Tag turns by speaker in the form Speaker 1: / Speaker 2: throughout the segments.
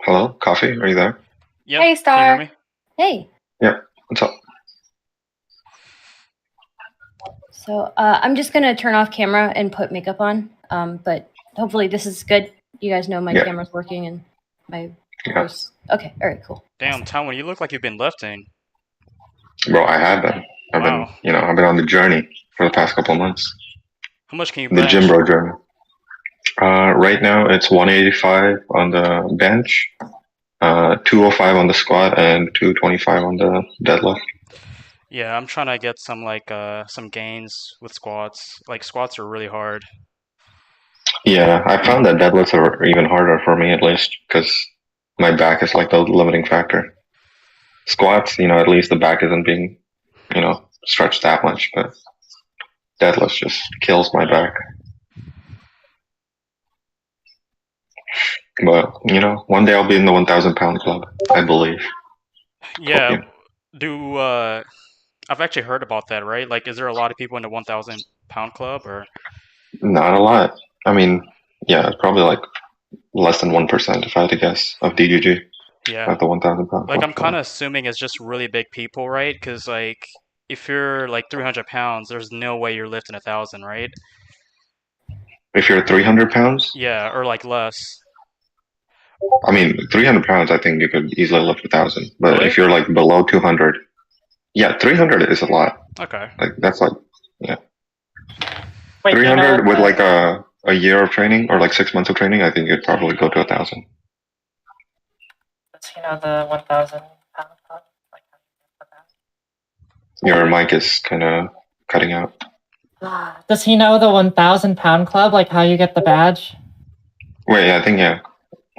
Speaker 1: Hello, Coffee, are you there?
Speaker 2: Yep.
Speaker 3: Hey, Star.
Speaker 2: Can you hear me?
Speaker 3: Hey.
Speaker 1: Yeah, what's up?
Speaker 3: So I'm just gonna turn off camera and put makeup on. But hopefully this is good. You guys know my camera's working and my voice. Okay. All right. Cool.
Speaker 2: Damn, Taiwan, you look like you've been lifting.
Speaker 1: Bro, I have been. I've been on the journey for the past couple of months.
Speaker 2: How much can you
Speaker 1: The
Speaker 2: bench?
Speaker 1: gym bro journey. Right now it's 185 on the bench, 205 on the squat, and 225 on the deadlift.
Speaker 2: Yeah, I'm trying to get some gains with squats. Like squats are really hard.
Speaker 1: Yeah, I found that deadlifts are even harder for me, at least, because my back is like the limiting factor. Squats, at least the back isn't being, stretched that much, but deadlifts just kills my back. But, one day I'll be in the 1,000 pound club, I believe.
Speaker 2: Yeah, I've actually heard about that, right? Like, is there a lot of people in the 1,000 pound club, or?
Speaker 1: Not a lot. I mean, yeah, it's probably like less than 1%, if I had to guess, of DGG.
Speaker 2: Yeah.
Speaker 1: At the 1,000 pound
Speaker 2: Like,
Speaker 1: club.
Speaker 2: I'm kind of assuming it's just really big people, right? Because, like, if you're like 300 pounds, there's no way you're lifting 1,000, right?
Speaker 1: If you're 300 pounds?
Speaker 2: Yeah, or like less.
Speaker 1: I mean, 300 pounds, I think you could easily lift 1,000. But
Speaker 2: Really?
Speaker 1: if you're like below 200, yeah, 300 is a lot.
Speaker 2: Okay.
Speaker 1: Like, that's like, yeah.
Speaker 4: Wait,
Speaker 1: 300 with like a year of training or like 6 months of training, I think you'd probably go to 1,000.
Speaker 4: Does he know the 1,000 pound club? Like, how do you get that?
Speaker 1: Your mic is kind of cutting out.
Speaker 4: Does he know the 1,000 pound club? Like how you get the badge?
Speaker 1: Wait, I think, yeah.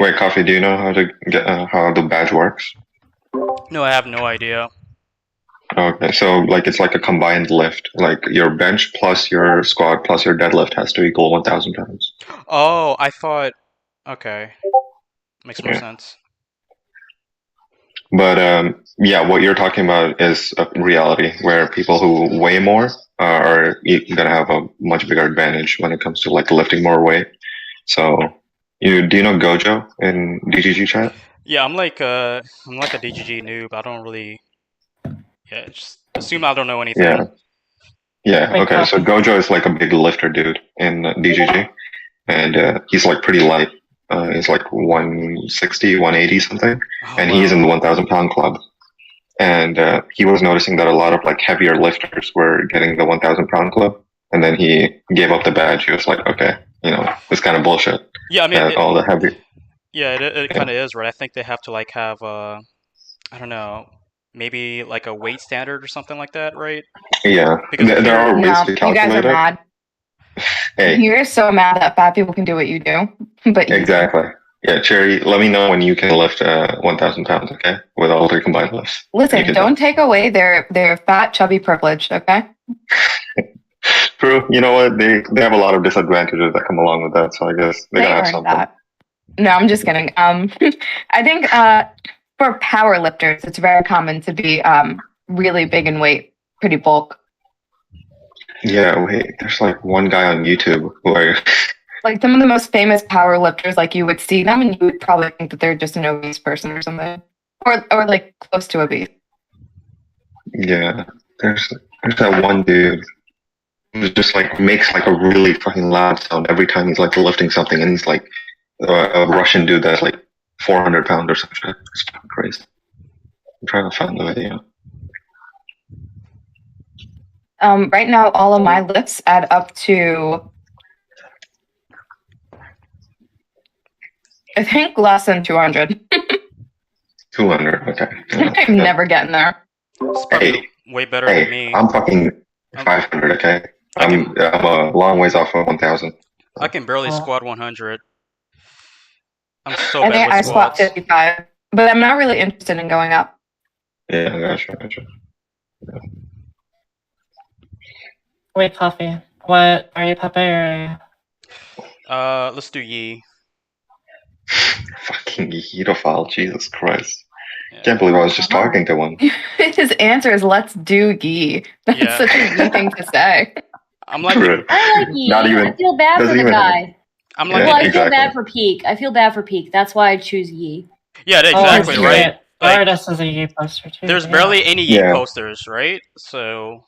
Speaker 1: Wait, Coffee, do you know how to get how the badge works?
Speaker 2: No, I have no idea.
Speaker 1: Okay, so like it's like a combined lift. Like your bench plus your squat plus your deadlift has to equal 1,000 pounds.
Speaker 2: Oh, I thought. Okay, makes more sense.
Speaker 1: But yeah, what you're talking about is a reality where people who weigh more are gonna have a much bigger advantage when it comes to like lifting more weight. So, do you know Gojo in DGG chat?
Speaker 2: Yeah, I'm like a DGG noob. I don't really. Yeah, just assume I don't know anything.
Speaker 1: Yeah. Yeah. Okay. So Gojo is like a big lifter dude in DGG, and he's like pretty light. He's like 160, 180 something, and he's in the 1,000 pound club. And he was noticing that a lot of like heavier lifters were getting the 1,000 pound club, and then he gave up the badge. He was like, okay, it's kind of bullshit.
Speaker 2: Yeah, I mean,
Speaker 1: all the heavy.
Speaker 2: Yeah, it kind of is, right? I think they have to like have I don't know, maybe like a weight standard or something like that, right?
Speaker 1: Yeah, there are ways to calculate
Speaker 5: you guys are mad.
Speaker 1: Hey,
Speaker 5: you're so mad that fat people can do what you do, but
Speaker 1: exactly. Yeah, Chaeiry, let me know when you can lift 1,000 pounds, okay? With all three combined lifts.
Speaker 5: Listen, don't take away their fat, chubby privilege, okay?
Speaker 1: True. You know what? They have a lot of disadvantages that come along with that, so I guess they gotta have something.
Speaker 5: That. No, I'm just kidding. I think for power lifters, it's very common to be really big in weight, pretty bulk.
Speaker 1: Yeah, wait. There's like one guy on YouTube where
Speaker 5: like some of the most famous power lifters, like you would see them and you would probably think that they're just an obese person or something, or like close to obese.
Speaker 1: Yeah, there's that one dude who just like makes like a really fucking loud sound every time he's like lifting something, and he's like a Russian dude that's like 400 pounds or something. It's crazy. I'm trying to find the video.
Speaker 5: Right now, all of my lifts add up to, I think, less than 200.
Speaker 1: 200, okay. Yeah,
Speaker 5: I'm never getting there.
Speaker 1: Hey,
Speaker 2: way better than me.
Speaker 1: I'm fucking 500, okay? I'm a long ways off of 1,000.
Speaker 2: I can barely squat 100. I'm so
Speaker 5: I
Speaker 2: bad
Speaker 5: think
Speaker 2: with
Speaker 5: I
Speaker 2: squats.
Speaker 5: squat 55, but I'm not really interested in going up.
Speaker 1: Yeah, gotcha. Yeah.
Speaker 4: Wait, Coffee. What are you, Pepe or?
Speaker 2: Let's do Yi.
Speaker 1: Fucking Yeetophile, Jesus Christ. Yeah. Can't believe I was just talking to one.
Speaker 5: His answer is, let's do Yi. That's such a Yi thing to say.
Speaker 2: I'm like,
Speaker 3: I like Yi. I feel bad for the guy.
Speaker 2: I'm like,
Speaker 3: I feel bad for Peak. That's why I choose Yi.
Speaker 2: Yeah, exactly,
Speaker 4: Oh,
Speaker 2: right? Like,
Speaker 4: Stardust is a Yee poster too.
Speaker 2: there's
Speaker 4: yeah.
Speaker 2: barely any Yee
Speaker 1: Yeah.
Speaker 2: posters, right? So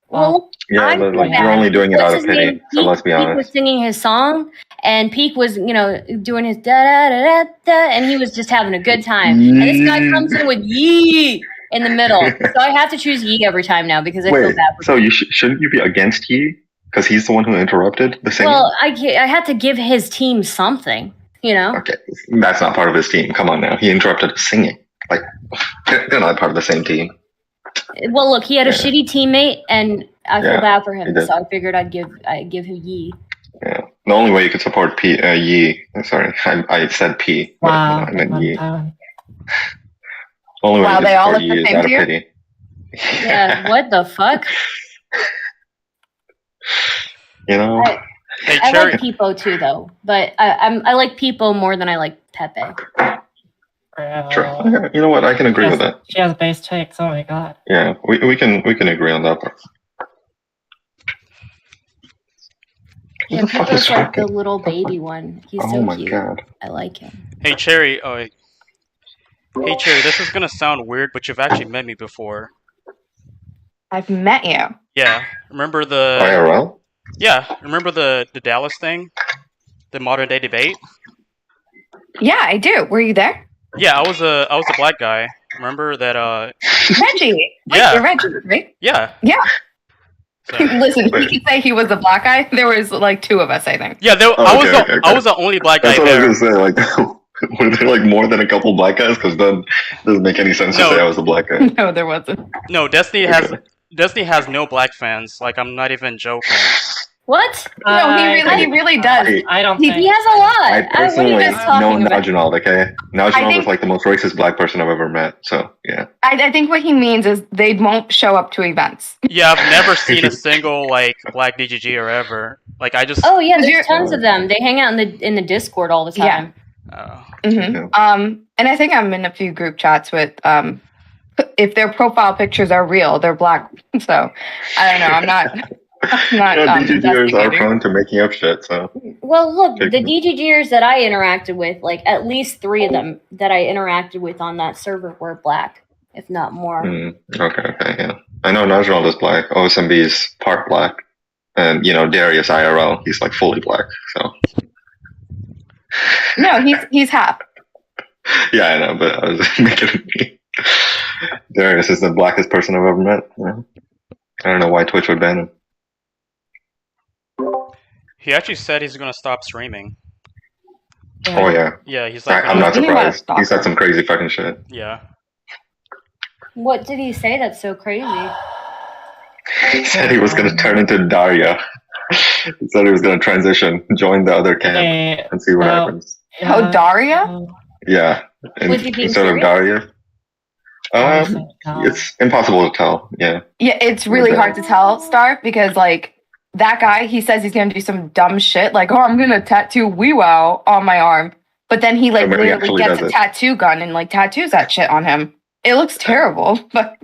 Speaker 3: Well,
Speaker 1: Yeah,
Speaker 3: I'm
Speaker 1: but like
Speaker 3: bad.
Speaker 1: you're only doing it
Speaker 3: What's
Speaker 1: out
Speaker 3: his
Speaker 1: of pity.
Speaker 3: name?
Speaker 1: So let's be
Speaker 3: Peak was
Speaker 1: honest.
Speaker 3: singing his song, and Peak was, doing his da da da da da, and he was just having a good time. And this guy comes in with Yee in the middle, so I have to choose Yee every time now because I feel
Speaker 1: Wait,
Speaker 3: bad for
Speaker 1: so
Speaker 3: Peak.
Speaker 1: you shouldn't you be against Yee? Because he's the one who interrupted the singing?
Speaker 3: Well, I had to give his team something,
Speaker 1: Okay, that's not part of his team. Come on now. He interrupted singing. Like, they're not part of the same team.
Speaker 3: Well, look, he had a
Speaker 1: Yeah.
Speaker 3: shitty teammate, and I feel
Speaker 1: Yeah,
Speaker 3: bad for
Speaker 1: he
Speaker 3: him,
Speaker 1: did.
Speaker 3: so I figured I'd give him Yee.
Speaker 1: Yeah. The only way you could support Yee, sorry, I said P, but
Speaker 4: Wow,
Speaker 1: I meant Yee.
Speaker 4: Untitled.
Speaker 1: The only way
Speaker 5: Wow,
Speaker 1: you
Speaker 5: they
Speaker 1: could
Speaker 5: all
Speaker 1: support
Speaker 5: look
Speaker 1: Yee
Speaker 5: the
Speaker 1: is
Speaker 5: same
Speaker 1: out
Speaker 5: to
Speaker 1: of
Speaker 5: you?
Speaker 1: pity.
Speaker 3: Yeah, what the fuck?
Speaker 1: You know?
Speaker 2: hey,
Speaker 3: I
Speaker 2: Chaeiry,
Speaker 3: like Peepo too, though, but I like Peepo more than I like Pepe.
Speaker 1: Sure. You know what? I can agree with that.
Speaker 4: She has base takes. Oh my god.
Speaker 1: Yeah, we can agree on that part. Who
Speaker 3: Yeah,
Speaker 1: the fuck is
Speaker 3: Peepo's like the
Speaker 1: talking?
Speaker 3: little baby one. He's
Speaker 1: Oh
Speaker 3: so
Speaker 1: my
Speaker 3: cute.
Speaker 1: god.
Speaker 3: I like him.
Speaker 2: hey Chaeiry, hey Chaeiry, this is gonna sound weird, but you've actually met me before.
Speaker 5: I've met you.
Speaker 2: Yeah, remember the
Speaker 1: IRL?
Speaker 2: the Dallas thing, the modern day debate?
Speaker 5: Yeah, I do. Were you there?
Speaker 2: Yeah, I was a black guy. Remember that?
Speaker 5: Reggie. Wait,
Speaker 2: Yeah.
Speaker 5: you're Reggie, right?
Speaker 2: Yeah.
Speaker 5: Yeah.
Speaker 2: So,
Speaker 5: Listen,
Speaker 1: Wait.
Speaker 5: he could say he was a black guy. There was like two of us, I think.
Speaker 2: yeah,
Speaker 1: Oh,
Speaker 2: I
Speaker 1: okay.
Speaker 2: was the only black guy
Speaker 1: That's what I
Speaker 2: there.
Speaker 1: was gonna say. Like, were there like more than a couple black guys? Because then it doesn't make any sense
Speaker 2: No.
Speaker 1: to say I was a black guy.
Speaker 5: No, there wasn't.
Speaker 2: No, Destiny has no black fans. Like, I'm not even joking.
Speaker 3: What?
Speaker 5: No, he really does.
Speaker 4: I don't
Speaker 3: He
Speaker 4: think.
Speaker 3: has a lot.
Speaker 1: I
Speaker 3: What are
Speaker 1: personally
Speaker 3: you guys
Speaker 1: know
Speaker 3: talking about?
Speaker 1: Najinald, okay? Najinald
Speaker 5: think-
Speaker 1: is like the most racist black person I've ever met. So, yeah.
Speaker 5: I think what he means is they won't show up to events.
Speaker 2: Yeah, I've never seen a single like black DGG or ever. Like, I just
Speaker 3: Oh yeah,
Speaker 5: You're-
Speaker 3: there's tons of them. They hang out in the Discord all the time.
Speaker 5: Yeah.
Speaker 2: oh.
Speaker 1: Yeah.
Speaker 5: And I think I'm in a few group chats with if their profile pictures are real, they're black. So I don't know. I'm not.
Speaker 1: DGGers are
Speaker 5: investigating.
Speaker 1: prone to making up shit, so.
Speaker 3: Well, look, the
Speaker 1: Okay.
Speaker 3: DGGers that I interacted with, like at least 3 of them that I interacted with on that server were black, if not more.
Speaker 1: Okay, yeah. I know Najinald is black. OSMB is part black. And, Darius IRL, he's like fully black, so.
Speaker 5: No, he's half.
Speaker 1: Yeah, I know, but I was making it. Darius is the blackest person I've ever met. Yeah. I don't know why Twitch would ban him.
Speaker 2: He actually said he's gonna stop streaming.
Speaker 1: Oh, yeah.
Speaker 2: Yeah, he's like,
Speaker 1: I'm not
Speaker 5: Isn't he about a
Speaker 1: surprised. He said some crazy fucking shit.
Speaker 2: yeah.
Speaker 3: What did he say that's so crazy?
Speaker 1: He said he was going to turn into Daria. He said he was going to transition, join the other camp,
Speaker 4: Hey,
Speaker 1: and see what
Speaker 4: well,
Speaker 1: happens.
Speaker 5: Oh, Daria?
Speaker 1: Yeah.
Speaker 3: Was he being
Speaker 1: Instead of
Speaker 3: serious?
Speaker 1: Daria. It's impossible to tell. Yeah.
Speaker 5: Yeah, it's really hard to tell, Star, because like that guy, he says he's gonna do some dumb shit, like, oh, I'm gonna tattoo Wee Wow on my arm. But then he like
Speaker 1: But he
Speaker 5: literally
Speaker 1: actually
Speaker 5: gets
Speaker 1: does
Speaker 5: a
Speaker 1: it.
Speaker 5: tattoo gun and like tattoos that shit on him. It looks terrible, but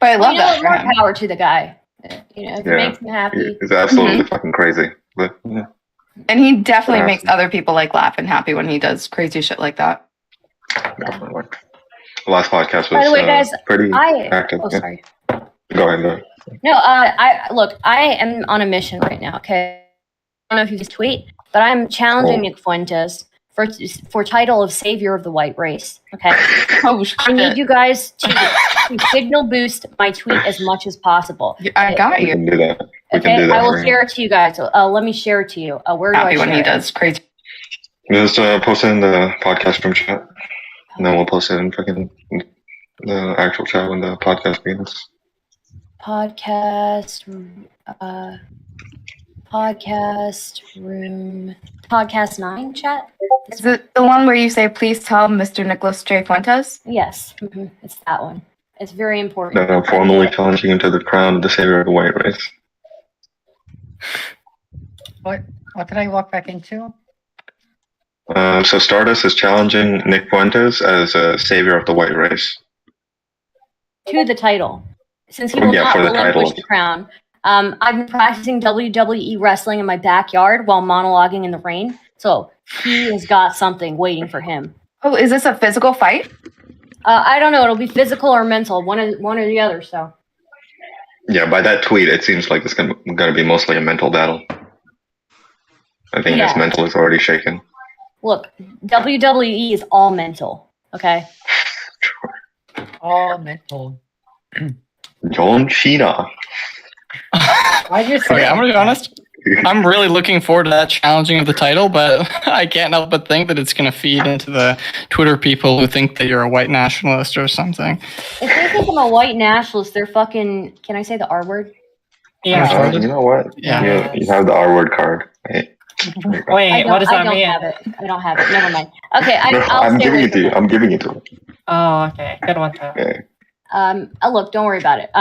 Speaker 5: I love that for
Speaker 3: more
Speaker 5: him.
Speaker 3: power to the guy. If it
Speaker 1: Yeah.
Speaker 3: makes him happy.
Speaker 1: It's absolutely fucking crazy. But, yeah.
Speaker 5: And he definitely
Speaker 1: Yeah.
Speaker 5: makes other people like laugh and happy when he does crazy shit like that.
Speaker 1: Definitely. The last podcast was
Speaker 3: By the way, guys,
Speaker 1: pretty
Speaker 3: I
Speaker 1: active.
Speaker 3: oh
Speaker 1: Yeah.
Speaker 3: sorry.
Speaker 1: Go ahead.
Speaker 3: No, I am on a mission right now. Okay, I don't know if you just tweet, but I'm challenging Nick Fuentes for title of Savior of the White Race. Okay,
Speaker 5: Oh
Speaker 3: I need
Speaker 5: shit!
Speaker 3: you guys to signal boost my tweet as much as possible.
Speaker 5: I got
Speaker 1: We
Speaker 5: you.
Speaker 1: can do that. We
Speaker 3: Okay,
Speaker 1: can do that.
Speaker 3: I will
Speaker 1: for you.
Speaker 3: share it to you guys. Let me share it to you. Where do I
Speaker 5: Happy when
Speaker 3: share
Speaker 5: he
Speaker 3: it?
Speaker 5: does crazy.
Speaker 1: Just post it in the podcast room chat. And then we'll post it in fucking the actual chat when the podcast begins.
Speaker 3: Podcast room, podcast 9 chat.
Speaker 5: Is it the one where you say, please tell Mr. Nicholas J. Fuentes?
Speaker 3: Yes, it's that one. It's very important.
Speaker 1: Then I'm formally challenging him to the crown of the savior of the white race.
Speaker 6: What did I walk back into?
Speaker 1: So Stardust is challenging Nick Fuentes as a savior of the white race.
Speaker 3: To the title, since he will
Speaker 1: Yeah,
Speaker 3: not
Speaker 1: for the
Speaker 3: relinquish
Speaker 1: title.
Speaker 3: the crown. I've been practicing WWE wrestling in my backyard while monologuing in the rain, so he has got something waiting for him.
Speaker 5: Oh, is this a physical fight?
Speaker 3: I don't know. It'll be physical or mental, one or the other. So.
Speaker 1: Yeah, by that tweet, it seems like it's gonna be mostly a mental battle. I think his mental is already shaken.
Speaker 3: Look, WWE is all mental. Okay.
Speaker 6: All mental.
Speaker 1: John Cena.
Speaker 6: Why'd you say
Speaker 7: Okay, I'm gonna be honest. I'm really looking forward to that challenging of the title, but I can't help but think that it's going to feed into the Twitter people who think that you're a white nationalist or something.
Speaker 3: If they think I'm a white nationalist, they're fucking. Can I say the R word?
Speaker 6: Yeah.
Speaker 1: You know what?
Speaker 7: Yeah.
Speaker 1: You have the R word card. Right?
Speaker 6: Wait, what does that mean?
Speaker 3: I don't have it. Never mind. Okay, I'll
Speaker 1: I'm
Speaker 3: stay
Speaker 1: giving
Speaker 3: away
Speaker 1: it to you.
Speaker 3: from
Speaker 1: I'm giving it to you.
Speaker 6: Oh, okay. Good one, too.
Speaker 1: Okay.
Speaker 3: Look, don't worry about it.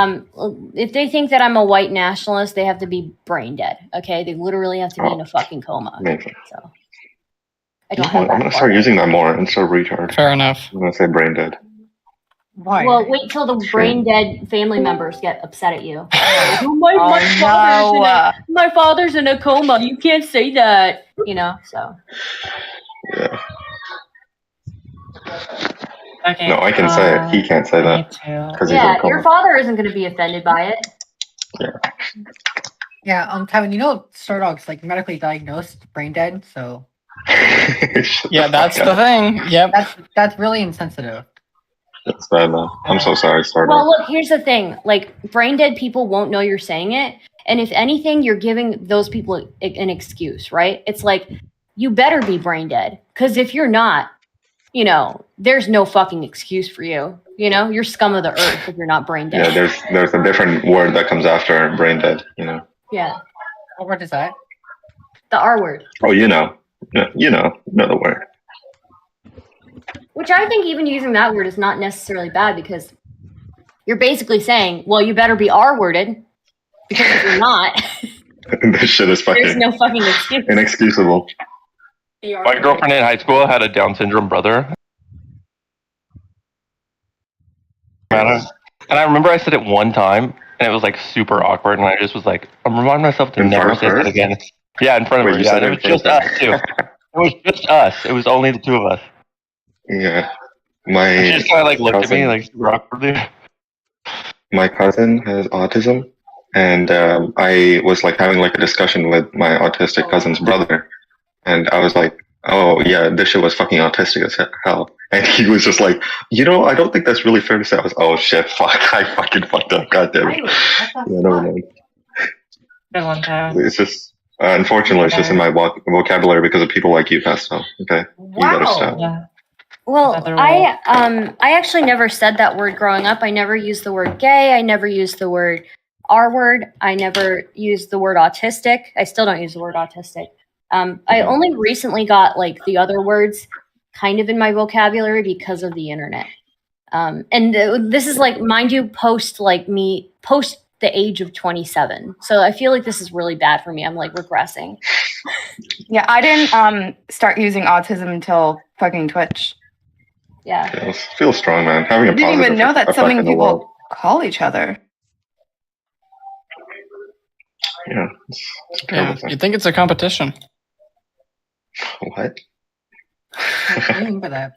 Speaker 3: If they think that I'm a white nationalist, they have to be brain dead. Okay, they literally have to be in a fucking coma.
Speaker 1: Amazing.
Speaker 3: So I don't have.
Speaker 1: I'm gonna start using that more and so retard.
Speaker 7: Fair enough.
Speaker 1: I'm gonna say brain dead.
Speaker 6: Why?
Speaker 3: Well, wait till the brain dead family members get upset at you. Oh, my father's in a coma. You can't say that. You know. So.
Speaker 1: Yeah.
Speaker 6: Okay,
Speaker 1: No, I can say it. He can't say that. Because
Speaker 3: Yeah, your father isn't going to be offended by it.
Speaker 6: Yeah, Tywin, you know Stardog's like medically diagnosed brain dead, so
Speaker 7: Yeah, that's the thing. Yep.
Speaker 6: that's really insensitive.
Speaker 1: That's bad, man. I'm so sorry, Stardust.
Speaker 3: Well, look, here's the thing. Like, brain dead people won't know you're saying it. And if anything, you're giving those people an excuse, right? It's like, you better be brain dead. Because if you're not, you know, there's no fucking excuse for you. You know, you're scum of the earth if you're not brain dead.
Speaker 1: Yeah, there's a different word that comes after brain dead, you know.
Speaker 3: Yeah.
Speaker 6: What word is that?
Speaker 3: The R word.
Speaker 1: Oh, you know the word.
Speaker 3: Which I think even using that word is not necessarily bad because you're basically saying, well, you better be R-worded because if you're not,
Speaker 1: This shit is
Speaker 3: there's
Speaker 1: fucking
Speaker 3: no fucking excuse.
Speaker 1: inexcusable.
Speaker 8: My girlfriend in high school had a Down syndrome brother. And I remember I said it one time, and it was like super awkward, and I just was like, I'm reminding myself to
Speaker 1: In
Speaker 8: never
Speaker 1: front
Speaker 8: say
Speaker 1: of her?
Speaker 8: that again. Yeah, in front of
Speaker 1: Wait,
Speaker 8: her.
Speaker 1: you
Speaker 8: Yeah,
Speaker 1: said
Speaker 8: and
Speaker 1: it
Speaker 8: it was
Speaker 1: in front
Speaker 8: just
Speaker 1: of
Speaker 8: us too. It was just us. It was only the two of us.
Speaker 1: Yeah.
Speaker 8: And she just kind of like looked at me
Speaker 1: cousin-
Speaker 8: like super awkwardly.
Speaker 1: My cousin has autism, and I was like having like a discussion with my autistic cousin's brother, and I was like, "Oh yeah, this shit was fucking autistic as hell," and he was just like, "You know, I don't think that's really fair to say." I was, "Oh shit, fuck, I fucking fucked up, goddamn it." Yeah, never mind.
Speaker 6: Good one, Tywin.
Speaker 1: It's just unfortunately, it's just in my vocabulary because of people like you, Pastel. Okay, you gotta stop.
Speaker 6: Yeah.
Speaker 3: Well,
Speaker 6: Another
Speaker 3: I actually never said that word growing up. I never used the word gay. I never used the word R word. I never used the word autistic. I still don't use the word autistic. I only recently got like the other words kind of in my vocabulary because of the internet. This is like, mind you, post the age of 27. So I feel like this is really bad for me. I'm like regressing.
Speaker 5: Yeah, I didn't start using autism until fucking Twitch.
Speaker 3: Yeah.
Speaker 1: Yeah, feel strong, man. Having a
Speaker 5: I didn't
Speaker 1: positive
Speaker 5: even know that
Speaker 1: effect
Speaker 5: so many
Speaker 1: in the world.
Speaker 5: people call each other.
Speaker 1: Yeah, it's a
Speaker 7: Yeah,
Speaker 1: terrible thing.
Speaker 7: you think it's a competition?
Speaker 1: What?
Speaker 6: What do you mean by that?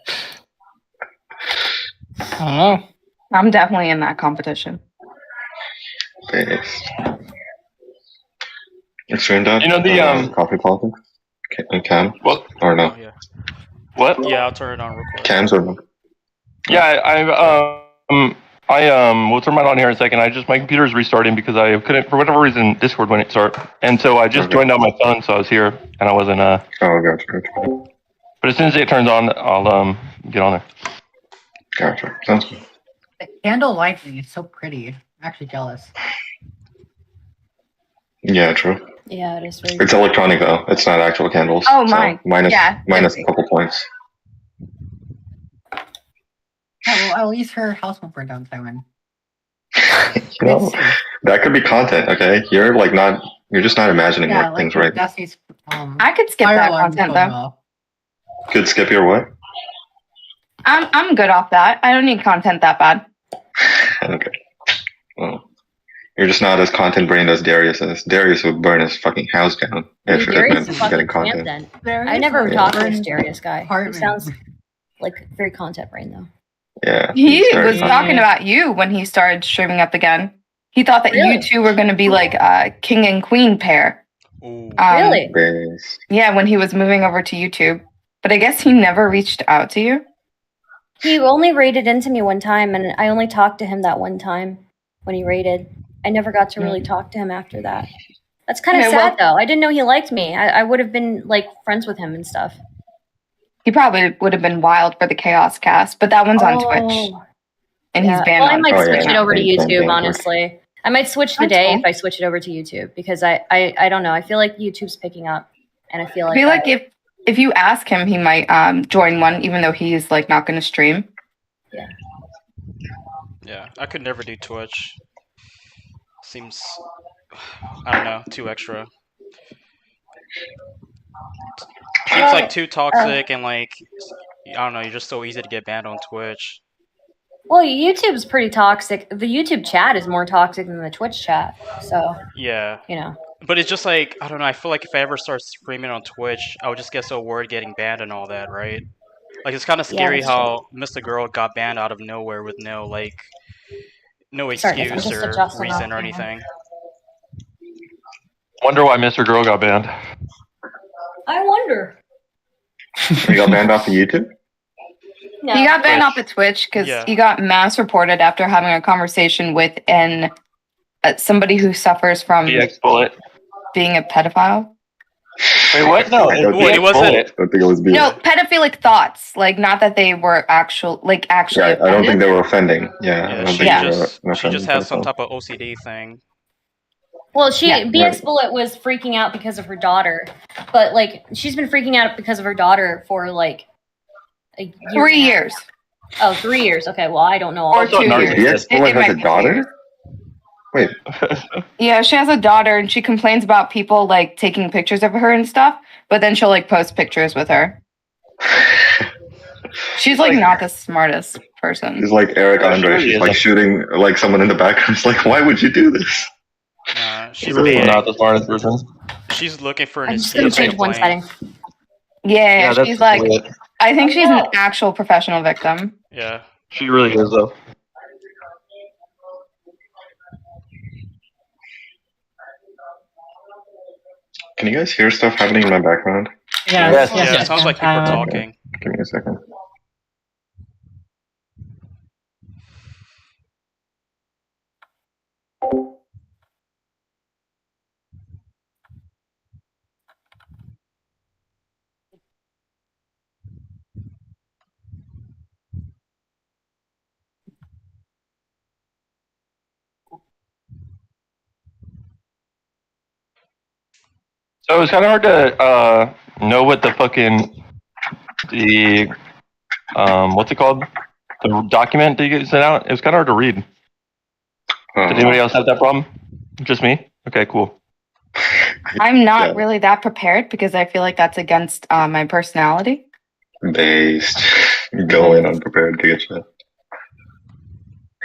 Speaker 7: I don't know.
Speaker 5: I'm definitely in that competition.
Speaker 1: Thanks. ExtremeDad?
Speaker 8: You know the,
Speaker 1: coffee politics? Cam?
Speaker 8: What?
Speaker 1: Or no?
Speaker 2: Oh, yeah.
Speaker 8: What?
Speaker 2: Yeah, I'll turn it on real quick.
Speaker 1: Cams or no?
Speaker 8: Yeah, we'll turn mine on here in a second. My computer's restarting because I couldn't, for whatever reason, Discord wouldn't start. And so I just
Speaker 1: Okay.
Speaker 8: joined on my phone, so I was here, and I wasn't,
Speaker 1: Oh, gotcha.
Speaker 8: but as soon as it turns on, I'll, get on there.
Speaker 1: Gotcha. Sounds good.
Speaker 6: The candle lighting is so pretty. I'm actually jealous.
Speaker 1: Yeah, true.
Speaker 3: Yeah, it is very
Speaker 1: It's electronic though. It's not actual candles.
Speaker 5: Oh,
Speaker 1: so
Speaker 5: mine.
Speaker 1: minus
Speaker 5: Yeah.
Speaker 1: a couple points.
Speaker 6: Yeah, well, at least her house won't burn down, Tywin.
Speaker 1: You know, that could be content, okay? You're just not imagining
Speaker 6: Yeah,
Speaker 1: what things
Speaker 6: like
Speaker 1: right.
Speaker 6: Destiny's.
Speaker 5: I could skip
Speaker 6: fire
Speaker 5: that
Speaker 6: alarm's
Speaker 5: content
Speaker 6: going
Speaker 5: though.
Speaker 6: off.
Speaker 1: Could skip your what?
Speaker 5: I'm good off that. I don't need content that bad.
Speaker 1: Okay. Well, you're just not as content brained as Darius is. Darius would burn his fucking house down if it
Speaker 3: Darius
Speaker 1: meant
Speaker 3: is fucking
Speaker 1: getting content.
Speaker 3: camp then. I never talked to this Darius guy. He
Speaker 6: Apartment.
Speaker 3: sounds like very content brain though.
Speaker 1: Yeah.
Speaker 5: He
Speaker 1: he's very
Speaker 5: was
Speaker 1: funny.
Speaker 5: talking about you when he started streaming up again. He thought that
Speaker 3: Really?
Speaker 5: you two were going to be like a king and queen pair.
Speaker 2: Ooh.
Speaker 3: Really?
Speaker 1: Based.
Speaker 5: Yeah, when he was moving over to YouTube. But I guess he never reached out to you.
Speaker 3: He only raided into me one time, and I only talked to him that one time when he raided. I never got to really talk to him after that. That's kind of
Speaker 5: Okay,
Speaker 3: sad,
Speaker 5: well-
Speaker 3: though. I didn't know he liked me. I would have been like friends with him and stuff.
Speaker 5: He probably would have been wild for the Chaos Cast, but that one's on Twitch. And he's banned
Speaker 3: Well, I
Speaker 5: on
Speaker 3: might
Speaker 5: Twitch.
Speaker 3: switch it over to
Speaker 1: Thank you.
Speaker 3: YouTube, honestly. I might switch the
Speaker 5: That's
Speaker 3: day
Speaker 5: cool.
Speaker 3: if I switch it over to YouTube because I don't know. I feel like YouTube's picking up, and I feel
Speaker 5: I
Speaker 3: like
Speaker 5: feel like if you ask him, he might join one, even though he's like not going to stream.
Speaker 2: Yeah, I could never do Twitch. Seems, I don't know, too extra. Seems like too toxic and like, I don't know, you're just so easy to get banned on Twitch.
Speaker 3: well, YouTube's pretty toxic. The YouTube chat is more toxic than the Twitch chat. So
Speaker 2: Yeah,
Speaker 3: you know,
Speaker 2: but it's just like, I don't know, I feel like if I ever start streaming on Twitch, I would just get so worried getting banned and all that, right? Like, it's kind of
Speaker 3: Yeah,
Speaker 2: scary
Speaker 3: that's true.
Speaker 2: how Mr. Girl got banned out of nowhere with no, like, no
Speaker 3: Sorry, guys, I'm
Speaker 2: excuse
Speaker 3: just
Speaker 2: or
Speaker 3: adjusting
Speaker 2: reason
Speaker 3: my
Speaker 2: or anything.
Speaker 8: Wonder why Mr. Girl got banned.
Speaker 3: I wonder.
Speaker 1: You got banned off of YouTube?
Speaker 3: No.
Speaker 5: He got banned
Speaker 2: Twitch.
Speaker 5: off of Twitch because
Speaker 2: Yeah.
Speaker 5: he got mass reported after having a conversation with somebody who suffers from
Speaker 8: BX Bullet.
Speaker 5: being a pedophile.
Speaker 8: Wait, what? No,
Speaker 1: I don't
Speaker 2: Wait,
Speaker 8: BX
Speaker 2: it wasn't-
Speaker 8: Bullet.
Speaker 1: I don't think it was being.
Speaker 5: No, pedophilic thoughts. Like, not that they were actually.
Speaker 1: Yeah, I don't think they were offending. Yeah, I
Speaker 2: Yeah,
Speaker 1: don't
Speaker 2: she
Speaker 1: think
Speaker 5: Yeah.
Speaker 1: they were
Speaker 2: just
Speaker 1: offending
Speaker 2: has some
Speaker 1: people.
Speaker 2: type of OCD thing.
Speaker 3: Well,
Speaker 5: Yeah.
Speaker 3: BX
Speaker 1: Right.
Speaker 3: Bullet was freaking out because of her daughter, but like she's been freaking out because of her daughter for like a year
Speaker 5: 3
Speaker 3: and a half.
Speaker 5: years.
Speaker 3: Oh, 3 years. Okay, well I don't know all
Speaker 5: Or
Speaker 3: of
Speaker 5: two
Speaker 3: it.
Speaker 8: Narcissist.
Speaker 5: years.
Speaker 1: BX Bullet
Speaker 5: It
Speaker 1: has
Speaker 5: might
Speaker 1: a
Speaker 5: be 2 years.
Speaker 1: daughter? Wait,
Speaker 5: Yeah, she has a daughter and she complains about people like taking pictures of her and stuff, but then she'll like post pictures with her. She's like not the smartest person.
Speaker 1: it's like Eric
Speaker 8: Yeah, she
Speaker 1: Andre.
Speaker 8: really
Speaker 1: She's
Speaker 8: is
Speaker 1: like
Speaker 8: a-
Speaker 1: shooting like someone in the background. It's like, why would you do this?
Speaker 2: She's
Speaker 8: really
Speaker 2: big.
Speaker 8: not the smartest person.
Speaker 2: She's looking for an
Speaker 3: I'm just gonna
Speaker 2: excuse to
Speaker 3: change one
Speaker 2: complain.
Speaker 3: setting.
Speaker 5: Yeah,
Speaker 8: that's
Speaker 5: she's like,
Speaker 8: it.
Speaker 5: I think she's an actual professional victim.
Speaker 2: Yeah.
Speaker 8: She really is though.
Speaker 1: Can you guys hear stuff happening in my background?
Speaker 8: Yes.
Speaker 2: Yeah, it sounds like people are
Speaker 1: Okay.
Speaker 2: talking.
Speaker 1: Give me a second.
Speaker 8: So it's kind of hard to know what the fucking what's it called? The document that you guys sent out. It was kind of hard to read. Did anybody else have that problem? Just me? Okay, cool.
Speaker 5: I'm not
Speaker 1: Yeah.
Speaker 5: really that prepared because I feel like that's against my personality.
Speaker 1: Based. Go in unprepared to get you.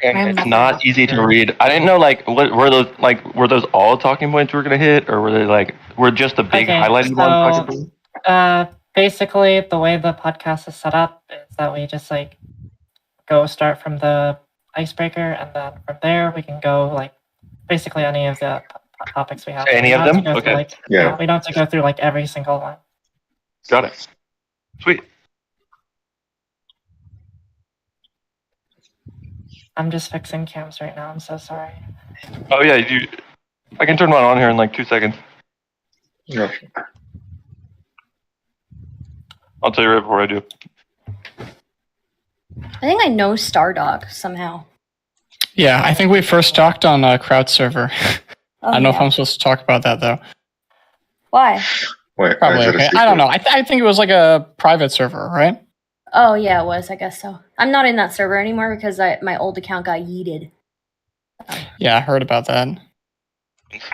Speaker 8: It's not easy to read. I didn't know like what were those all talking points we were gonna hit, or were they like were just the big
Speaker 4: Okay,
Speaker 8: highlighted ones talking points?
Speaker 4: Basically, the way the podcast is set up is that we just like start from the icebreaker, and then from there we can go like basically any of the topics we have.
Speaker 8: Any
Speaker 4: We
Speaker 8: of
Speaker 4: don't have
Speaker 8: them?
Speaker 4: to go through,
Speaker 8: Okay.
Speaker 4: like,
Speaker 1: Yeah.
Speaker 4: we don't have to go through like every single one.
Speaker 8: Got it. Sweet.
Speaker 4: I'm just fixing cams right now. I'm so sorry.
Speaker 8: Oh yeah, I can turn mine on here in like 2 seconds.
Speaker 1: Yeah.
Speaker 8: I'll tell you right before I do.
Speaker 3: I think I know Stardog somehow.
Speaker 7: Yeah, I think we first talked on a crowd server.
Speaker 3: Oh,
Speaker 7: I don't know if
Speaker 3: yeah.
Speaker 7: I'm supposed to talk about that though.
Speaker 3: Why?
Speaker 1: Wait,
Speaker 7: Probably
Speaker 1: is it a
Speaker 7: okay. I don't
Speaker 1: secret?
Speaker 7: know. I think it was like a private server, right?
Speaker 3: Oh yeah, it was. I guess so. I'm not in that server anymore because my old account got yeeted.
Speaker 7: Yeah, I heard about that.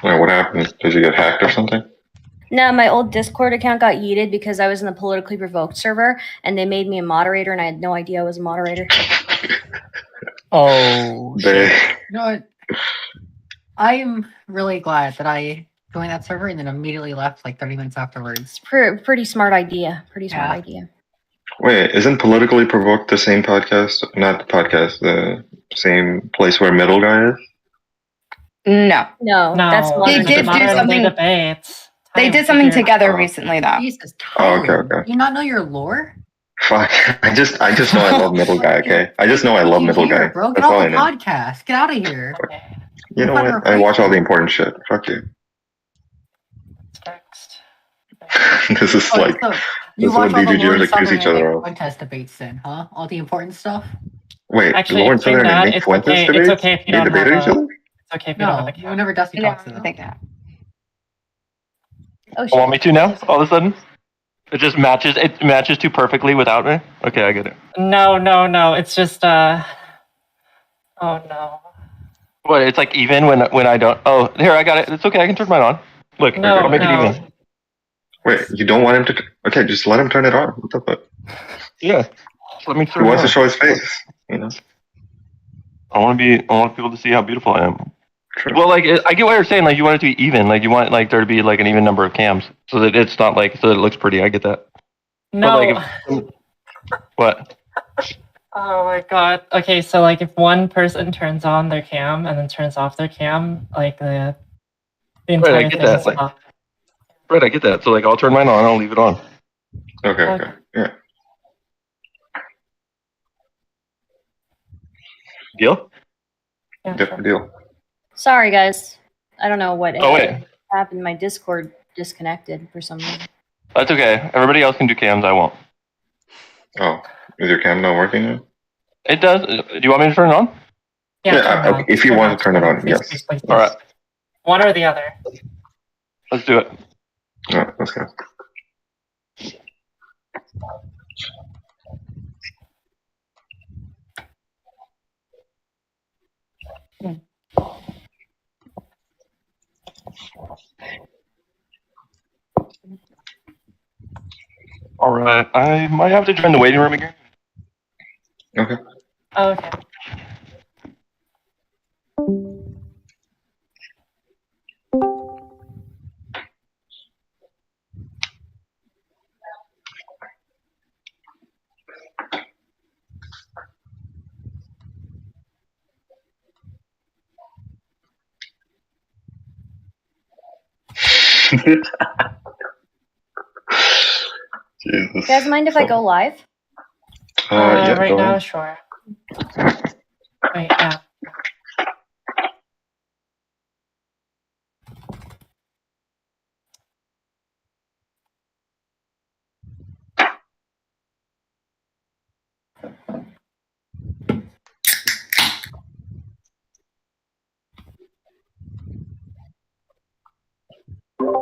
Speaker 1: Wait, what happened? Did you get hacked or something?
Speaker 3: No, my old Discord account got yeeted because I was in the politically provoked server, and they made me a moderator, and I had no idea I was a moderator.
Speaker 7: Oh,
Speaker 1: They,
Speaker 6: You know what? I'm really glad that I joined that server and then immediately left like 30 minutes afterwards.
Speaker 3: Pretty smart idea. Pretty smart
Speaker 6: Yeah.
Speaker 3: idea.
Speaker 1: Wait, isn't Politically Provoked the same podcast? Not the podcast, the same place where Middle Guy is?
Speaker 5: No.
Speaker 3: No,
Speaker 4: No,
Speaker 3: that's
Speaker 5: They
Speaker 3: modern
Speaker 5: did do
Speaker 3: Day.
Speaker 5: something-
Speaker 4: debates.
Speaker 5: They
Speaker 4: Time
Speaker 5: did something
Speaker 4: figure-
Speaker 5: together
Speaker 1: Oh.
Speaker 5: recently, though.
Speaker 6: Jesus,
Speaker 1: Oh, okay,
Speaker 6: Tyler.
Speaker 1: okay.
Speaker 6: Do you not know your lore?
Speaker 1: Fuck. I just know I love Middle Guy, okay? I just know I love
Speaker 6: You
Speaker 1: Middle
Speaker 6: here,
Speaker 1: Guy.
Speaker 6: bro. Get
Speaker 1: That's all
Speaker 6: off
Speaker 1: I
Speaker 6: the
Speaker 1: know.
Speaker 6: podcast. Get out of here.
Speaker 4: Okay,
Speaker 1: You know
Speaker 6: Find a
Speaker 1: what? I watch all the
Speaker 6: replacement.
Speaker 1: important shit. Fuck you.
Speaker 4: what's next?
Speaker 1: This is
Speaker 6: Oh,
Speaker 1: like,
Speaker 6: so
Speaker 1: this
Speaker 6: you
Speaker 1: is
Speaker 6: watch
Speaker 1: what
Speaker 6: all the
Speaker 1: DGGers
Speaker 6: Lord
Speaker 1: accuse each
Speaker 6: Southern
Speaker 1: other
Speaker 6: and
Speaker 1: of.
Speaker 6: contest debates then, huh? All the important stuff?
Speaker 1: Wait,
Speaker 4: Actually,
Speaker 1: Lauren Southern and
Speaker 4: ExtremeDad,
Speaker 1: Nick
Speaker 4: it's
Speaker 1: Fuentes
Speaker 4: okay.
Speaker 1: debates?
Speaker 4: It's okay if you
Speaker 1: They
Speaker 4: don't
Speaker 1: debated
Speaker 4: have
Speaker 1: each
Speaker 4: a.
Speaker 1: other?
Speaker 4: It's okay if you don't have
Speaker 6: No,
Speaker 4: a
Speaker 6: you
Speaker 4: cam.
Speaker 6: never Dusty
Speaker 5: No,
Speaker 6: talks to
Speaker 5: I
Speaker 6: them.
Speaker 5: think that.
Speaker 3: Oh
Speaker 8: You want
Speaker 3: shit.
Speaker 8: me to now? All of a sudden? It just matches. It matches too perfectly without me. Okay, I get it.
Speaker 4: No. It's just Oh no.
Speaker 8: What? It's like even when I don't. Oh, here I got it. It's okay. I can turn mine on. Look,
Speaker 4: No,
Speaker 8: I'll make it
Speaker 4: no.
Speaker 8: even.
Speaker 1: Wait, you don't want him to? Okay, just let him turn it on. What the fuck?
Speaker 8: Yeah. Just let me
Speaker 1: He
Speaker 8: turn it
Speaker 1: wants
Speaker 8: on.
Speaker 1: to show his face. You know.
Speaker 8: I want people to see how beautiful I am.
Speaker 1: True.
Speaker 8: Well, like I get what you're saying. Like you want it to be even. Like you want like there to be like an even number of cams, so that it's not like so that it looks pretty. I get that.
Speaker 4: No.
Speaker 8: like, What?
Speaker 4: Oh my god. Okay, so like if one person turns on their cam and then turns off their cam, like the entire
Speaker 8: I get
Speaker 4: thing
Speaker 8: that,
Speaker 4: is
Speaker 8: like-
Speaker 4: off.
Speaker 8: Right, I get that. So like I'll turn mine on. I'll leave it on.
Speaker 1: Okay. Yeah.
Speaker 8: Deal?
Speaker 4: Yeah,
Speaker 1: Good
Speaker 4: sure.
Speaker 1: deal.
Speaker 3: Sorry, guys. I don't know what
Speaker 8: Oh wait,
Speaker 3: happened. My Discord disconnected for some reason.
Speaker 8: that's okay. Everybody else can do cams. I won't.
Speaker 1: Oh, is your cam not working now?
Speaker 8: It does. Do you want me to turn it on?
Speaker 1: Yeah,
Speaker 4: turn it on.
Speaker 1: if you want to turn it on,
Speaker 4: Please,
Speaker 1: yes.
Speaker 4: please.
Speaker 8: All right,
Speaker 4: One or the other.
Speaker 8: let's do it.
Speaker 1: No, let's go.
Speaker 8: All right, I might have to join the waiting room again.
Speaker 1: Okay.
Speaker 4: Oh, okay.
Speaker 1: Jesus.
Speaker 3: You guys mind if I go live?
Speaker 1: Yeah,
Speaker 4: right
Speaker 1: go
Speaker 4: now,
Speaker 1: ahead.
Speaker 4: sure. Wait, yeah.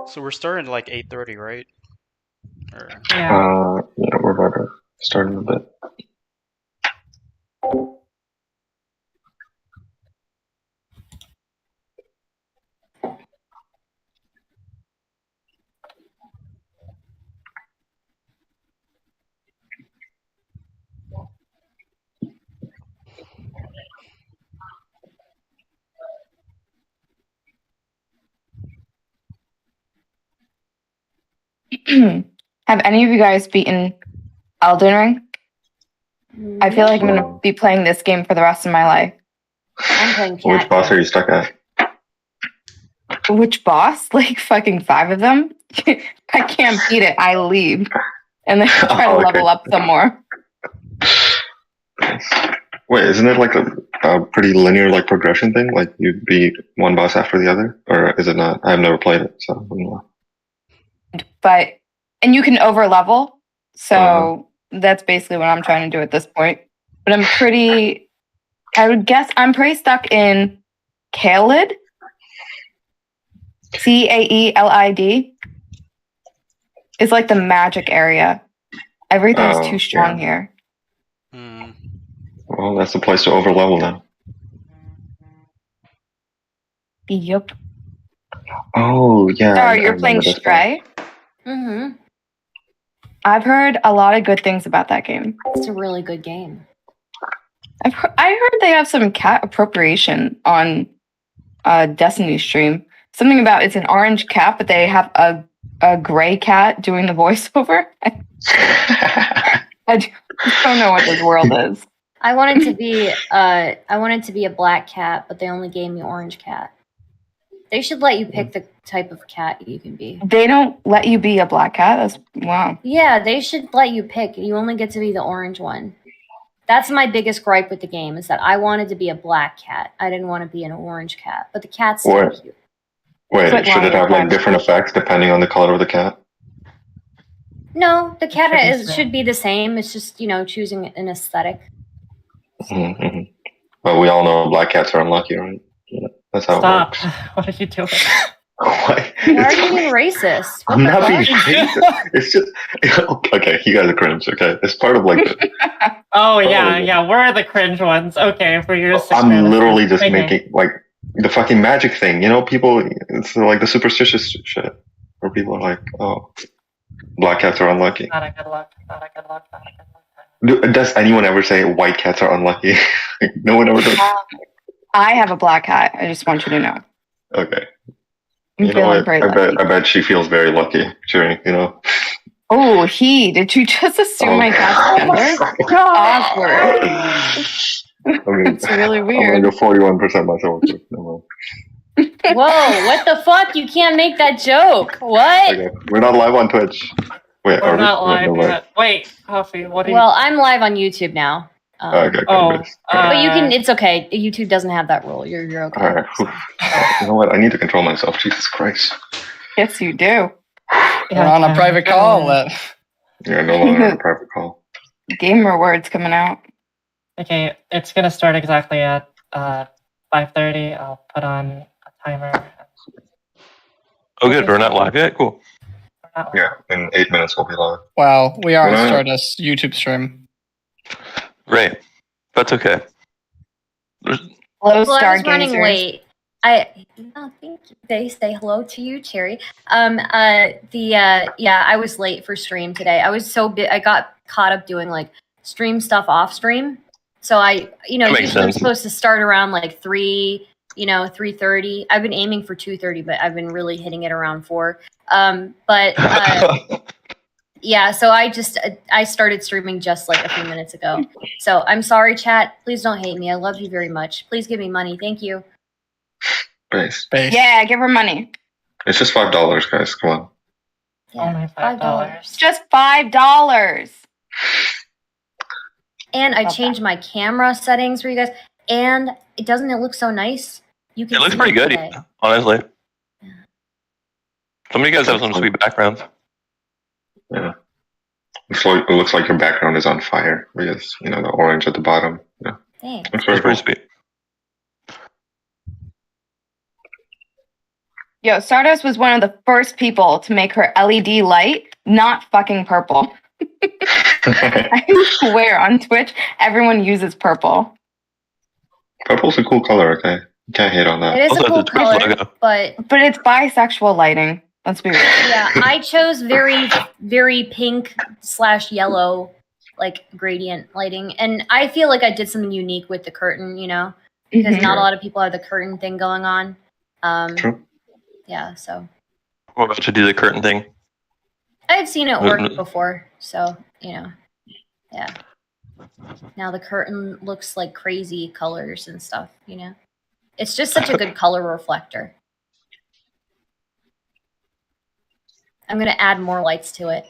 Speaker 2: So we're starting at like 8:30, right? Or,
Speaker 4: Yeah.
Speaker 1: Yeah, we're about to start in a bit.
Speaker 5: Have any of you guys beaten Elden Ring? I feel like I'm gonna be playing this game for the rest of my life.
Speaker 3: I'm playing cat.
Speaker 1: Which boss are you stuck at?
Speaker 5: Which boss? Like fucking 5 of them? I can't beat it. I leave. And then try to
Speaker 1: Oh, okay.
Speaker 5: level up some more.
Speaker 1: Wait, isn't it like a pretty linear like progression thing? Like you beat one boss after the other, or is it not? I've never played it, so I don't know.
Speaker 5: But and you can over level. So
Speaker 1: Uh-huh.
Speaker 5: that's basically what I'm trying to do at this point. But I would guess I'm pretty stuck in Caelid. Caelid. It's like the magic area. Everything's
Speaker 1: Oh,
Speaker 5: too strong
Speaker 1: yeah.
Speaker 5: here.
Speaker 2: hmm.
Speaker 1: Well, that's the place to overlevel now.
Speaker 5: Yup.
Speaker 1: Oh yeah.
Speaker 5: Sorry,
Speaker 1: I
Speaker 5: you're playing
Speaker 1: remember this
Speaker 5: Stray?
Speaker 3: Mm-hmm.
Speaker 5: I've heard a lot of good things about that game.
Speaker 3: It's a really good game.
Speaker 5: I heard they have some cat appropriation on Destiny stream. Something about it's an orange cat, but they have a gray cat doing the voiceover.
Speaker 1: one.
Speaker 5: I I don't know what this world is.
Speaker 3: I wanted to be a black cat, but they only gave me orange cat. They should let you pick the type of cat you can be.
Speaker 5: They don't let you be a black cat? That's wow.
Speaker 3: Yeah, they should let you pick. You only get to be the orange one. That's my biggest gripe with the game, is that I wanted to be a black cat. I didn't want to be an orange cat, but the cat's still cute.
Speaker 1: Wait,
Speaker 5: But
Speaker 1: should it have like different effects depending on the color of the cat?
Speaker 3: No, the cat should be the same. It's just, choosing an aesthetic.
Speaker 1: Mm-hmm. But we all know black cats are unlucky, right? Yeah, that's how it works.
Speaker 4: What are you doing?
Speaker 1: Why?
Speaker 3: Why are you being racist? What
Speaker 1: I'm
Speaker 3: the
Speaker 1: not
Speaker 3: fuck?
Speaker 1: being racist. It's just okay. You guys are cringe. Okay, it's part of like.
Speaker 4: Oh yeah, we're the cringe ones. Okay, for your.
Speaker 1: I'm literally just making like the fucking magic thing. People. It's like the superstitious shit where people are like, "Oh, black cats are unlucky."
Speaker 4: Not a good luck. Not a good luck. Not a good luck.
Speaker 1: Does anyone ever say white cats are unlucky? No one ever does.
Speaker 5: I have a black cat. I just want you to know.
Speaker 1: Okay.
Speaker 5: I'm feeling very lucky.
Speaker 1: I bet she feels very lucky, Chaeiry,
Speaker 5: Oh, did you just assume my cat's gender? Awkward. It's really weird.
Speaker 1: I'm going to 41% myself. No.
Speaker 3: Whoa, what the fuck? You can't make that joke. What?
Speaker 1: Okay. We're not live on Twitch. Wait,
Speaker 4: We're not live yet. Wait, Coffee, what are you...
Speaker 3: Well, I'm live on YouTube now.
Speaker 1: Okay,
Speaker 3: nice. But you can, it's okay. YouTube doesn't have that rule. You're okay.
Speaker 1: All right. You know what? I need to control myself. Jesus Christ.
Speaker 5: Yes, you do.
Speaker 7: We're on a private call.
Speaker 1: Yeah, no longer on a private call.
Speaker 5: Gamer words coming out.
Speaker 4: Okay, it's gonna start exactly at 5:30. I'll put on a timer.
Speaker 8: Oh, good. We're not live yet. Cool.
Speaker 1: Yeah, in 8 minutes we'll be live.
Speaker 7: Well, we are on Stardust YouTube stream.
Speaker 8: Great. That's okay.
Speaker 5: Hello,
Speaker 3: Well, I was
Speaker 5: stargazers.
Speaker 3: running late. I think they say hello to you, Chaeiry. I was late for stream today. I was I got caught up doing like stream stuff off stream. So usually I'm supposed to start around like 3:30. I've been aiming for 2:30, but I've been really hitting it around 4. Yeah, so I started streaming just like a few minutes ago. So I'm sorry, chat. Please don't hate me. I love you very much. Please give me money. Thank you.
Speaker 1: Base.
Speaker 5: Yeah, give her money.
Speaker 1: It's just $5, guys. Come on.
Speaker 3: Yeah,
Speaker 4: Only $5.
Speaker 5: Just $5.
Speaker 3: And I changed my camera settings for you guys. And it look so nice? You can.
Speaker 8: It looks
Speaker 3: see
Speaker 8: pretty good,
Speaker 3: today.
Speaker 8: honestly. Some of you guys have some sweet backgrounds.
Speaker 1: Yeah. It looks like your background is on fire because, the orange at the bottom. Yeah.
Speaker 3: Thanks.
Speaker 1: It's
Speaker 8: That's pretty sweet.
Speaker 5: Yo, Stardust was one of the first people to make her LED light not fucking purple. I swear on Twitch, everyone uses purple.
Speaker 1: Purple's a cool color, okay? You can't hate on that.
Speaker 3: It is
Speaker 8: Also,
Speaker 3: a cool
Speaker 8: it's a Twitch
Speaker 3: color,
Speaker 8: logo.
Speaker 3: but
Speaker 5: it's bisexual lighting. Let's be real.
Speaker 3: yeah, I chose very, very pink / yellow, like gradient lighting, and I feel like I did something unique with the curtain, because not a lot of people have the curtain thing going on.
Speaker 1: True.
Speaker 3: Yeah, so
Speaker 8: We're about to do the curtain thing.
Speaker 3: I've seen it work before, so yeah. Now the curtain looks like crazy colors and stuff, It's just such a good color reflector. I'm gonna add more lights to it.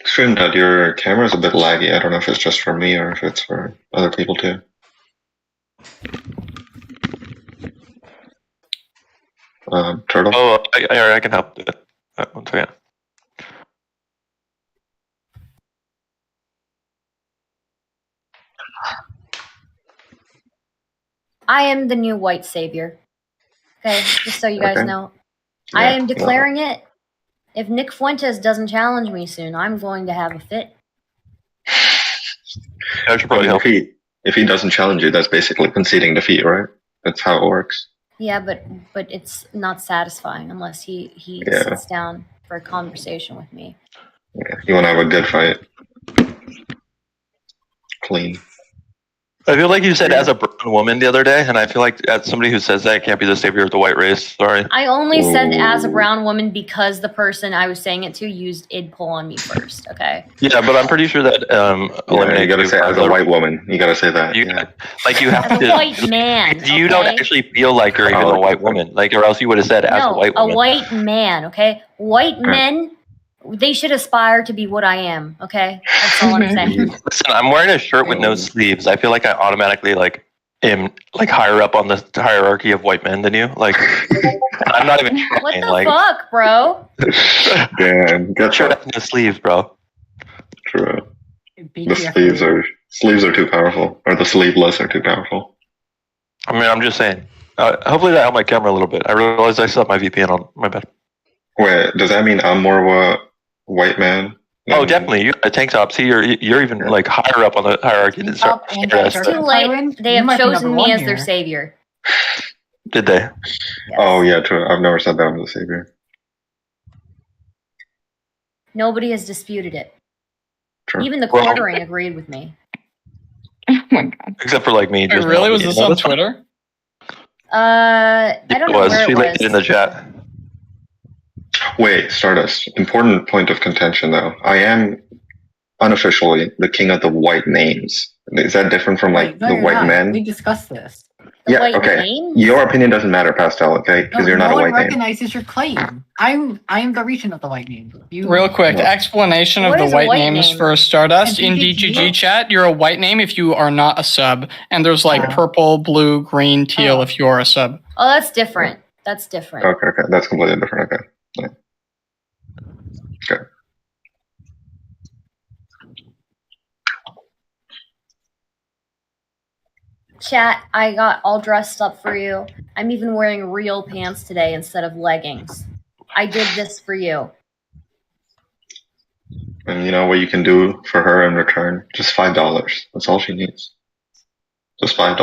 Speaker 1: ExtremeDad, your camera's a bit laggy. I don't know if it's just for me or if it's for other people too. Turtle?
Speaker 8: Oh, I can help with it. 1 second.
Speaker 3: I am the new white savior. Okay, just so you guys know.
Speaker 1: Yeah,
Speaker 3: I am declaring it. If Nick Fuentes doesn't challenge me soon, I'm going to have a fit.
Speaker 8: I should probably help.
Speaker 1: If he doesn't challenge you, that's basically conceding defeat, right? That's how it works.
Speaker 3: Yeah, but it's not satisfying unless he sits down for a conversation with me.
Speaker 1: Yeah, you want to have a good fight. Clean.
Speaker 8: I feel like you said as a brown woman the other day, and I feel like as somebody who says that can't be the savior of the white race. Sorry.
Speaker 3: I only said as a
Speaker 1: Ooh.
Speaker 3: brown woman because the person I was saying it to used id pull on me first. Okay.
Speaker 8: Yeah, but I'm pretty sure that
Speaker 1: Yeah, you gotta say as a white woman. You gotta say that.
Speaker 8: You,
Speaker 1: yeah.
Speaker 8: like you have
Speaker 3: As
Speaker 8: to.
Speaker 3: a white man.
Speaker 8: You don't
Speaker 3: okay?
Speaker 8: actually feel like you're even
Speaker 1: Oh,
Speaker 8: a white woman, like, or else you would have said as a
Speaker 3: No,
Speaker 8: white
Speaker 3: a
Speaker 8: woman.
Speaker 3: white man. Okay. White men, they should aspire to be what I am. Okay. That's all I'm saying.
Speaker 8: Listen, I'm wearing a shirt with no sleeves. I feel like I automatically am like higher up on the hierarchy of white men than you. Like, I'm not even
Speaker 3: What
Speaker 8: trying.
Speaker 3: the
Speaker 8: Like,
Speaker 3: fuck, bro?
Speaker 1: Damn, get
Speaker 8: shirt
Speaker 1: that.
Speaker 8: has no sleeves, bro.
Speaker 1: True. The
Speaker 6: BTF.
Speaker 1: sleeves are too powerful, or the sleeveless are too powerful.
Speaker 8: I mean, I'm just saying. Hopefully that helped my camera a little bit. I realized I still have my VPN on. My bad.
Speaker 1: Wait, does that mean I'm more of a white man?
Speaker 8: Oh, definitely. You got a tank top. See, you're even like higher up on the hierarchy than
Speaker 6: Tank top and
Speaker 8: Stardust.
Speaker 3: It's
Speaker 6: shirt.
Speaker 3: too late.
Speaker 6: Byron,
Speaker 3: They
Speaker 6: you
Speaker 3: have
Speaker 6: might be
Speaker 3: chosen
Speaker 6: number
Speaker 3: me
Speaker 6: one
Speaker 3: as their
Speaker 6: here.
Speaker 3: savior.
Speaker 8: Did they?
Speaker 3: Yes.
Speaker 1: Oh yeah, true. I've never said that I'm the savior.
Speaker 3: Nobody has disputed it.
Speaker 1: True.
Speaker 3: Even the
Speaker 8: Well-
Speaker 3: quartering agreed with me.
Speaker 5: Oh my god.
Speaker 8: Except for like me.
Speaker 7: Wait,
Speaker 8: just
Speaker 7: really?
Speaker 8: now.
Speaker 7: Was this on Twitter?
Speaker 3: I don't
Speaker 8: It
Speaker 3: know
Speaker 8: was.
Speaker 3: where
Speaker 8: She
Speaker 3: it
Speaker 8: linked it in the
Speaker 3: was.
Speaker 8: chat.
Speaker 1: Wait, Stardust. Important point of contention, though. I am unofficially the king of the white names. Is that different from like
Speaker 6: Wait, no,
Speaker 1: the
Speaker 6: you're
Speaker 1: white
Speaker 6: not.
Speaker 1: men?
Speaker 6: We discussed this.
Speaker 3: The
Speaker 1: Yeah,
Speaker 3: white
Speaker 1: okay.
Speaker 3: names?
Speaker 1: Your opinion doesn't matter, Pastel. Okay, because
Speaker 6: No,
Speaker 1: you're not
Speaker 6: no
Speaker 1: a
Speaker 6: one
Speaker 1: white name.
Speaker 6: recognizes your claim. I am the region of the white name. You,
Speaker 7: Real quick,
Speaker 1: No.
Speaker 7: explanation
Speaker 3: What
Speaker 7: of
Speaker 3: is
Speaker 7: the
Speaker 3: a
Speaker 7: white
Speaker 3: white
Speaker 7: names
Speaker 3: name?
Speaker 7: for Stardust. In
Speaker 6: DGG?
Speaker 7: DGG chat, you're a white name if you are not a sub. And there's like
Speaker 6: Oh.
Speaker 7: purple, blue, green, teal
Speaker 6: Oh.
Speaker 7: if you are a sub.
Speaker 3: Oh, that's different. That's different.
Speaker 1: Okay, that's completely different. Okay. Yeah. Okay.
Speaker 3: Chat, I got all dressed up for you. I'm even wearing real pants today instead of leggings. I did this for you.
Speaker 1: And you know what you can do for her in return? Just $5. That's all she needs. Just $5.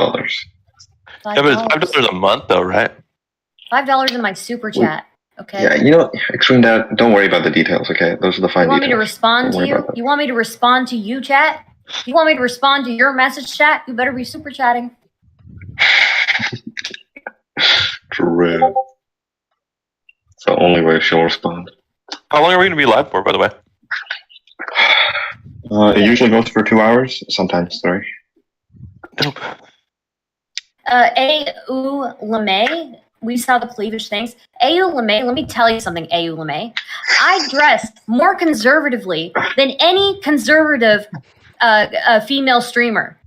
Speaker 8: Yeah, but it's $5 a month, though, right?
Speaker 3: $5 in my super chat. Okay.
Speaker 1: Yeah, you know, ExtremeDad, don't worry about the details, okay? Those are the fine
Speaker 3: You want me to
Speaker 1: details.
Speaker 3: respond
Speaker 1: Don't
Speaker 3: to
Speaker 1: worry
Speaker 3: you?
Speaker 1: about that.
Speaker 3: You want me to respond to you, chat? You want me to respond to your message, chat? You better be super chatting.
Speaker 1: True. It's the only way she'll respond.
Speaker 8: How long are we going to be live for, by the way?
Speaker 1: It usually goes for 2 hours, sometimes 3.
Speaker 8: Nope.
Speaker 3: LeMay, we saw the cleavage things. LeMay, let me tell you something, LeMay. I dress more conservatively than any conservative female streamer.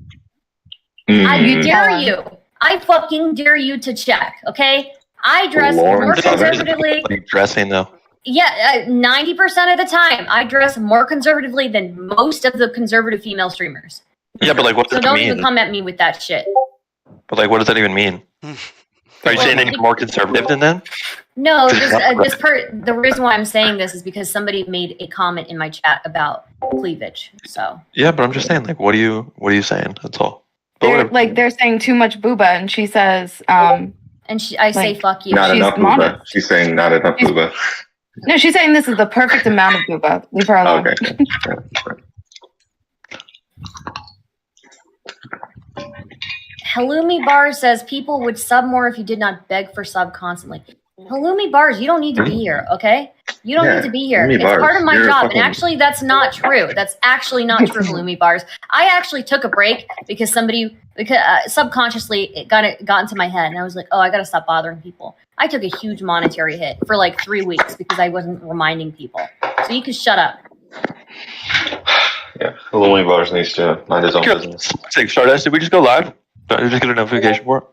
Speaker 3: I dare you. I fucking dare you to check, okay? I dress
Speaker 1: Lauren
Speaker 3: more
Speaker 1: Southern.
Speaker 3: conservatively.
Speaker 8: Like dressing, though.
Speaker 3: Yeah, 90% of the time, I dress more conservatively than most of the conservative female streamers.
Speaker 8: Yeah, but like, what does
Speaker 3: So
Speaker 8: that
Speaker 3: don't
Speaker 8: mean?
Speaker 3: even come at me with that shit.
Speaker 8: But like, what does that even mean? Are you saying that you're more conservative than them?
Speaker 3: No, the reason why I'm saying this is because somebody made a comment in my chat about cleavage. So
Speaker 8: Yeah, but I'm just saying, like, what are you saying? That's all. But
Speaker 5: They're,
Speaker 8: whatever.
Speaker 5: like they're saying too much booba, and she says,
Speaker 3: and I say
Speaker 5: Like,
Speaker 3: fuck you.
Speaker 1: Not
Speaker 5: She's
Speaker 1: enough
Speaker 5: modest.
Speaker 1: Uba. She's saying not enough
Speaker 5: She's-
Speaker 1: Uba.
Speaker 5: no, she's saying this is the perfect amount of booba. Leave her alone.
Speaker 1: Okay.
Speaker 3: Halloumi Bar says people would sub more if you did not beg for sub constantly. Halloumi Bars, you don't need to be here, okay? You don't
Speaker 1: Yeah,
Speaker 3: need to be here.
Speaker 1: Halloumi
Speaker 3: It's
Speaker 1: Bars,
Speaker 3: part of my
Speaker 1: you're
Speaker 3: job.
Speaker 1: fucking-
Speaker 3: And actually, that's not true. That's actually not true, Halloumi Bars. I actually took a break because subconsciously it got into my head. And I was like, oh, I got to stop bothering people. I took a huge monetary hit for like 3 weeks because I wasn't reminding people. So you can shut up.
Speaker 1: Yeah, Louis Bars needs to mind his own
Speaker 8: Sure.
Speaker 1: business.
Speaker 8: Say, Stardust, did we just go live? Did I just get a notification for it?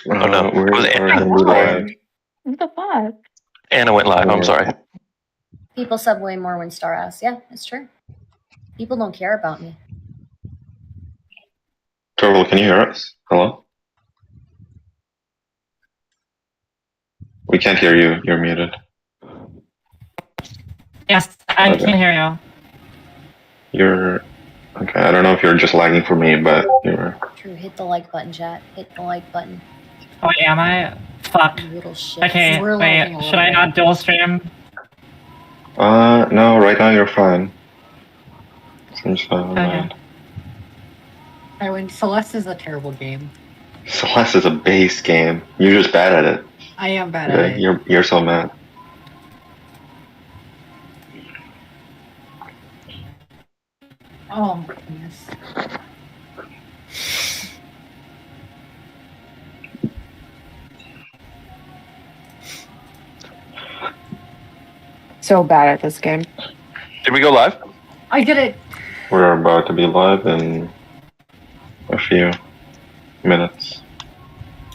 Speaker 8: Oh, no.
Speaker 1: We're
Speaker 8: It was Anna.
Speaker 1: live.
Speaker 5: What the fuck?
Speaker 8: Anna went live. I'm sorry.
Speaker 3: People sub way more when Star asks. Yeah, it's true. People don't care about me.
Speaker 1: Torval, can you hear us? Hello? We can't hear you. You're muted.
Speaker 4: Yes, I
Speaker 1: Okay.
Speaker 4: can hear you.
Speaker 1: You're... Okay, I don't know if you're just lagging for me, but you're...
Speaker 3: True, hit the like button, chat. Hit the like button.
Speaker 4: Oh, am I? Fuck.
Speaker 3: You little shit.
Speaker 4: Okay,
Speaker 6: We're lagging a
Speaker 4: wait.
Speaker 6: little
Speaker 4: Should I
Speaker 6: bit.
Speaker 4: not dual stream?
Speaker 1: No, right now you're fine. Seems fine.
Speaker 4: Okay.
Speaker 6: Tywin, Celeste is a terrible game.
Speaker 1: Celeste is a base game. You're just bad at it.
Speaker 6: I am bad at it.
Speaker 1: You're so mad.
Speaker 6: Oh my goodness.
Speaker 5: So bad at this game.
Speaker 8: Did we go live?
Speaker 6: I did it.
Speaker 1: We're about to be live in a few minutes.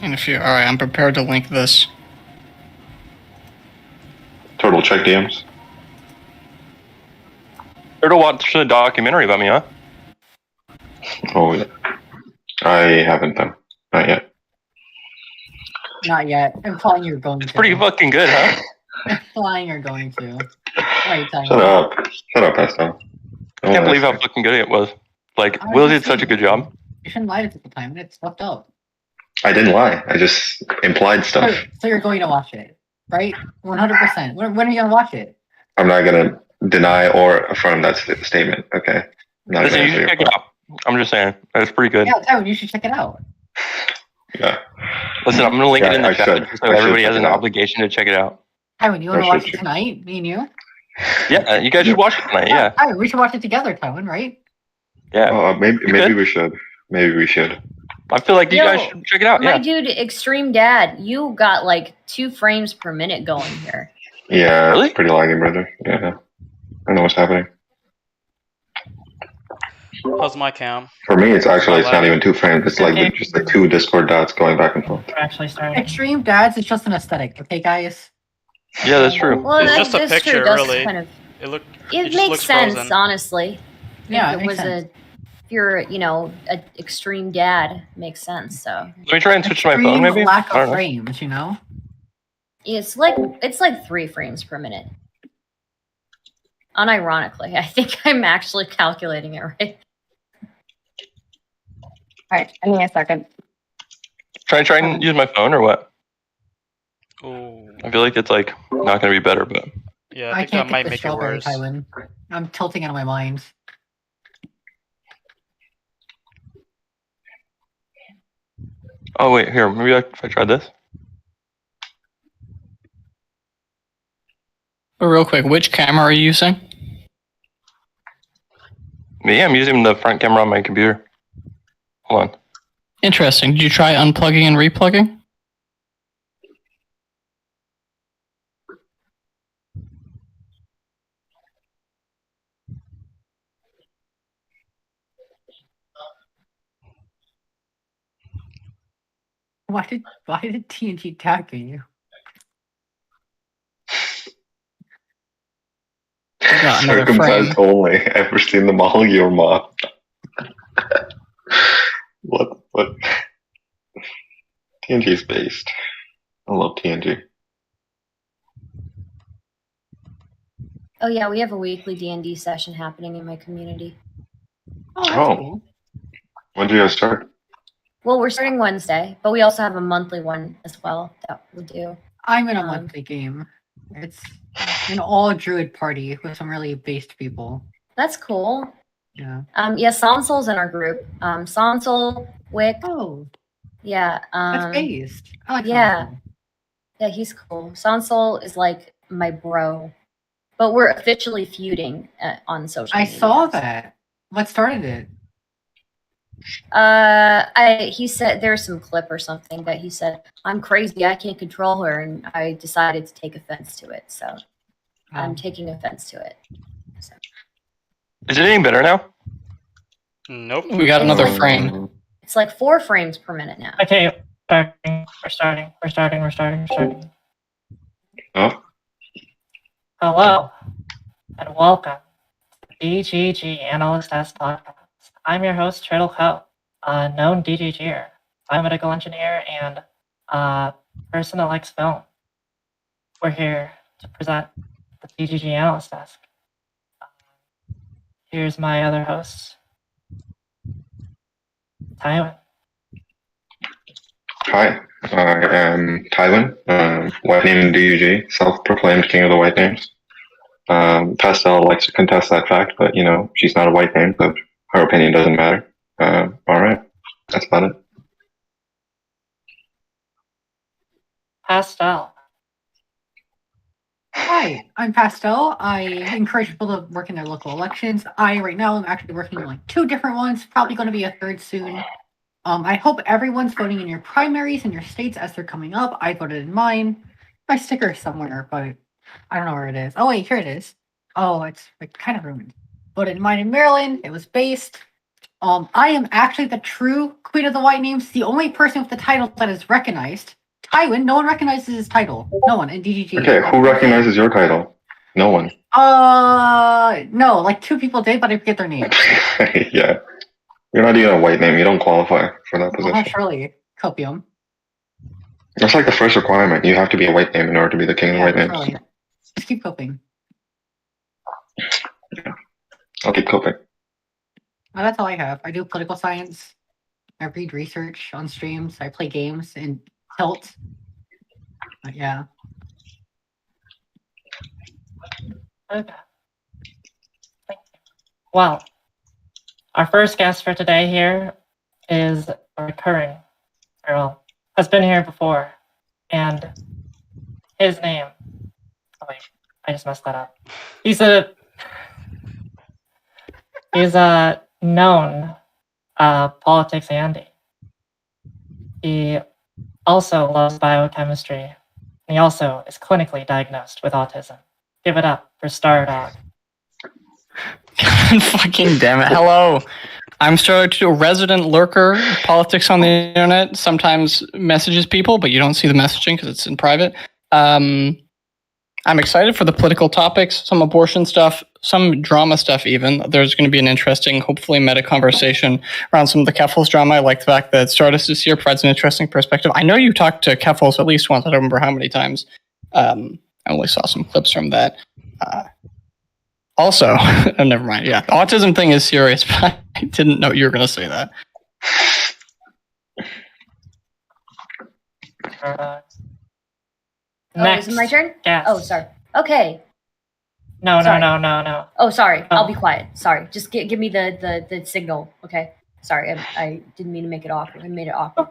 Speaker 7: In a few. All right, I'm prepared to link this.
Speaker 1: Total check DMs.
Speaker 8: Or to watch a documentary about me, huh?
Speaker 1: Oh, yeah. I haven't done. Not yet.
Speaker 6: Not yet. I'm calling you're going to.
Speaker 8: It's pretty fucking good, huh?
Speaker 6: I'm flying you're going to. Right, Tywin.
Speaker 1: Shut up. Shut up, Pascal.
Speaker 8: I can't believe how fucking good it was. Like,
Speaker 6: I
Speaker 8: Will
Speaker 6: was
Speaker 8: did such a good job.
Speaker 6: You shouldn't lie at the time. It's fucked up.
Speaker 1: I didn't lie. I just implied stuff.
Speaker 6: So you're going to watch it, right? 100%. When are you going to watch it?
Speaker 1: I'm not gonna deny or affirm that statement. Okay. I'm not
Speaker 8: Listen,
Speaker 1: gonna
Speaker 8: you should
Speaker 1: answer
Speaker 8: check
Speaker 1: your
Speaker 8: it out. I'm just saying. It's pretty good.
Speaker 6: Yeah, Tywin, you should check it out.
Speaker 1: Yeah.
Speaker 8: Listen, I'm going to link it in the
Speaker 1: I
Speaker 8: chat
Speaker 1: should.
Speaker 8: so
Speaker 1: I should
Speaker 8: everybody
Speaker 1: check
Speaker 8: has
Speaker 1: it
Speaker 8: an
Speaker 1: out.
Speaker 8: obligation to check it out.
Speaker 6: Tywin, you want to
Speaker 1: I
Speaker 6: watch
Speaker 1: should
Speaker 6: it
Speaker 1: check.
Speaker 6: tonight? Me and you?
Speaker 8: Yeah, you guys should watch it tonight. Yeah.
Speaker 6: Tywin, we should watch it together, Tywin, right?
Speaker 8: Yeah.
Speaker 1: Maybe
Speaker 8: good?
Speaker 1: we should. Maybe we should.
Speaker 8: I feel like you
Speaker 3: Yo,
Speaker 8: guys should check it out.
Speaker 3: My
Speaker 8: Yeah.
Speaker 3: dude, ExtremeDad, you got like 2 frames per minute going here.
Speaker 1: Yeah.
Speaker 8: Really?
Speaker 1: It's pretty laggy, brother. Yeah. I know what's happening.
Speaker 2: How's my cam?
Speaker 1: For me, it's not
Speaker 2: Lag.
Speaker 1: even 2 frames. It's like just like 2 Discord dots going back and forth.
Speaker 4: We're actually starting.
Speaker 6: Extreme Dads is just an aesthetic, okay, guys?
Speaker 8: Yeah, that's true.
Speaker 3: Well,
Speaker 2: It's
Speaker 3: that,
Speaker 2: just a
Speaker 3: that's
Speaker 2: picture,
Speaker 3: true. It does
Speaker 2: really.
Speaker 3: kind of,
Speaker 2: It just
Speaker 3: makes
Speaker 2: looks
Speaker 3: sense,
Speaker 2: frozen.
Speaker 3: honestly.
Speaker 6: Yeah,
Speaker 3: if
Speaker 6: it
Speaker 3: it
Speaker 6: makes
Speaker 3: was
Speaker 6: sense.
Speaker 3: if you're, an extreme dad, makes sense. So
Speaker 8: Let me try and switch to my phone,
Speaker 6: Extreme
Speaker 8: maybe.
Speaker 6: lack
Speaker 8: I don't
Speaker 6: of
Speaker 8: know.
Speaker 6: frames, you know?
Speaker 3: it's like 3 frames per minute. Unironically, I think I'm actually calculating it right.
Speaker 5: All right, I need a second.
Speaker 8: Try and use my phone or what?
Speaker 2: Ooh.
Speaker 8: I feel like it's like not going to be better, but
Speaker 2: Yeah,
Speaker 6: I
Speaker 2: I think
Speaker 6: can't
Speaker 2: that might
Speaker 6: pick the
Speaker 2: make it
Speaker 6: strawberry,
Speaker 2: worse.
Speaker 6: Tywin. I'm tilting out of my mind.
Speaker 8: oh wait, here maybe if I try this.
Speaker 7: But real quick, which camera are you using?
Speaker 8: Yeah, I'm using the front camera on my computer. Hold on.
Speaker 7: Interesting. Did you try unplugging and replugging?
Speaker 6: Why did TNT tag you?
Speaker 7: I got another frame.
Speaker 1: Circumcised only. Ever seen them all? Your mom. What? TNG is based. I love TNG.
Speaker 3: Oh yeah, we have a weekly D&D session happening in my community.
Speaker 6: Oh, that's
Speaker 1: Oh.
Speaker 6: cool.
Speaker 1: When do you guys start?
Speaker 3: Well, we're starting Wednesday, but we also have a monthly one as well that we do.
Speaker 6: I'm in a
Speaker 3: Um,
Speaker 6: monthly game. It's an all druid party with some really based people.
Speaker 3: That's cool.
Speaker 6: Yeah.
Speaker 3: Yeah, Sansol's in our group. Sansol, Wick,
Speaker 6: Oh,
Speaker 3: yeah.
Speaker 6: that's based. I like
Speaker 3: yeah.
Speaker 6: Sansol.
Speaker 3: Yeah, he's cool. Sansol is like my bro, but we're officially feuding on social
Speaker 6: I
Speaker 3: media.
Speaker 6: saw that. What started it?
Speaker 3: He said there's some clip or something that he said, I'm crazy, I can't control her, and I decided to take offense to it. So I'm taking offense to it. So.
Speaker 8: Is it any better now?
Speaker 2: Nope.
Speaker 7: We got another
Speaker 3: Like-
Speaker 7: frame.
Speaker 3: It's like 4 frames per minute now.
Speaker 4: Okay, we're starting.
Speaker 1: Oh,
Speaker 4: Hello, and welcome to the DGG Analyst podcast. I'm your host, Turtle Co., a known DGGer, biomedical engineer, and person that likes film. We're here to present the DGG Analyst Desk. Here's my other hosts, Tywin.
Speaker 1: hi. I am Tywin, white name in DGG, self-proclaimed king of the white names. Pastel likes to contest that fact, but she's not a white name, so her opinion doesn't matter. All right, that's about it.
Speaker 4: Pastel.
Speaker 6: Hi, I'm Pastel. I encourage people to work in their local elections. Right now I'm actually working in like 2 different ones, probably going to be a third soon. I hope everyone's voting in your primaries in your states as they're coming up. I voted in mine. My sticker is somewhere, but I don't know where it is. Oh wait, here it is. Oh, it's like kind of ruined. Voted in mine in Maryland. It was based. I am actually the true Queen of the White Names, the only person with the title that is recognized. Tywin, no one recognizes his title. No one in DGG.
Speaker 1: Okay, who recognizes your title? No one.
Speaker 6: No, like 2 people did, but I forget their names.
Speaker 1: Yeah. You're not even a white name. You don't qualify for that position.
Speaker 6: Oh, surely. Copium.
Speaker 1: That's like the first requirement. You have to be a white name in order to be the king of the white names.
Speaker 6: Surely. Just keep coping.
Speaker 1: Yeah. I'll keep coping.
Speaker 6: That's all I have. I do political science. I read research on streams. I play games and tilt. But yeah.
Speaker 4: Okay. Thank you. Well, our first guest for today here is recurring, or well, has been here before, and his name. Oh wait, I just messed that up. He's a known politics Andy. He also loves biochemistry, and he also is clinically diagnosed with autism. Give it up for Stardog.
Speaker 7: God fucking damn it. Hello. I'm Stardust, a resident lurker of politics on the internet. Sometimes messages people, but you don't see the messaging because it's in private. I'm excited for the political topics, some abortion stuff, some drama stuff even. There's going to be an interesting, hopefully meta conversation around some of the Keffels drama. I like the fact that Stardust is here, provides an interesting perspective. I know you talked to Keffels at least once. I don't remember how many times. I only saw some clips from that. Also, never mind. Yeah, the autism thing is serious, but I didn't know you were going to say that.
Speaker 3: Is it my turn?
Speaker 4: Yes.
Speaker 3: Oh, sorry. Okay.
Speaker 4: No.
Speaker 3: Oh, sorry. I'll be quiet. Sorry. Just give me the signal. Okay. Sorry. I didn't mean to make it awkward. I made it awkward.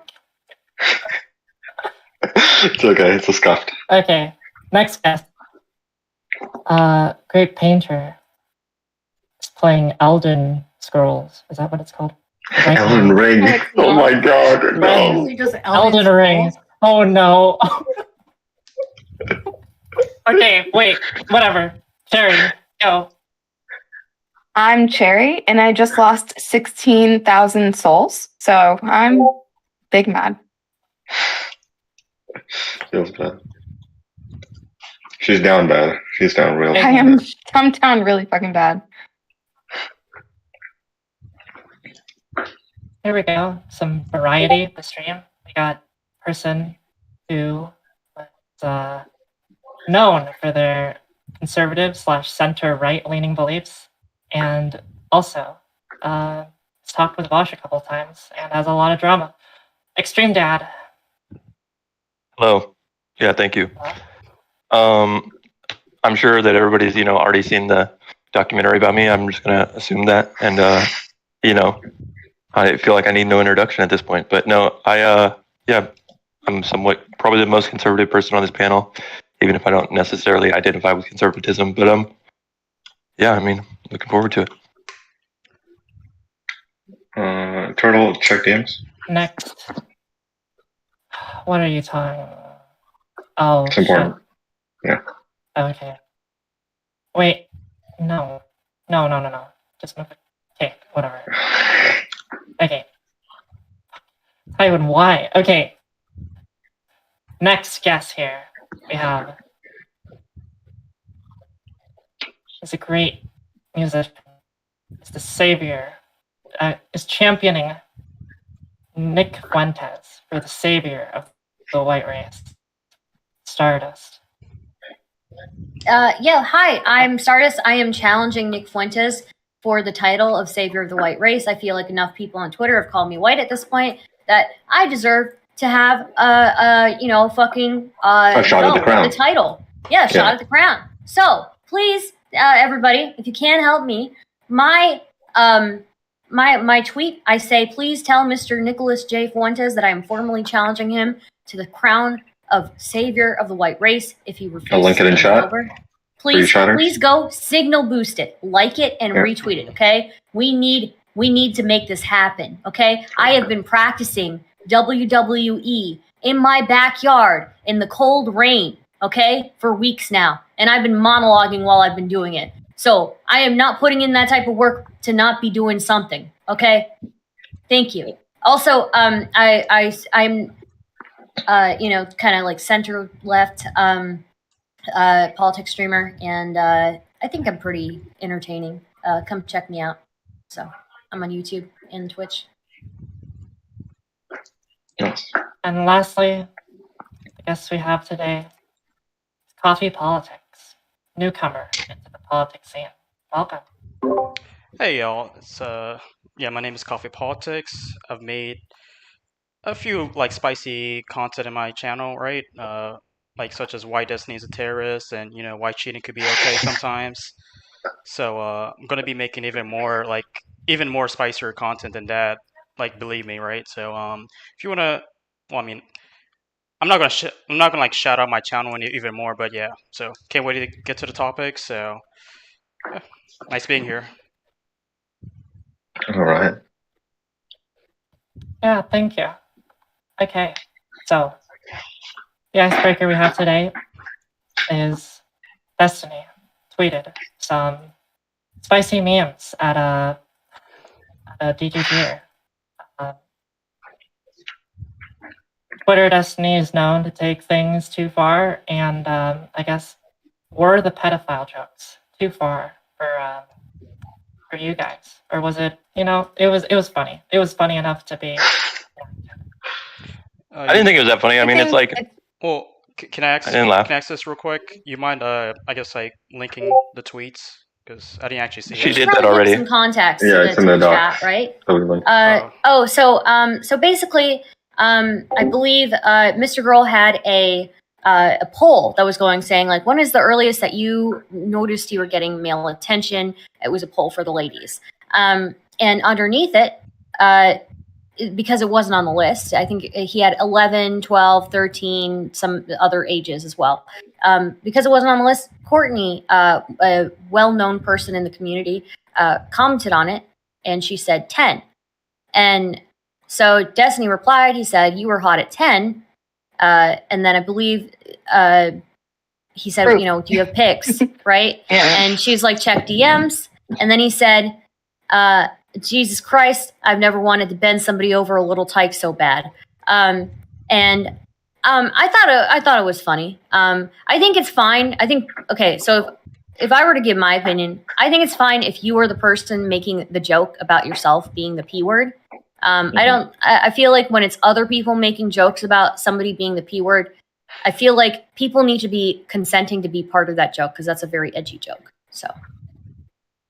Speaker 1: It's okay. It's a scuffed.
Speaker 4: Okay. Next guest. Great painter. Is playing Elden Scrolls. Is that what it's called? Right
Speaker 1: Elden
Speaker 4: now.
Speaker 1: Ring. Oh my god. No.
Speaker 4: Elden Ring. Oh no. Okay, wait. Whatever. Chaeiry, go.
Speaker 5: I'm Chaeiry, and I just lost 16,000 souls, so I'm big mad.
Speaker 1: Feels bad. She's down bad. She's down real bad.
Speaker 5: I'm down really fucking bad.
Speaker 4: Here we go. Some variety of the stream. We got a person who was known for their conservative / center right leaning beliefs, and also has talked with Vosh a couple of times and has a lot of drama. ExtremeDad.
Speaker 8: Hello. Yeah, thank you. I'm sure that everybody's already seen the documentary about me. I'm just gonna assume that, and I feel like I need no introduction at this point. But no, I'm somewhat probably the most conservative person on this panel, even if I don't necessarily identify with conservatism. But looking forward to it.
Speaker 1: Turtle, check games.
Speaker 4: Next. What are you talking? Oh,
Speaker 1: it's important.
Speaker 4: Shit. Yeah. Okay. Wait. No. Just move it. Okay, whatever. Okay. Tywin, why? Okay. Next guest here we have is a great musician. Is the savior. Is championing Nick Fuentes for the savior of the white race. Stardust.
Speaker 3: Hi, I'm Stardust. I am challenging Nick Fuentes for the title of Savior of the White Race. I feel like enough people on Twitter have called me white at this point that I deserve to have a
Speaker 1: shot at the crown.
Speaker 3: The title. Yeah, shot at the crown. So please, everybody, if you can help me, my my tweet, I say, please tell Mr. Nicholas J. Fuentes that I am formally challenging him to the crown of savior of the white race if he refuses
Speaker 1: I'll link it
Speaker 3: to
Speaker 1: in
Speaker 3: hand
Speaker 1: chat.
Speaker 3: over.
Speaker 1: For you chatters.
Speaker 3: Please go signal boost it, like it, and retweet it. Okay, we need to make this happen. Okay, I have been practicing WWE in my backyard in the cold rain. Okay, for weeks now, and I've been monologuing while I've been doing it. So I am not putting in that type of work to not be doing something. Okay, thank you. Also, I'm kind of like center left politics streamer, and I think I'm pretty entertaining. Come check me out. So I'm on YouTube and Twitch.
Speaker 1: Yes.
Speaker 4: And lastly, the guest we have today, Coffee Politics, newcomer into the politics scene. Welcome.
Speaker 2: Hey y'all, it's my name is Coffee Politics. I've made a few like spicy content in my channel, right? Like such as why Destiny is a terrorist, and why cheating could be okay sometimes. So I'm gonna be making even more spicier content than that. Like, believe me, right? So if you wanna, well, I mean, I'm not gonna like shout out my channel even more, but yeah. So can't wait to get to the topic. So yeah, nice being here.
Speaker 1: All right.
Speaker 4: Yeah, thank you. Okay, so the icebreaker we have today is Destiny tweeted some spicy memes at a DGG. Twitter Destiny is known to take things too far, and I guess were the pedophile jokes too far for you guys, or was it? It was funny. It was funny enough to be.
Speaker 8: I didn't think it was that funny. I mean, it's like.
Speaker 2: Well, can I access?
Speaker 8: I didn't laugh.
Speaker 2: Can I access real quick? You mind? I guess like linking the tweets because I didn't actually see.
Speaker 8: She
Speaker 2: it.
Speaker 8: did that already.
Speaker 3: Some context.
Speaker 1: Yeah, it's in the doc.
Speaker 3: chat, right?
Speaker 1: Totally.
Speaker 3: So basically, I believe Mr. Girl had a poll that was going saying like, when is the earliest that you noticed you were getting male attention? It was a poll for the ladies, and underneath it, because it wasn't on the list, I think he had 11, 12, 13, some other ages as well. Because it wasn't on the list, Courtney, a well-known person in the community, commented on it, and she said 10. And so Destiny replied, he said, you were hot at 10. And then I believe he said, do you have pics, right?
Speaker 5: Yeah.
Speaker 3: And she's like, check DMs. And then he said, Jesus Christ, I've never wanted to bend somebody over a little tyke so bad. I thought it was funny. I think it's fine. I think, okay, so if I were to give my opinion, I think it's fine if you were the person making the joke about yourself being the P word. I feel like when it's other people making jokes about somebody being the P word, I feel like people need to be consenting to be part of that joke because that's a very edgy joke. So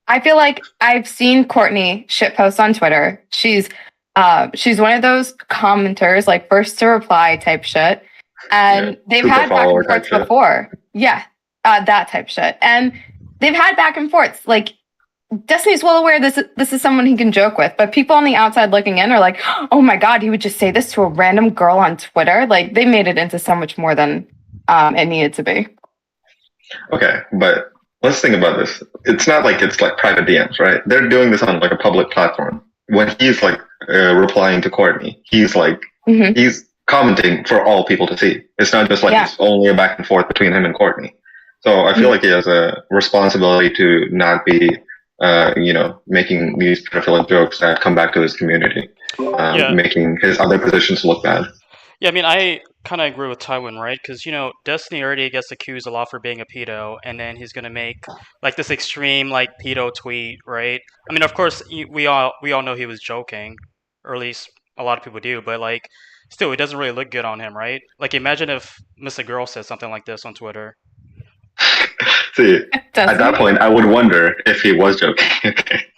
Speaker 5: I feel like I've seen Courtney shitpost on Twitter. She's one of those commenters, like first to reply type shit. And they've had back and forths before. Yeah, that type shit. And they've had back and forths. Like, Destiny's well aware this is someone he can joke with, but people on the outside looking in are like, oh my God, he would just say this to a random girl on Twitter. Like, they made it into so much more than it needed to be.
Speaker 1: Okay, but let's think about this. It's not like it's like private DMs, right? They're doing this on like a public platform. When he's like replying to Courtney, he's like, he's commenting for all people to see. It's not just like it's only a back and forth between him and Courtney. So I feel like he has a responsibility to not be, making these pedophilic jokes that come back to his community, making his other positions look bad.
Speaker 2: Yeah, I mean, I kind of agree with Tywin, right? Because, Destiny already gets accused a lot for being a pedo, and then he's going to make, like, this extreme, like, pedo tweet, right? I mean, of course, we all know he was joking, or at least a lot of people do, but, like, still, it doesn't really look good on him, right? Like, imagine if Mr. Girl said something like this on Twitter.
Speaker 1: See, at that point, I would wonder if he was joking.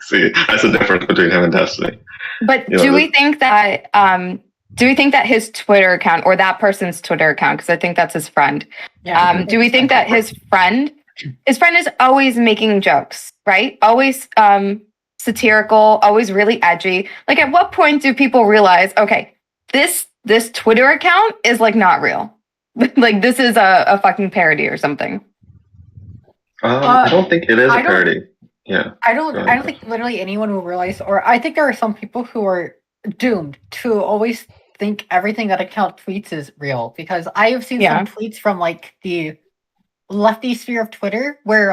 Speaker 1: See, that's the difference between him and Destiny.
Speaker 5: But do we think that his Twitter account, or that person's Twitter account, because I think that's his friend, do we think that his friend is always making jokes, right? Always satirical, always really edgy. Like, at what point do people realize, okay, this Twitter account is like not real? Like, this is a fucking parody or something.
Speaker 1: I don't think it is a parody. Yeah.
Speaker 6: I don't think literally anyone will realize, or I think there are some people who are doomed to always think everything that account tweets is real, because I have seen some tweets from like the lefty sphere of Twitter where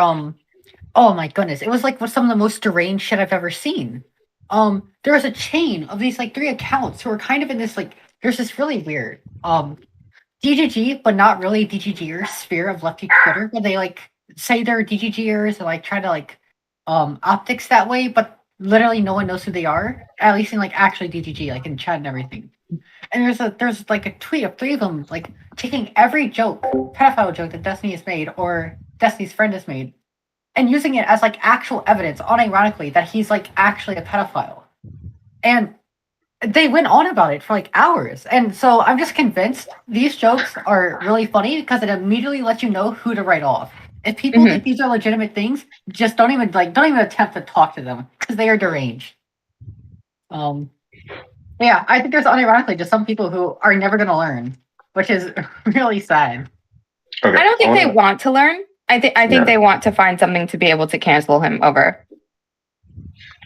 Speaker 6: oh my goodness, it was like some of the most deranged shit I've ever seen. There was a chain of these like 3 accounts who were kind of in this like, there's this really weird DGG but not really DGGer sphere of lefty Twitter, where they like say they're DGGers and like try to like optics that way, but literally no one knows who they are, at least in like actually DGG, like in chat and everything. And there's like a tweet of 3 of them like taking every pedophile joke that Destiny has made or Destiny's friend has made, and using it as like actual evidence, unironically, that he's like actually a pedophile. And they went on about it for like hours. And so I'm just convinced these jokes are really funny because it immediately lets you know who to write off. If people think these are legitimate things, just don't even attempt to talk to them because they are deranged. Yeah, I think there's unironically just some people who are never going to learn, which is really sad.
Speaker 5: Okay. I don't think they want to learn. I think they want to find something to be able to cancel him over.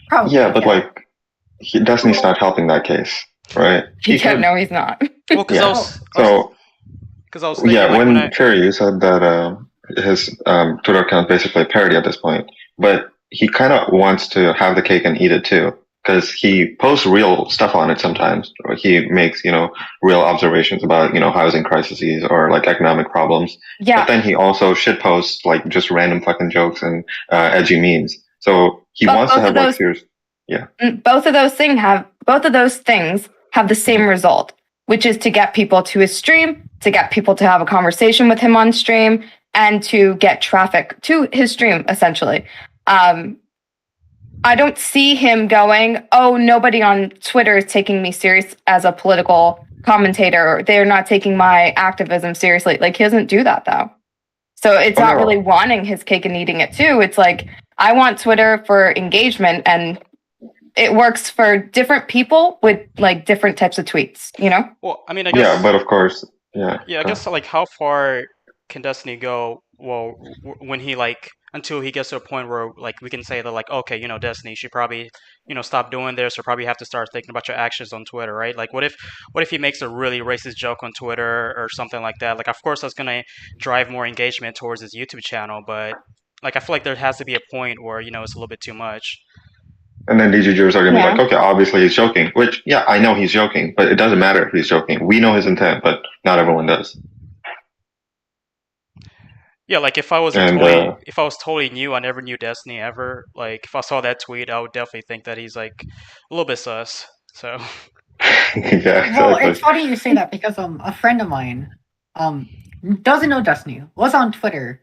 Speaker 1: Probably, yeah, but like, Destiny's not helping that case, right?
Speaker 5: No, he's not.
Speaker 2: Well, because I was thinking,
Speaker 1: when Chaeiry, you said that his Twitter account is basically a parody at this point, but he kind of wants to have the cake and eat it too, because he posts real stuff on it sometimes. Or he makes, real observations about, housing crises or like economic problems. Yeah. But then he also shit posts like just random fucking jokes and edgy memes. So he wants to have like serious. Yeah.
Speaker 5: Both of those things have the same result, which is to get people to his stream, to get people to have a conversation with him on stream, and to get traffic to his stream, essentially. I don't see him going, oh, nobody on Twitter is taking me serious as a political commentator, or they're not taking my activism seriously. Like, he doesn't do that, though. So it's not really wanting his cake and eating it, too. It's like, I want Twitter for engagement, and it works for different people with, like, different types of tweets,
Speaker 2: Well, I mean, I guess...
Speaker 1: Yeah, but of course, yeah.
Speaker 2: Yeah, I guess, like, how far can Destiny go, well, when he, like... until he gets to a point where, like, we can say that, like, okay, Destiny, you should probably, stop doing this, or probably have to start thinking about your actions on Twitter, right? Like, what if he makes a really racist joke on Twitter or something like that? Like, of course, that's gonna drive more engagement towards his YouTube channel, but, like, I feel like there has to be a point where, it's a little bit too much.
Speaker 1: And then DGGers are gonna be like, okay, obviously he's joking, which, yeah, I know he's joking, but it doesn't matter if he's joking. We know his intent, but not everyone does.
Speaker 2: Yeah, like if I was totally new, I never knew Destiny ever. Like if I saw that tweet, I would definitely think that he's like a little bit sus. So
Speaker 1: yeah, exactly.
Speaker 6: Well, it's funny you say that because a friend of mine doesn't know Destiny, was on Twitter,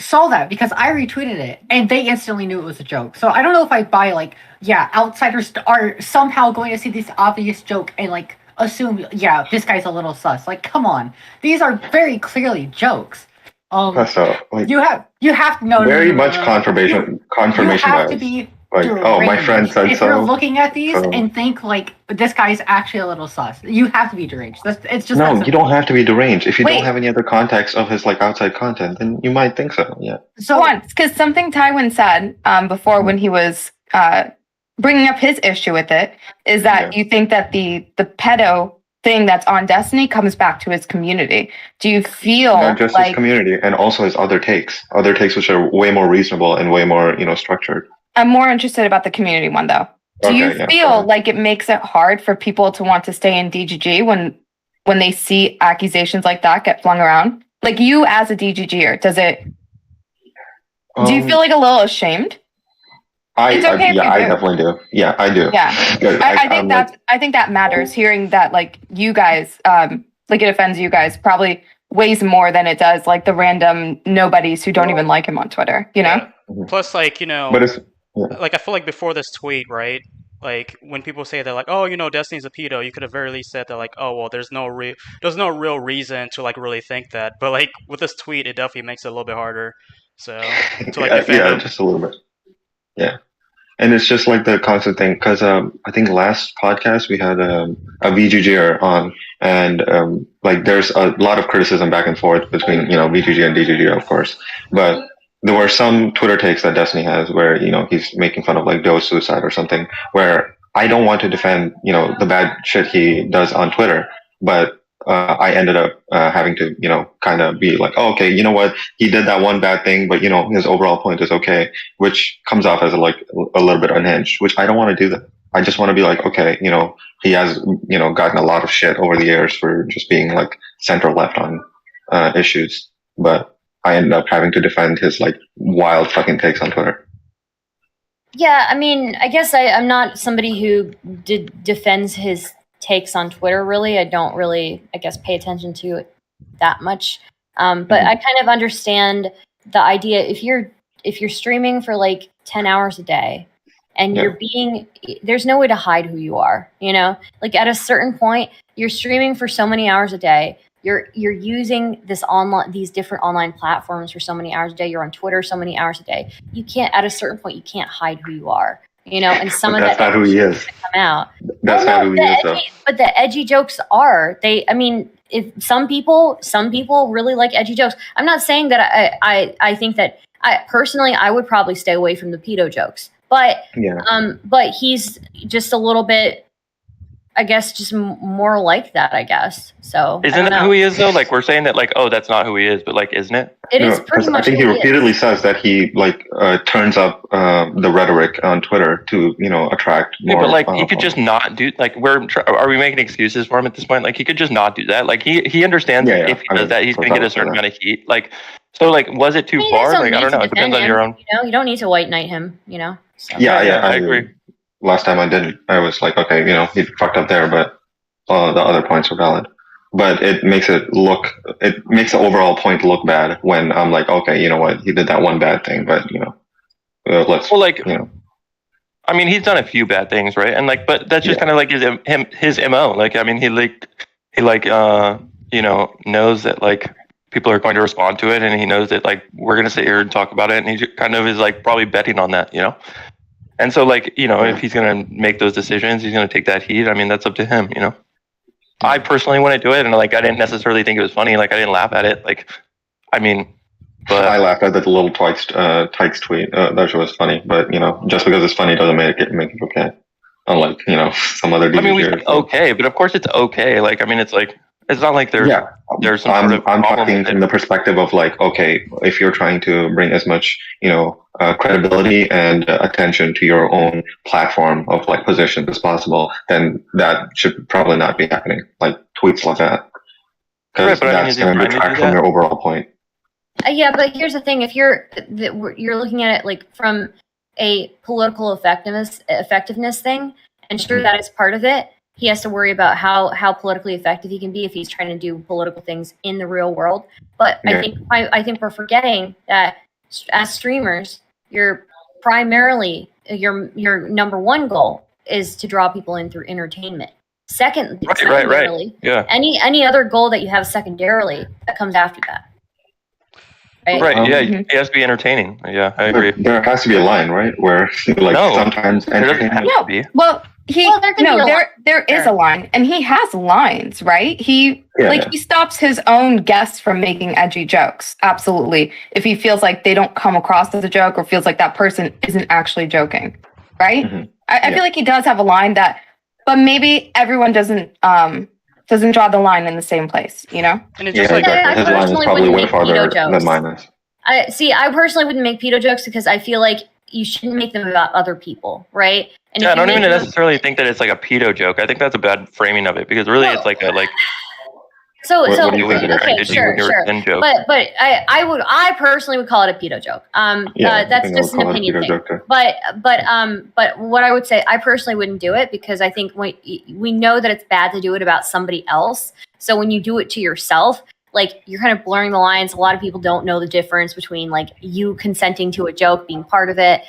Speaker 6: saw that because I retweeted it, and they instantly knew it was a joke. So I don't know if I buy like, yeah, outsiders are somehow going to see this obvious joke and like assume, yeah, this guy's a little sus. Like, come on, these are very clearly jokes.
Speaker 1: So, like,
Speaker 6: you have to know
Speaker 1: very much confirmation.
Speaker 6: You have to be
Speaker 1: like, oh, my friend said
Speaker 6: if
Speaker 1: so. If you're
Speaker 6: looking at these and think like this guy's actually a little sus, you have to be deranged. It's just
Speaker 1: no. You don't have to be deranged. If you don't have any other context of his like outside content, then you might think so. Yeah.
Speaker 5: So once, because something Tywin said before when he was bringing up his issue with it is that you think that the pedo thing that's on Destiny comes back to his community. Do you feel
Speaker 1: not just his community and also his other takes which are way more reasonable and way more structured?
Speaker 5: I'm more interested about the community one though. Do you feel like it makes it hard for people to want to stay in DGG when they see accusations like that get flung around? Like you as a DGGer, does it? Do you feel like a little ashamed?
Speaker 1: I definitely do. Yeah, I do.
Speaker 5: Yeah, I think that matters. Hearing that, like you guys, like it offends you guys probably weighs more than it does like the random nobodies who don't even like him on Twitter.
Speaker 2: Yeah. Plus, like but it's like I feel like before this tweet, right? Like when people say they're like, oh, Destiny's a pedo, you could have very least said that, like, oh, well, there's no real reason to like really think that. But like with this tweet, it definitely makes it a little bit harder. So to like defend him.
Speaker 1: Just a little bit. Yeah. And it's just like the constant thing, because I think last podcast we had a VGGer on, and like there's a lot of criticism back and forth between VGG and DGG, of course, but there were some Twitter takes that Destiny has where he's making fun of like Doe's suicide or something, where I don't want to defend the bad shit he does on Twitter, but I ended up having to kind of be like, oh, okay, you know what, he did that one bad thing, but his overall point is okay, which comes off as like a little bit unhinged, which I don't want to do that. I just want to be like, okay, he has gotten a lot of shit over the years for just being like center left on issues, but I ended up having to defend his like wild fucking takes on Twitter.
Speaker 3: Yeah, I mean, I guess I'm not somebody who defends his takes on Twitter, really. I don't really, I guess, pay attention to it that much. But I kind of understand the idea. If you're streaming for like 10 hours a day and there's no way to hide who you are, like at a certain point, you're streaming for so many hours a day. You're using these different online platforms for so many hours a day. You're on Twitter so many hours a day. At a certain point, you can't hide who you are. And some of
Speaker 1: that's not who he is.
Speaker 3: Come out.
Speaker 1: That's not who he is, though.
Speaker 3: But the edgy jokes are. If some people really like edgy jokes. I'm not saying that I think that personally I would probably stay away from the pedo jokes. But but he's just a little bit, I guess, just more like that, I guess. So
Speaker 8: isn't that who he is though? Like we're saying that like, oh, that's not who he is, but like, isn't it?
Speaker 3: It is pretty much.
Speaker 1: I think he repeatedly says that he like turns up the rhetoric on Twitter to attract more.
Speaker 8: But like he could just not do like are we making excuses for him at this point? Like he could just not do that. Like he understands that if he does that, he's going to get a certain amount of heat. Like so, like was it too far? Like I don't know. It depends on your own.
Speaker 3: You don't need to white knight him. So.
Speaker 1: Yeah,
Speaker 8: I agree.
Speaker 1: Last time I didn't. I was like, okay, he fucked up there, but the other points were valid. But it makes the overall point look bad when I'm like, okay, you know what, he did that one bad thing, but let's.
Speaker 8: Well, like, I mean, he's done a few bad things, right? And like, but that's just kind of like his MO. Like, I mean, he knows that like people are going to respond to it, and he knows that like we're gonna sit here and talk about it, and he kind of is like probably betting on that, And so, like, if he's going to make those decisions, he's going to take that heat. I mean, that's up to him, I personally wouldn't do it. And, like, I didn't necessarily think it was funny. Like, I didn't laugh at it. Like, I mean, but
Speaker 1: I laughed at the little Tykes tweet. That was funny. But, just because it's funny doesn't make it okay. Unlike, some other DGG.
Speaker 8: I mean, we said okay, but of course it's okay. Like, I mean, it's like, it's not like there's some sort of
Speaker 1: I'm talking from the perspective of like, okay, if you're trying to bring as much, credibility and attention to your own platform of like position as possible, then that should probably not be happening. Like tweets like that, because that's going to detract from your overall point.
Speaker 3: Yeah, but here's the thing: if you're looking at it like from a political effectiveness thing, and sure that is part of it. He has to worry about how politically effective he can be if he's trying to do political things in the real world. But I think we're forgetting that as streamers, your number one goal is to draw people in through entertainment. Secondarily,
Speaker 8: yeah.
Speaker 3: Any other goal that you have secondarily that comes after that.
Speaker 8: Right. Yeah, it has to be entertaining. Yeah, I agree.
Speaker 1: There has to be a line, right? Where sometimes entertainment.
Speaker 5: Well, there is a line, and he has lines, right? He stops his own guests from making edgy jokes. Absolutely, if he feels like they don't come across as a joke, or feels like that person isn't actually joking, right? Mm-hmm. I feel like he does have a line but maybe everyone doesn't draw the line in the same place, And
Speaker 3: it's just his line is probably way farther than mine is. I personally wouldn't make pedo jokes because I feel like you shouldn't make them about other people, right? And
Speaker 8: I don't even necessarily think that it's like a pedo joke. I think that's a bad framing of it because really it's like a like.
Speaker 3: So
Speaker 8: what do you think
Speaker 3: okay, sure. But I personally would call it a pedo joke. That's just an opinion thing. But what I would say, I personally wouldn't do it because I think we know that it's bad to do it about somebody else. So when you do it to yourself, like you're kind of blurring the lines. A lot of people don't know the difference between like you consenting to a joke, being part of it,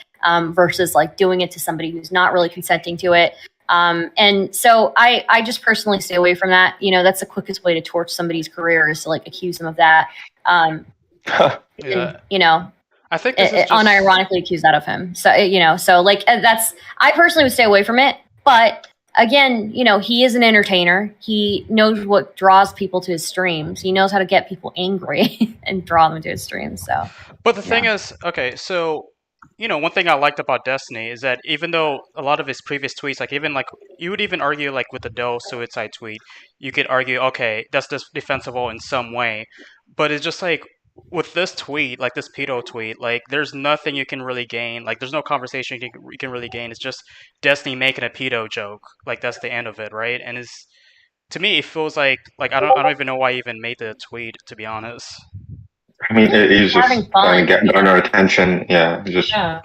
Speaker 3: versus like doing it to somebody who's not really consenting to it. And so I just personally stay away from that. That's the quickest way to torch somebody's career is to like accuse them of that.
Speaker 2: Yeah.
Speaker 3: And,
Speaker 2: I think this is just
Speaker 3: unironically accused that of him. So so like that's I personally would stay away from it. But again, he is an entertainer. He knows what draws people to his streams. He knows how to get people angry and draw them to his streams. So,
Speaker 2: but the thing is, okay, so one thing I liked about Destiny is that even though a lot of his previous tweets, like even like you would even argue like with the Doe suicide tweet, you could argue, okay, that's just defensible in some way, but it's just like with this tweet, like this pedo tweet, like there's nothing you can really gain. Like there's no conversation you can really gain. It's just Destiny making a pedo joke. Like that's the end of it, right? And it's to me, it feels like I don't even know why I even made the tweet, to be honest.
Speaker 1: I mean, he's just trying to garner our attention. Yeah, just.
Speaker 4: Yeah.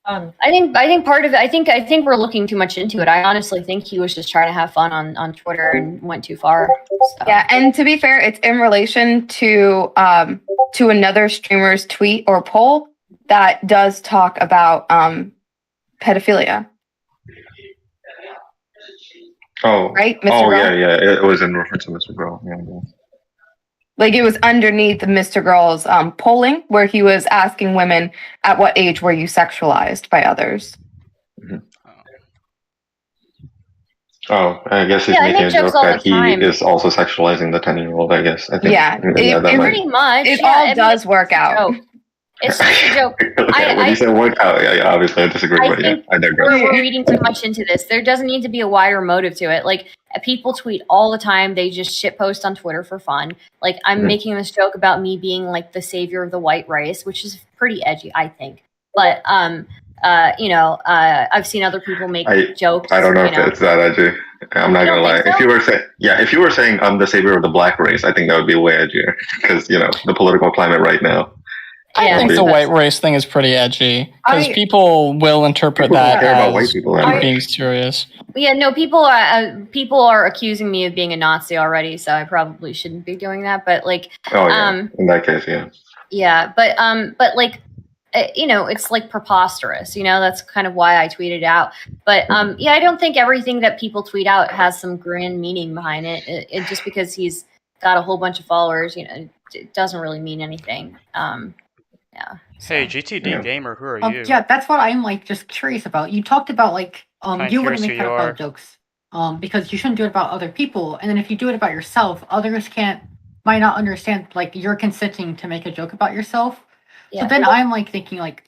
Speaker 3: I think part of it. I think we're looking too much into it. I honestly think he was just trying to have fun on Twitter and went too far. So.
Speaker 5: Yeah, and to be fair, it's in relation to another streamer's tweet or poll that does talk about pedophilia.
Speaker 1: Oh,
Speaker 5: right, Mr.
Speaker 1: Oh,
Speaker 5: Girl?
Speaker 1: yeah. It was in reference to Mr. Girl. Yeah.
Speaker 5: Like it was underneath Mr. Girl's polling where he was asking women, at what age were you sexualized by others?
Speaker 1: Mm-hmm. Oh, I guess he's
Speaker 3: Yeah, I
Speaker 1: making a
Speaker 3: make
Speaker 1: joke
Speaker 3: jokes all
Speaker 1: that
Speaker 3: the
Speaker 1: he
Speaker 3: time.
Speaker 1: is also sexualizing the 10-year-old, I guess. I think.
Speaker 5: Yeah,
Speaker 1: that might-
Speaker 3: Pretty much.
Speaker 5: It
Speaker 3: yeah,
Speaker 5: all does work out.
Speaker 3: It's just a joke.
Speaker 1: Okay, when you say work out, yeah, obviously I disagree, but yeah,
Speaker 3: think
Speaker 1: I digress.
Speaker 3: we're reading too much into this. There doesn't need to be a wider motive to it. Like people tweet all the time. They just shitpost on Twitter for fun. Like I'm making this joke about me being like the savior of the white race, which is pretty edgy, I think. But I've seen other people make jokes.
Speaker 1: I don't know if it's that edgy. I'm not gonna lie.
Speaker 3: So?
Speaker 1: If you were saying I'm the savior of the black race, I think that would be way edgier because the political climate right now.
Speaker 7: I think the white race thing is pretty edgy because people will interpret that
Speaker 1: care about white
Speaker 7: as
Speaker 1: people,
Speaker 7: you being serious.
Speaker 3: Yeah, no, people are accusing me of being a Nazi already, so I probably shouldn't be doing that. But like,
Speaker 1: in that case, yeah.
Speaker 3: Yeah, but like, it's like preposterous. That's kind of why I tweeted out. But yeah, I don't think everything that people tweet out has some grand meaning behind it. It just because he's got a whole bunch of followers, it doesn't really mean anything. Yeah.
Speaker 2: Hey, GTD Gamer, who are you?
Speaker 6: Yeah, that's what I'm like just curious about. You talked about like you wouldn't make pedophile jokes because you shouldn't do it about other people, and then if you do it about yourself, others might not understand like you're consenting to make a joke about yourself. Yeah. So then I'm like thinking like,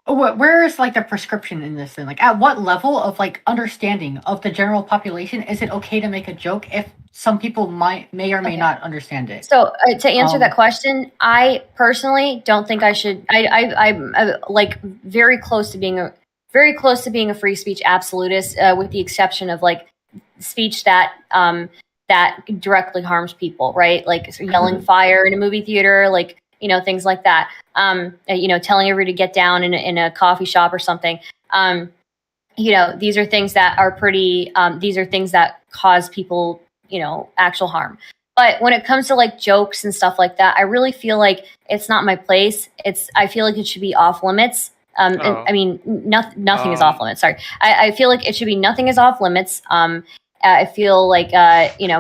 Speaker 6: where is like the prescription in this thing? Like at what level of like understanding of the general population is it okay to make a joke if some people may or may not understand it?
Speaker 3: So to answer that question, I personally don't think I should. I'm like very close to being a free speech absolutist, with the exception of like speech that directly harms people, right? Like yelling fire in a movie theater, like things like that. Telling everybody to get down in a coffee shop or something. These are things that are pretty. These are things that cause people actual harm. But when it comes to like jokes and stuff like that, I really feel like it's not my place. I feel like it should be off limits. And, I mean, nothing is off limits. Sorry. I feel like it should be nothing is off limits. I feel like,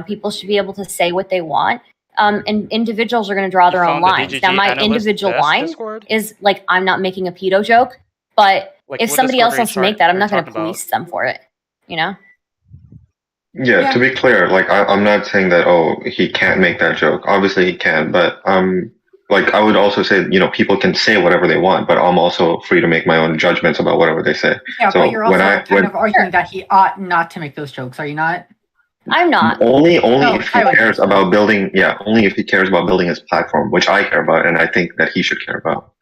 Speaker 3: people should be able to say what they want. And individuals are going to draw their own lines. Now, my individual line is like, I'm not making a pedo joke, but like, if somebody else wants to make that, I'm not going to police them for it,
Speaker 1: Yeah, to be clear, like I'm not saying that he can't make that joke. Obviously he can, but like I would also say people can say whatever they want, but I'm also free to make my own judgments about whatever they say.
Speaker 6: Yeah, so but you're also kind of arguing that he ought not to make those jokes, are you not?
Speaker 3: I'm not.
Speaker 1: Only if he cares about building. Yeah, only if he cares about building his platform, which I care about, and I think that he should care about.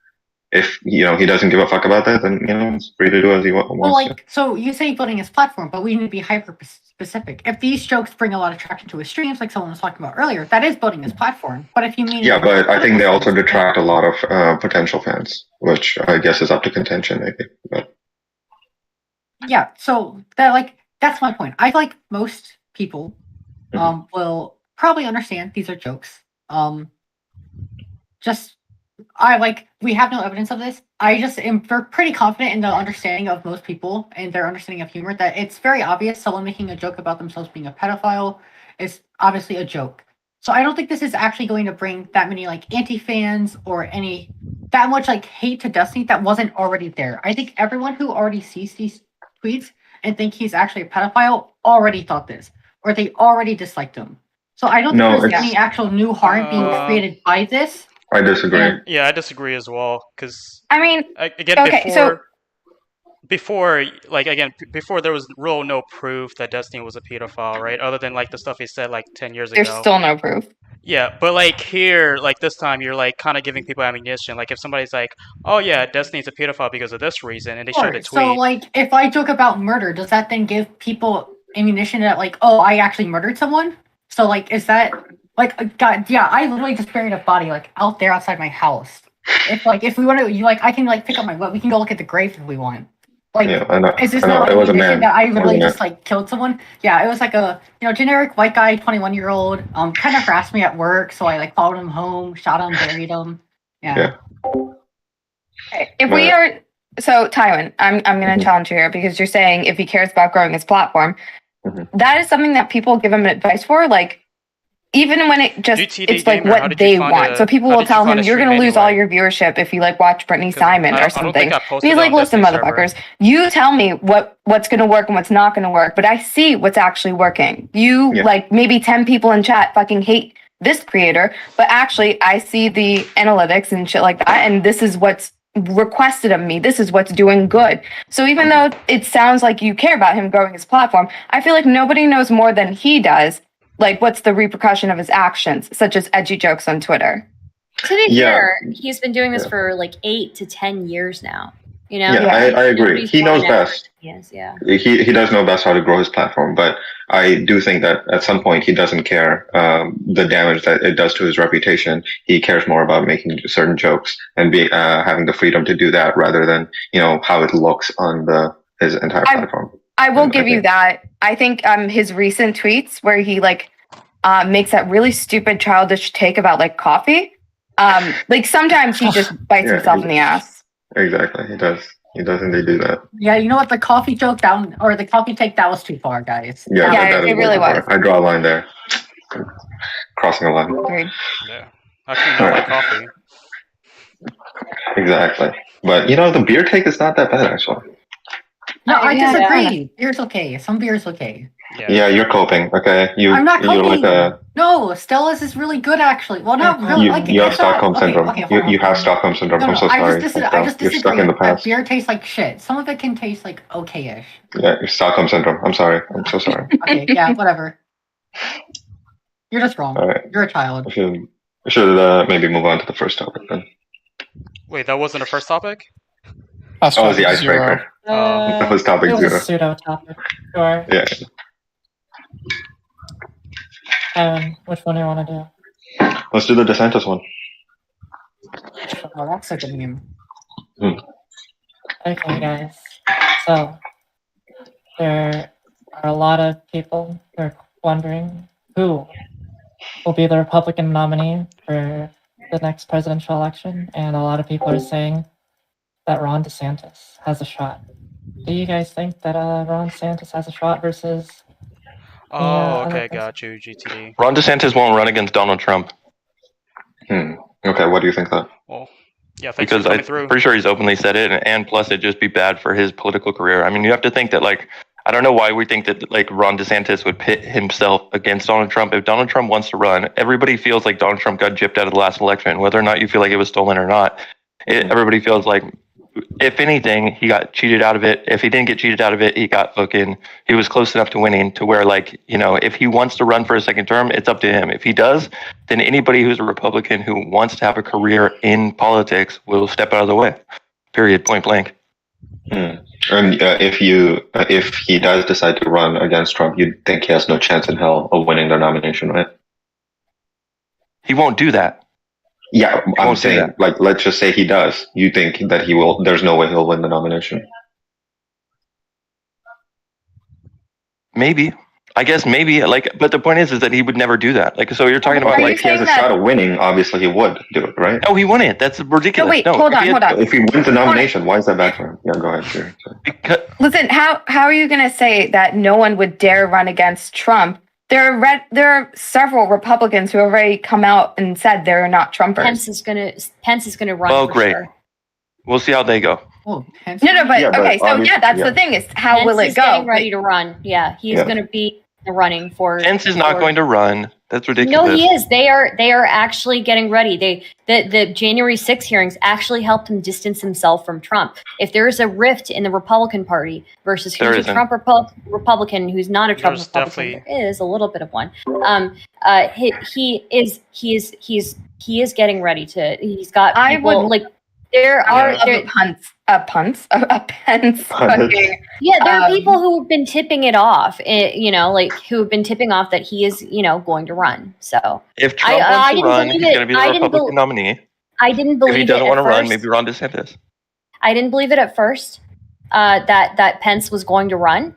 Speaker 1: If he doesn't give a fuck about that, then it's free to do as he wants.
Speaker 6: Well, like so you say building his platform, but we need to be hyper specific. If these jokes bring a lot of traction to his streams, like someone was talking about earlier, that is building his platform. But if you mean
Speaker 1: but I think they also detract a lot of potential fans, which I guess is up to contention, maybe. But
Speaker 6: yeah, so that's my point. I like most people will probably understand these are jokes. We have no evidence of this. I just am pretty confident in the understanding of most people and their understanding of humor that it's very obvious someone making a joke about themselves being a pedophile is obviously a joke. So I don't think this is actually going to bring that many like anti-fans or any that much like hate to Destiny that wasn't already there. I think everyone who already sees these tweets and think he's actually a pedophile already thought this, or they already disliked him. So I don't think there's any actual new harm being created by this.
Speaker 1: I disagree.
Speaker 2: Yeah, I disagree as well. Because
Speaker 5: I mean,
Speaker 2: again,
Speaker 5: okay,
Speaker 2: before there was no proof that Destiny was a pedophile, right? Other than like the stuff he said like 10 years ago.
Speaker 5: There's still no proof.
Speaker 2: Yeah, but like here, like this time, you're like kind of giving people ammunition. Like if somebody's like, "Oh yeah, Destiny's a pedophile because of this reason," and they share the tweet.
Speaker 6: So like, if I joke about murder, does that then give people ammunition that like, "Oh, I actually murdered someone"? So like, is that like, God, yeah, I literally just buried a body like out there outside my house. If we want to, I can like pick up my whip. We can go look at the grave if we want. Like, is this not like
Speaker 1: it was a man
Speaker 6: that I literally just like killed someone? Yeah, it was like a generic white guy, 21-year-old. Kind of harassed me at work, so I like followed him home, shot him, buried him. Yeah.
Speaker 5: If we are Tywin, I'm going to challenge you here because you're saying if he cares about growing his platform, that is something that people give him advice for. Like, even when it's like what they want. So people will tell him, you're going to lose all your viewership if you like watch Brittany Simon or something. He's like, listen, motherfuckers, you tell me what's going to work and what's not going to work, but I see what's actually working. You like maybe 10 people in chat fucking hate this creator, but actually I see the analytics and shit like that. And this is what's requested of me. This is what's doing good. So even though it sounds like you care about him growing his platform, I feel like nobody knows more than he does. Like, what's the repercussion of his actions, such as edgy jokes on Twitter?
Speaker 3: To be fair, he's been doing this for like 8 to 10 years now. You know?
Speaker 1: Yeah, I agree. He knows best.
Speaker 3: Yes, yeah.
Speaker 1: He does know best how to grow his platform, but I do think that at some point he doesn't care the damage that it does to his reputation. He cares more about making certain jokes and having the freedom to do that rather than how it looks on his entire platform.
Speaker 5: I will give you that. I think his recent tweets where he like makes that really stupid childish take about like coffee. Like sometimes he just bites himself in the ass.
Speaker 1: Exactly, he does. He does indeed do that.
Speaker 6: Yeah, you know what? The coffee joke the coffee take, that was too far, guys.
Speaker 1: Yeah,
Speaker 5: it really was.
Speaker 1: I draw a line there. Crossing a line.
Speaker 5: Agreed.
Speaker 2: Yeah, actually, not like coffee.
Speaker 1: Exactly, but the beer take is not that bad actually.
Speaker 6: No, I disagree. Beer's okay. Some beer's okay.
Speaker 1: Yeah, you're coping. Okay,
Speaker 6: I'm not coping.
Speaker 1: You're like
Speaker 6: No, Stella's is really good actually. Well, not really.
Speaker 1: You have Stockholm syndrome. You have Stockholm syndrome. I'm so sorry.
Speaker 6: I just disagree.
Speaker 1: You're stuck in the past.
Speaker 6: Beer tastes like shit. Some of it can taste like okay-ish.
Speaker 1: Yeah, you're Stockholm syndrome. I'm sorry. I'm so sorry.
Speaker 6: Okay, yeah, whatever. You're just wrong.
Speaker 1: All right.
Speaker 6: You're a child.
Speaker 1: We should maybe move on to the first topic then.
Speaker 2: Wait, that wasn't the first topic?
Speaker 1: It was the icebreaker. That was topic 0.
Speaker 4: It was a pseudo topic. Sure.
Speaker 1: Yeah.
Speaker 4: Which one do you want to do?
Speaker 1: Let's do the DeSantis one.
Speaker 6: Oh, that's such a meme.
Speaker 4: Okay, guys. So, there are a lot of people who are wondering who will be the Republican nominee for the next presidential election, and a lot of people are saying that Ron DeSantis has a shot. Do you guys think that Ron DeSantis has a shot versus...
Speaker 2: okay, got you, GTD.
Speaker 8: Ron DeSantis won't run against Donald Trump.
Speaker 1: Okay, what do you think then?
Speaker 2: Well, yeah, thanks
Speaker 8: because
Speaker 2: for coming
Speaker 8: I'm
Speaker 2: through.
Speaker 8: pretty sure he's openly said it, and plus it'd just be bad for his political career. I mean, you have to think that, like, I don't know why we think that, like, Ron DeSantis would pit himself against Donald Trump. If Donald Trump wants to run, everybody feels like Donald Trump got gypped out of the last election, whether or not you feel like it was stolen or not. Everybody feels like, if anything, he got cheated out of it. If he didn't get cheated out of it, he was close enough to winning to where, like, if he wants to run for a second term, it's up to him. If he does, then anybody who's a Republican who wants to have a career in politics will step out of the way. Period. Point blank.
Speaker 1: And if he does decide to run against Trump, you think he has no chance in hell of winning the nomination, right?
Speaker 8: He won't do that.
Speaker 1: Yeah, I'm saying, like, let's just say he does. You think that he will? There's no way he'll win the nomination.
Speaker 8: Maybe. I guess maybe. Like, but the point is that he would never do that. Like, so you're talking about, like,
Speaker 1: if he has a shot of winning, obviously he would do it, right?
Speaker 8: No, he wouldn't. That's ridiculous.
Speaker 5: No, wait, hold on.
Speaker 1: If he wins the nomination, why is that bad for him? Yeah, go ahead, sure.
Speaker 5: Listen, how are you going to say that no one would dare run against Trump There are several Republicans who have already come out and said they're not Trumpers.
Speaker 3: Pence is gonna run.
Speaker 8: Well,
Speaker 3: for
Speaker 8: great.
Speaker 3: Sure.
Speaker 8: We'll see how they go.
Speaker 6: Oh, Pence.
Speaker 5: No, but
Speaker 1: Yeah, but
Speaker 5: okay, so
Speaker 1: obviously-
Speaker 5: that's
Speaker 1: yeah.
Speaker 5: the thing is how
Speaker 3: Pence
Speaker 5: will it
Speaker 3: is
Speaker 5: go?
Speaker 3: getting ready to run. Yeah, he's
Speaker 1: Yeah.
Speaker 3: gonna be running for.
Speaker 8: Pence is not
Speaker 3: for-
Speaker 8: going to run. That's ridiculous.
Speaker 3: No, he is. They are actually getting ready. The January 6 hearings actually helped him distance himself from Trump. If there is a rift in the Republican Party versus
Speaker 8: There
Speaker 3: who's a
Speaker 8: isn't.
Speaker 3: Trump Republican, who's not a Trump
Speaker 2: There's
Speaker 3: Republican,
Speaker 2: definitely-
Speaker 3: there is a little bit of one. He is getting ready to. He's got
Speaker 5: I
Speaker 3: people
Speaker 5: would-
Speaker 3: like there
Speaker 5: I
Speaker 3: are
Speaker 5: love
Speaker 3: there,
Speaker 5: a Pence fucking.
Speaker 3: yeah, there are
Speaker 5: Um,
Speaker 3: people who have been tipping it off, like who have been tipping off that he is, going to run. So
Speaker 8: If Trump
Speaker 3: I
Speaker 8: wants to
Speaker 3: didn't
Speaker 8: run,
Speaker 3: believe
Speaker 8: he's
Speaker 3: it.
Speaker 8: going to be the
Speaker 3: I didn't
Speaker 8: Republican nominee.
Speaker 3: I didn't
Speaker 8: If
Speaker 3: believe
Speaker 8: he
Speaker 3: it
Speaker 8: doesn't
Speaker 3: at
Speaker 8: want to run,
Speaker 3: first.
Speaker 8: maybe Ron DeSantis.
Speaker 3: I didn't believe it at first that Pence was going to run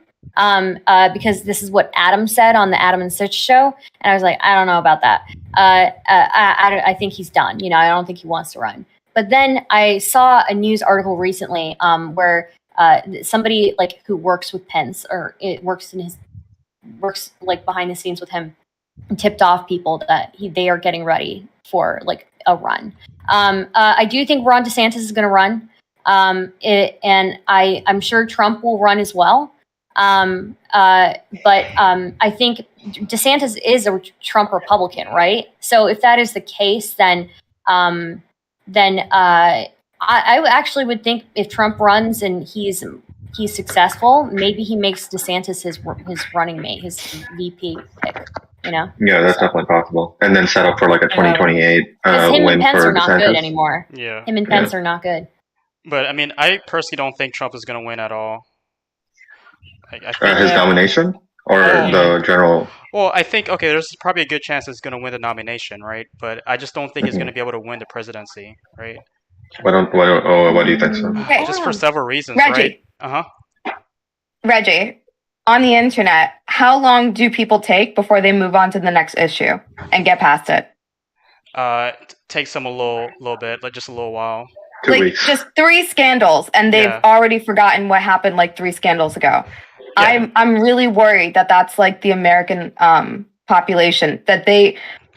Speaker 3: because this is what Adam said on the Adam and Sitch show, and I was like, I don't know about that. I think he's done. I don't think he wants to run. But then I saw a news article recently where somebody like who works with Pence or it works like behind the scenes with him tipped off people that they are getting ready for like a run. I do think Ron DeSantis is going to run. And I'm sure Trump will run as well. But I think DeSantis is a Trump Republican, right? So if that is the case, then I actually would think if Trump runs and he's successful, maybe he makes DeSantis his running mate, his VP pick.
Speaker 1: Yeah, that's definitely possible. And then set up for like a 2028
Speaker 3: Because him
Speaker 1: win
Speaker 3: and Pence
Speaker 1: for
Speaker 3: are not
Speaker 1: DeSantis.
Speaker 3: good anymore.
Speaker 2: Yeah.
Speaker 3: Him and Pence are not good.
Speaker 2: But I mean, I personally don't think Trump is going to win at all. I think
Speaker 1: His nomination or the general.
Speaker 2: Well, I think there's probably a good chance he's going to win the nomination, right? But I just don't think he's going to be able to win the presidency, right?
Speaker 1: What do you think, sir?
Speaker 5: Okay,
Speaker 2: Just for several reasons,
Speaker 5: Reggie.
Speaker 2: right?
Speaker 5: Reggie, on the internet, how long do people take before they move on to the next issue and get past it?
Speaker 2: Takes them a little bit, like just a little while.
Speaker 1: 2 weeks.
Speaker 5: Just 3 scandals, and they've
Speaker 2: Yeah.
Speaker 5: already forgotten what happened like 3 scandals ago.
Speaker 2: Yeah.
Speaker 5: I'm really worried that that's like the American population, that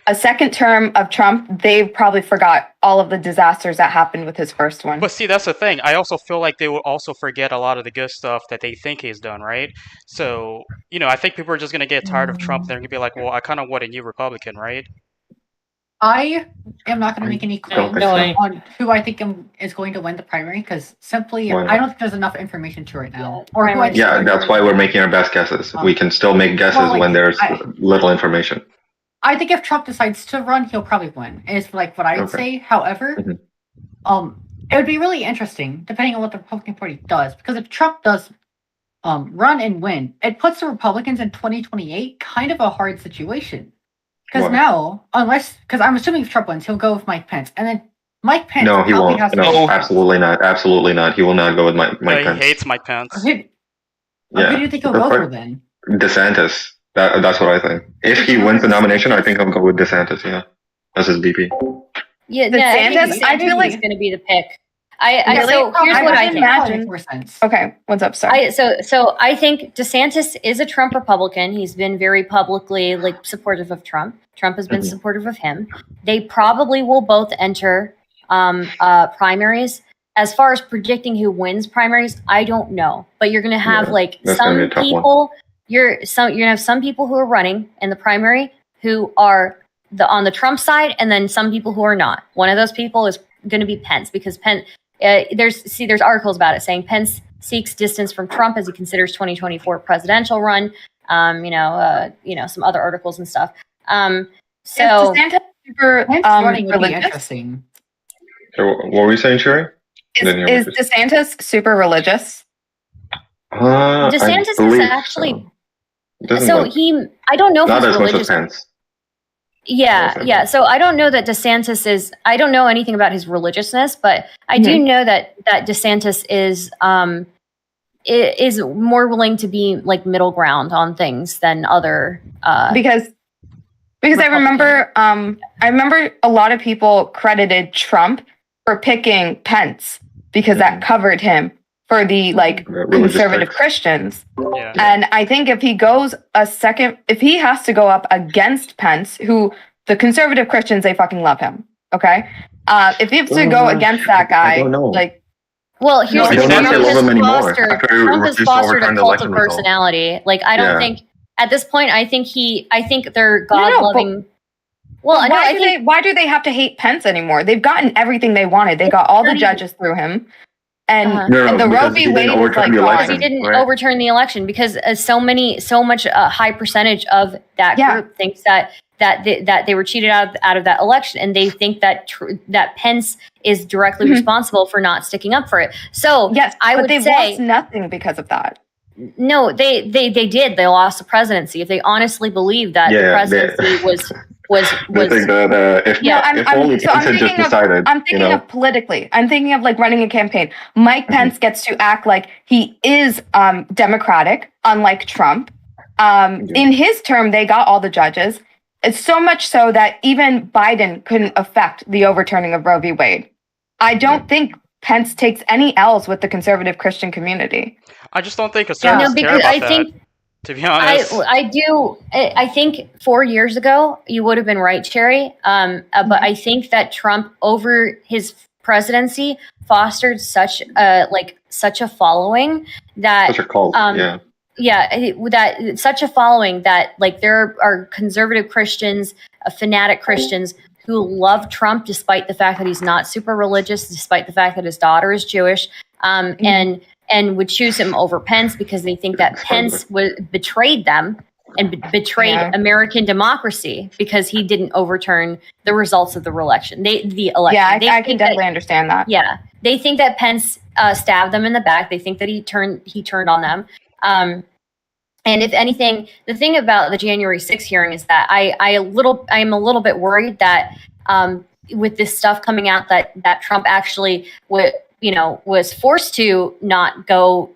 Speaker 5: a second term of Trump, they probably forgot all of the disasters that happened with his first one.
Speaker 2: But see, that's the thing. I also feel like they will also forget a lot of the good stuff that they think he's done, right? So, I think people are just going to get tired of Trump. They're going to be like, well, I kind of want a new Republican, right?
Speaker 6: I am not going to make any claims
Speaker 7: Really?
Speaker 6: on who I think is going to win the primary because simply
Speaker 1: Why not?
Speaker 6: I don't think there's enough information to right now. Or who I think
Speaker 1: Yeah,
Speaker 6: is
Speaker 1: that's why we're making our best guesses. We can still make guesses
Speaker 6: Well, like,
Speaker 1: when there's
Speaker 6: I-
Speaker 1: little information.
Speaker 6: I think if Trump decides to run, he'll probably win. Is like what I would
Speaker 1: Okay.
Speaker 6: say. However,
Speaker 1: Mhm.
Speaker 6: it would be really interesting depending on what the Republican Party does because if Trump does run and win, it puts the Republicans in 2028 kind of a hard situation. Because
Speaker 1: Why?
Speaker 6: now, because I'm assuming if Trump wins, he'll go with Mike Pence, and then Mike Pence
Speaker 1: No, he
Speaker 6: probably
Speaker 1: won't.
Speaker 6: has
Speaker 1: No, absolutely not. Absolutely not. He will not go with Mike
Speaker 2: But
Speaker 1: Pence.
Speaker 2: he hates Mike Pence.
Speaker 6: Who do you think he'll go for then?
Speaker 1: DeSantis. That's what I think. If he wins the nomination, I think I'll go with DeSantis. Yeah, as his VP.
Speaker 3: Yeah,
Speaker 5: DeSantis, I feel like-
Speaker 3: he's going to be the pick. So here's
Speaker 5: I
Speaker 3: what I
Speaker 5: would
Speaker 3: think.
Speaker 5: imagine-
Speaker 6: More sense.
Speaker 5: Okay, what's up, sir?
Speaker 3: So I think DeSantis is a Trump Republican. He's been very publicly supportive of Trump. Trump has been
Speaker 1: Mhm.
Speaker 3: supportive of him. They probably will both enter primaries. As far as predicting who wins primaries, I don't know. But you're going to have
Speaker 1: that's gonna be a
Speaker 3: some
Speaker 1: tough one.
Speaker 3: people. You're going to have some people who are running in the primary who are on the Trump side, and then some people who are not. One of those people is going to be Pence because Pence. There's articles about it saying Pence seeks distance from Trump as he considers 2024 presidential run. Some other articles and stuff.
Speaker 5: Is DeSantis super
Speaker 6: Pence running would be
Speaker 5: religious?
Speaker 6: interesting.
Speaker 1: So what were you saying, Chaeiry? Didn't hear
Speaker 5: Is
Speaker 1: what you
Speaker 5: DeSantis super religious?
Speaker 3: DeSantis is
Speaker 1: believe
Speaker 3: actually
Speaker 1: so. Doesn't
Speaker 3: so
Speaker 1: look-
Speaker 3: he. I don't know if
Speaker 1: not
Speaker 3: he's
Speaker 1: as much as
Speaker 3: religious.
Speaker 1: Pence.
Speaker 3: Yeah. So I don't know that DeSantis is. I don't know anything about his religiousness, but I do know that DeSantis is more willing to be like middle ground on things than other.
Speaker 5: Because I remember a lot of people credited Trump for picking Pence because that covered him for the like conservative Christians.
Speaker 2: Yeah.
Speaker 5: And I think if he goes if he has to go up against Pence, who the conservative Christians, they fucking love him. Okay. If he has to go against that guy, like,
Speaker 3: well, here's
Speaker 1: I
Speaker 3: the
Speaker 1: don't know if they love him anymore.
Speaker 3: Trump has fostered a cult of personality. Like, I don't think at this point. I think they're God-loving. Well,
Speaker 5: why do they have to hate Pence anymore? They've gotten everything they wanted. They got all the judges through him, and the Roe v. Wade is like
Speaker 3: because he didn't overturn the election because so much high percentage of that group thinks that they were cheated out of that election, and they think that that Pence is directly responsible for not sticking up for it. So
Speaker 5: yes,
Speaker 3: I would
Speaker 5: they've
Speaker 3: say
Speaker 5: lost nothing because of that.
Speaker 3: No, they did. They lost the presidency. If they honestly believed that the presidency was
Speaker 1: I think that if only Pence had just decided.
Speaker 5: I'm thinking of politically. I'm thinking of like running a campaign. Mike Pence gets to act like he is Democratic, unlike Trump. In his term, they got all the judges. It's so much so that even Biden couldn't affect the overturning of Roe v. Wade. I don't think Pence takes any L's with the conservative Christian community.
Speaker 2: I just don't think conservatives care about that. To be honest,
Speaker 3: I do. I think 4 years ago you would have been right, Chaeiry. But I think that Trump, over his presidency, fostered such a following that
Speaker 1: such a cult.
Speaker 3: That such a following that like there are conservative Christians, fanatic Christians who love Trump despite the fact that he's not super religious, despite the fact that his daughter is Jewish, and would choose him over Pence because they think that Pence betrayed them and betrayed American democracy because he didn't overturn the results of the election. The election.
Speaker 5: Yeah, I can definitely understand that.
Speaker 3: Yeah, they think that Pence stabbed them in the back. They think that he turned on them. And if anything, the thing about the January 6th hearing is that I'm a little bit worried that with this stuff coming out that Trump actually was forced to not go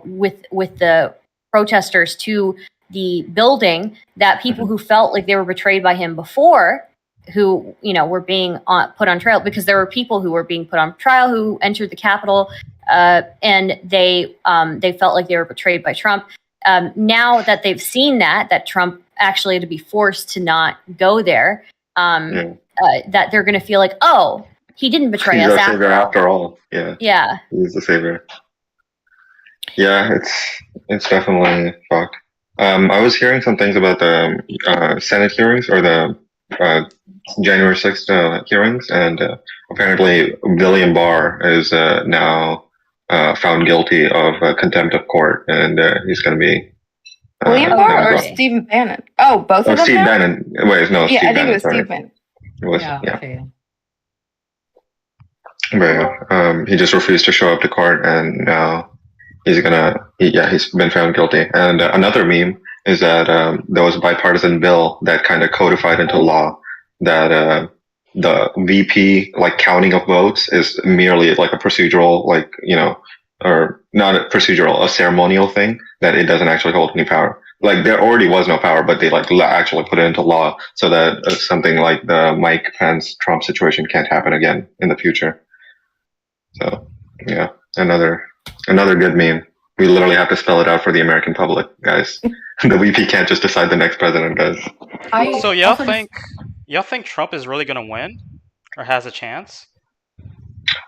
Speaker 3: with the protesters to the building, that people who felt like they were betrayed by him before, who were being put on trial, because there were people who were being put on trial who entered the Capitol and they felt like they were betrayed by Trump. Now that they've seen that Trump actually had to be forced to not go there, that they're going to feel like, oh, he didn't betray us
Speaker 1: after all. Yeah. He's the savior. Yeah, it's definitely fucked. I was hearing some things about the Senate hearings or the January 6th hearings, and apparently William Barr is now found guilty of contempt of court, and he's going to be
Speaker 5: William Barr or Stephen Bannon? Oh, both of them.
Speaker 1: Steve Bannon. Wait, no.
Speaker 5: Yeah,
Speaker 1: Steve
Speaker 5: I think
Speaker 1: Bannon,
Speaker 5: it was Steve Bannon.
Speaker 1: It was, But he just refused to show up to court, and now he's been found guilty. And another meme is that there was a bipartisan bill that kind of codified into law that the VP counting of votes is merely like a procedural, or not a procedural, a ceremonial thing, that it doesn't actually hold any power. Like, there already was no power, but they actually put it into law so that something like the Mike Pence Trump situation can't happen again in the future. So yeah, another good meme. We literally have to spell it out for the American public, guys. The VP can't just decide the next president does.
Speaker 2: So y'all think Trump is really gonna win, or has a chance?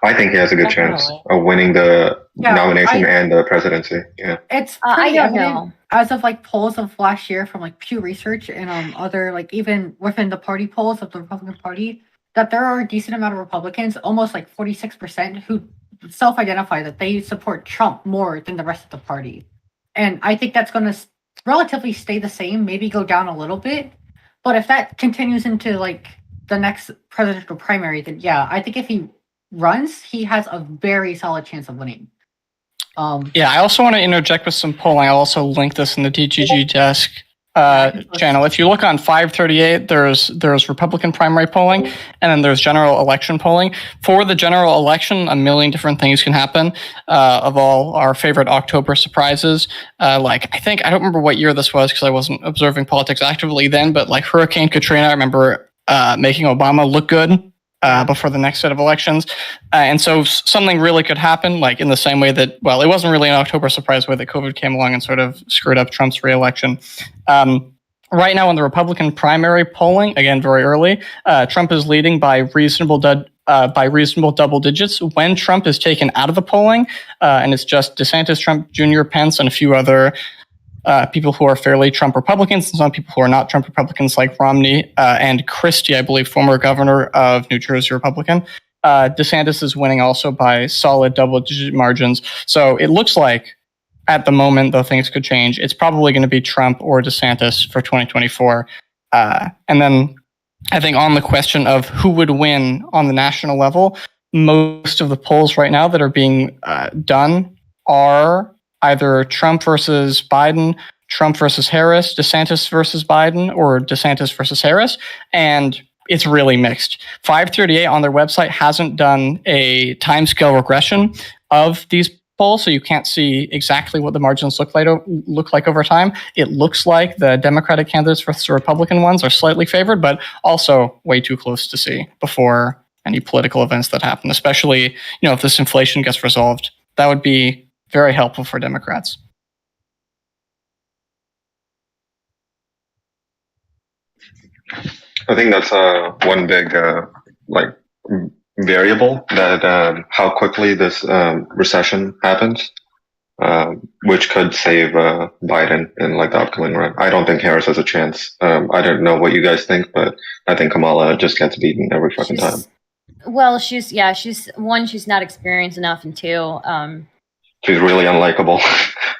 Speaker 1: I think he has a good chance of winning the nomination and the presidency. Yeah,
Speaker 6: it's
Speaker 3: I don't know.
Speaker 6: As of polls of last year from Pew Research and other even within the party polls of the Republican Party, that there are a decent amount of Republicans, almost 46%, who self-identify that they support Trump more than the rest of the party. And I think that's going to relatively stay the same, maybe go down a little bit. But if that continues into the next presidential primary, then I think if he runs, he has a very solid chance of winning.
Speaker 7: I also want to interject with some polling. I'll also link this in the DGG desk channel. If you look on 538, there's Republican primary polling, and then there's general election polling. For the general election, a million different things can happen. Of all our favorite October surprises, I think, I don't remember what year this was because I wasn't observing politics actively then, but Hurricane Katrina, I remember making Obama look good before the next set of elections. And so something really could happen, like in the same way that, well, it wasn't really an October surprise way that COVID came along and sort of screwed up Trump's reelection. Right now in the Republican primary polling, again, very early, Trump is leading by reasonable double digits. When Trump is taken out of the polling, and it's just DeSantis, Trump Jr., Pence, and a few other people who are fairly Trump Republicans, and some people who are not Trump Republicans, like Romney and Christie, I believe, former governor of New Jersey, Republican. DeSantis is winning also by solid double-digit margins. So it looks like, at the moment, though things could change, it's probably going to be Trump or DeSantis for 2024. And then I think on the question of who would win on the national level, most of the polls right now that are being done are either Trump versus Biden, Trump versus Harris, DeSantis versus Biden, or DeSantis versus Harris. And it's really mixed. 538 on their website hasn't done a timescale regression of these polls, so you can't see exactly what the margins look like over time. It looks like the Democratic candidates versus the Republican ones are slightly favored, but also way too close to see before any political events that happen, especially, if this inflation gets resolved. That would be very helpful for Democrats.
Speaker 1: I think that's one big variable that how quickly this recession happens, which could save Biden in the upcoming run. I don't think Harris has a chance. I don't know what you guys think, but I think Kamala just gets beaten every fucking time.
Speaker 3: Well, she's not experienced enough, and two,
Speaker 1: she's really unlikable,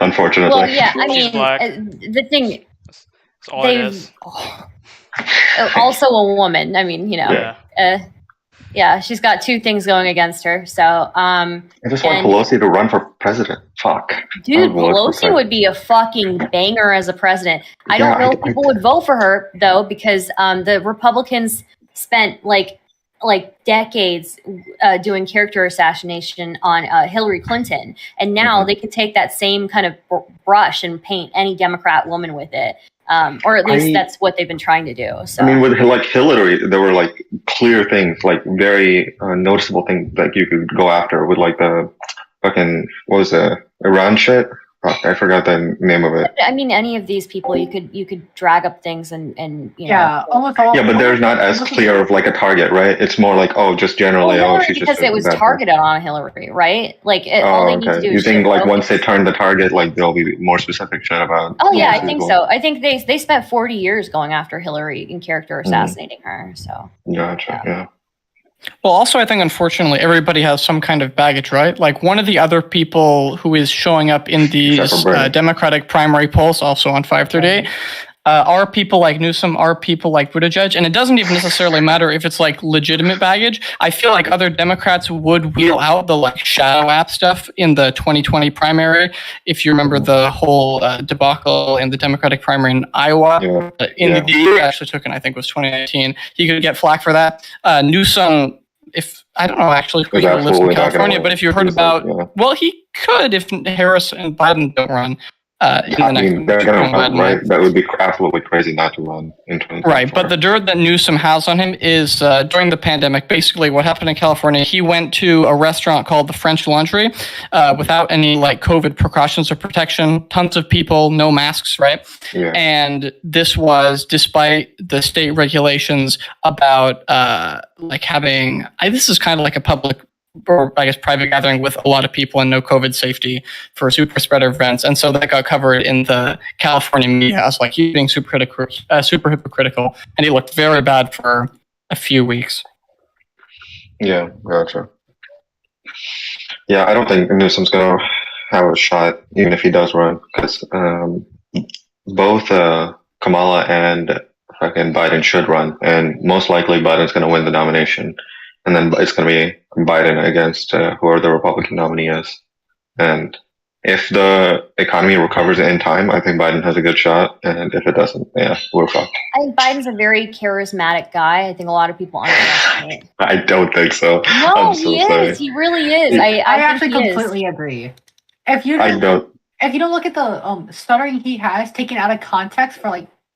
Speaker 1: unfortunately.
Speaker 3: Well, yeah, I
Speaker 2: She's
Speaker 3: mean,
Speaker 2: black.
Speaker 3: The thing,
Speaker 2: That's all it is.
Speaker 3: also a woman. I mean, yeah, she's got two things going against her. So,
Speaker 1: I just want Pelosi to run for president. Fuck.
Speaker 3: Dude, Pelosi would be a fucking banger as a president. I don't know if people would vote for her though, because the Republicans spent like decades doing character assassination on Hillary Clinton, and now they could take that same kind of brush and paint any Democrat woman with it. Or at least that's what they've been trying to do. So.
Speaker 1: I mean, with Hillary, there were clear things, very noticeable things that you could go after with the fucking, what was the Iran shit? Fuck, I forgot the name of it.
Speaker 3: I mean, any of these people, you could drag up things and
Speaker 6: almost all.
Speaker 1: Yeah, but there's not as clear of a target, right? It's more just generally, she's just
Speaker 3: because it was targeted on Hillary, right? All they need to do is.
Speaker 1: You think once they turn the target, there'll be more specific shit about?
Speaker 3: Oh yeah, I think so. I think they spent 40 years going after Hillary in character assassinating her. So.
Speaker 1: Gotcha. Yeah.
Speaker 7: Well, also, I think, unfortunately, everybody has some kind of baggage, right? One of the other people who is showing up in these Democratic primary polls, also on 538, are people like Newsom, are people like Buttigieg, and it doesn't even necessarily matter if it's legitimate baggage. I feel like other Democrats would wheel out the shadow app stuff in the 2020 primary. If you remember the whole debacle in the Democratic primary in Iowa, the year actually took, and I think was 2019, he could get flack for that. Newsom, if I don't know actually who lives in California, but if you heard about, well, he could if Harris and Biden don't run.
Speaker 1: They're going to run, right? That would be absolutely crazy not to run in 2024.
Speaker 7: Right, but the dirt that Newsom has on him is during the pandemic. Basically, what happened in California, he went to a restaurant called the French Laundry without any COVID precautions or protection. Tons of people, no masks, right?
Speaker 1: Yeah.
Speaker 7: And this was despite the state regulations about having. This is kind of like a public, or I guess private gathering with a lot of people and no COVID safety for super spreader events. And so that got covered in the California media as you being super hypocritical. And he looked very bad for a few weeks.
Speaker 1: Yeah, gotcha. Yeah, I don't think Newsom's going to have a shot, even if he does run, because both Kamala and fucking Biden should run. And most likely Biden's going to win the nomination. And then it's going to be Biden against whoever the Republican nominee is. And if the economy recovers in time, I think Biden has a good shot. And if it doesn't, we're fucked.
Speaker 3: I think Biden's a very charismatic guy. I think a lot of people underestimate.
Speaker 1: I don't think so.
Speaker 3: No, he is. He really is. I
Speaker 6: actually completely agree. If you don't look at the stuttering he has taken out of context for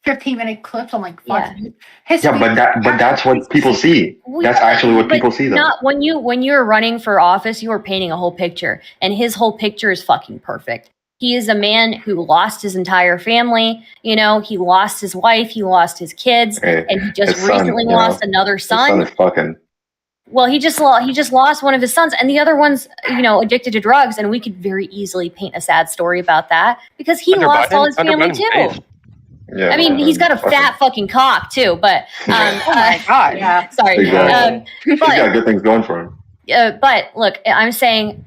Speaker 6: 15-minute clips on like Fox News. His
Speaker 1: Yeah, but that's what people see. That's actually what people see, though.
Speaker 3: Not when you're running for office, you are painting a whole picture, and his whole picture is fucking perfect. He is a man who lost his entire family. You know, he lost his wife, he lost his kids, and he just recently lost another son.
Speaker 1: His son is fucking.
Speaker 3: Well, he just lost one of his sons, and the other one's, you know, addicted to drugs, and we could very easily paint a sad story about that because he lost all his family too.
Speaker 1: Yeah,
Speaker 3: I mean, he's got a fat fucking cock too, but
Speaker 5: oh my god,
Speaker 6: yeah,
Speaker 3: sorry.
Speaker 1: Exactly. He's got good things going for him.
Speaker 3: But look, I'm saying